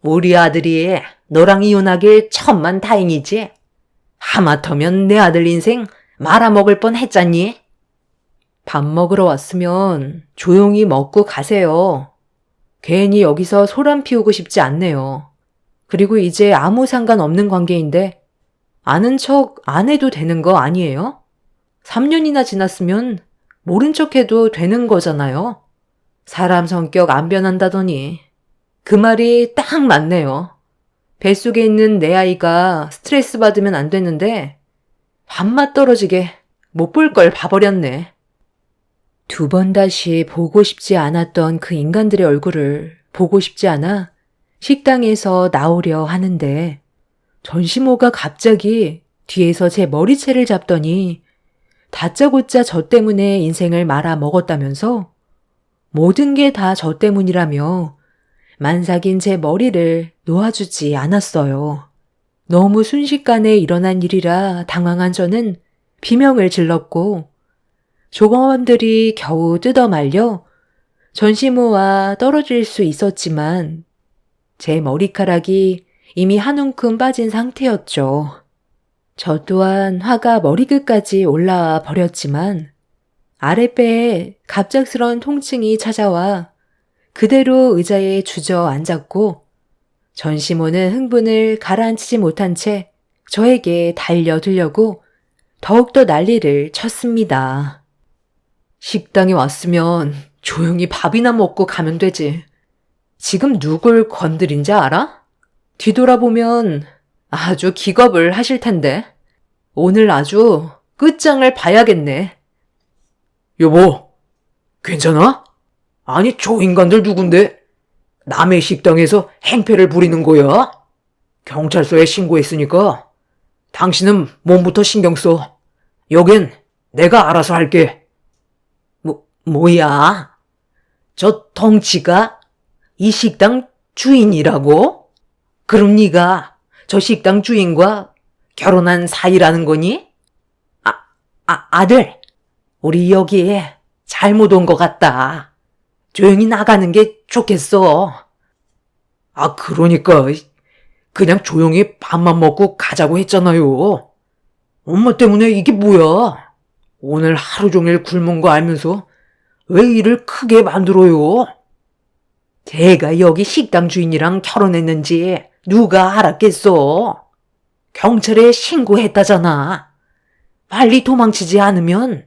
우리 아들이 너랑 이혼하길 천만 다행이지. 하마터면 내 아들 인생 말아먹을 뻔 했잖니. 밥 먹으러 왔으면 조용히 먹고 가세요. 괜히 여기서 소란 피우고 싶지 않네요. 그리고 이제 아무 상관없는 관계인데 아는 척 안 해도 되는 거 아니에요? 3년이나 지났으면 모른 척 해도 되는 거잖아요. 사람 성격 안 변한다더니 그 말이 딱 맞네요. 뱃속에 있는 내 아이가 스트레스 받으면 안 되는데 밥맛 떨어지게 못 볼 걸 봐버렸네. 2번 다시 보고 싶지 않았던 그 인간들의 얼굴을 보고 싶지 않아 식당에서 나오려 하는데 전시모가 갑자기 뒤에서 제 머리채를 잡더니 다짜고짜 저 때문에 인생을 말아 먹었다면서 모든 게 다 저 때문이라며 만삭인 제 머리를 놓아주지 않았어요. 너무 순식간에 일어난 일이라 당황한 저는 비명을 질렀고 조공원들이 겨우 뜯어 말려 전시모와 떨어질 수 있었지만 제 머리카락이 이미 한 움큼 빠진 상태였죠. 저 또한 화가 머리끝까지 올라와 버렸지만 아랫배에 갑작스런 통증이 찾아와 그대로 의자에 주저앉았고 전시모는 흥분을 가라앉히지 못한 채 저에게 달려들려고 더욱더 난리를 쳤습니다. 식당에 왔으면 조용히 밥이나 먹고 가면 되지. 지금 누굴 건드린지 알아? 뒤돌아보면 아주 기겁을 하실 텐데. 오늘 아주 끝장을 봐야겠네. 여보, 괜찮아? 아니, 저 인간들 누군데? 남의 식당에서 행패를 부리는 거야? 경찰서에 신고했으니까 당신은 몸부터 신경 써. 여긴 내가 알아서 할게. 뭐야? 저 덩치가 이 식당 주인이라고? 그럼 네가 저 식당 주인과 결혼한 사이라는 거니? 아들, 우리 여기에 잘못 온 것 같다. 조용히 나가는 게 좋겠어. 그러니까 그냥 조용히 밥만 먹고 가자고 했잖아요. 엄마 때문에 이게 뭐야? 오늘 하루 종일 굶은 거 알면서 왜 일을 크게 만들어요? 제가 여기 식당 주인이랑 결혼했는지 누가 알았겠어? 경찰에 신고했다잖아. 빨리 도망치지 않으면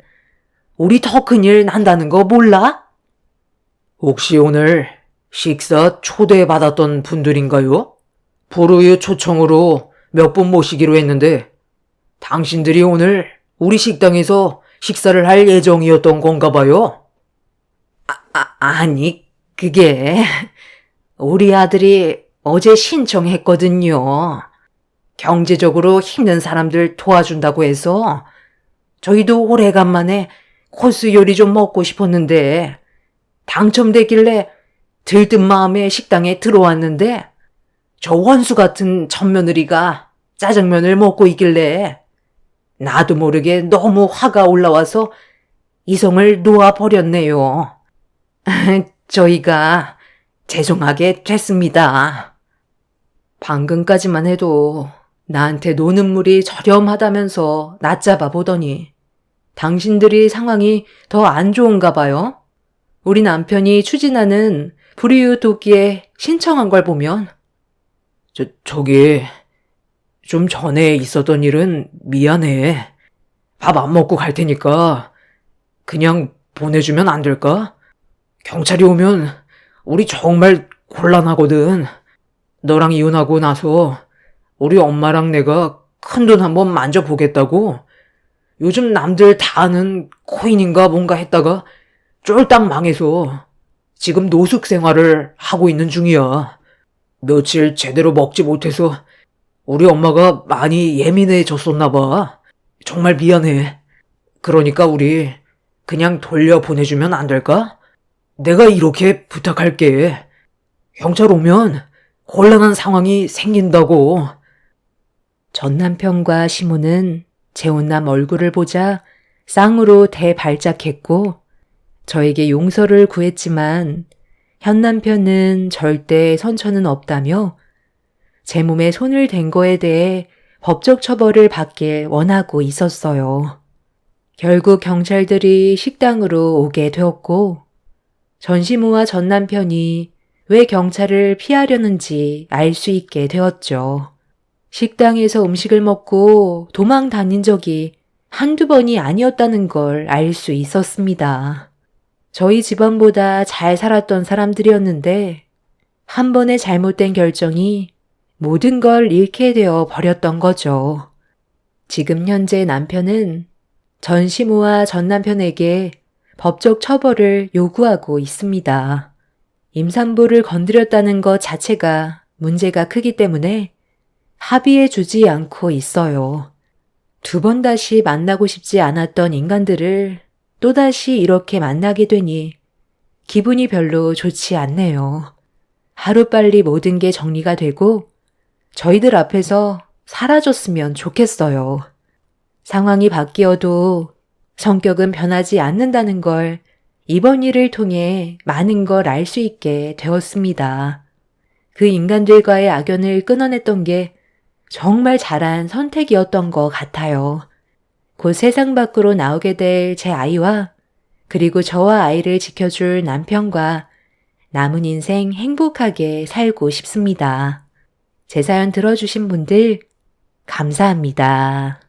우리 더 큰일 난다는 거 몰라? 혹시 오늘 식사 초대받았던 분들인가요? 불우유 초청으로 몇 분 모시기로 했는데 당신들이 오늘 우리 식당에서 식사를 할 예정이었던 건가 봐요? 아니, 그게 우리 아들이 어제 신청했거든요. 경제적으로 힘든 사람들 도와준다고 해서 저희도 오래간만에 코스 요리 좀 먹고 싶었는데 당첨되길래 들뜬 마음에 식당에 들어왔는데 저 원수 같은 젖며느리가 짜장면을 먹고 있길래 나도 모르게 너무 화가 올라와서 이성을 놓아버렸네요. 저희가 죄송하게 됐습니다. 방금까지만 해도 나한테 노는 물이 저렴하다면서 낮잡아 보더니 당신들이 상황이 더 안 좋은가 봐요. 우리 남편이 추진하는 불이유 돕기에 신청한 걸 보면 저기 좀 전에 있었던 일은 미안해. 밥 안 먹고 갈 테니까 그냥 보내주면 안 될까? 경찰이 오면 우리 정말 곤란하거든. 너랑 이혼하고 나서 우리 엄마랑 내가 큰돈 한번 만져보겠다고 요즘 남들 다 아는 코인인가 뭔가 했다가 쫄딱 망해서 지금 노숙 생활을 하고 있는 중이야. 며칠 제대로 먹지 못해서 우리 엄마가 많이 예민해졌었나 봐. 정말 미안해. 그러니까 우리 그냥 돌려보내주면 안 될까? 내가 이렇게 부탁할게. 경찰 오면 곤란한 상황이 생긴다고. 전 남편과 시모는 재혼남 얼굴을 보자 쌍으로 대발작했고 저에게 용서를 구했지만 현 남편은 절대 선처는 없다며 제 몸에 손을 댄 거에 대해 법적 처벌을 받길 원하고 있었어요. 결국 경찰들이 식당으로 오게 되었고 전시모와 전 남편이 왜 경찰을 피하려는지 알 수 있게 되었죠. 식당에서 음식을 먹고 도망 다닌 적이 한두 번이 아니었다는 걸 알 수 있었습니다. 저희 집안보다 잘 살았던 사람들이었는데 한 번의 잘못된 결정이 모든 걸 잃게 되어 버렸던 거죠. 지금 현재 남편은 전 시모와 전 남편에게 법적 처벌을 요구하고 있습니다. 임산부를 건드렸다는 것 자체가 문제가 크기 때문에 합의해 주지 않고 있어요. 두 번 다시 만나고 싶지 않았던 인간들을 또다시 이렇게 만나게 되니 기분이 별로 좋지 않네요. 하루빨리 모든 게 정리가 되고 저희들 앞에서 사라졌으면 좋겠어요. 상황이 바뀌어도 성격은 변하지 않는다는 걸 이번 일을 통해 많은 걸 알 수 있게 되었습니다. 그 인간들과의 악연을 끊어냈던 게 정말 잘한 선택이었던 것 같아요. 곧 세상 밖으로 나오게 될 제 아이와 그리고 저와 아이를 지켜줄 남편과 남은 인생 행복하게 살고 싶습니다. 제 사연 들어주신 분들 감사합니다.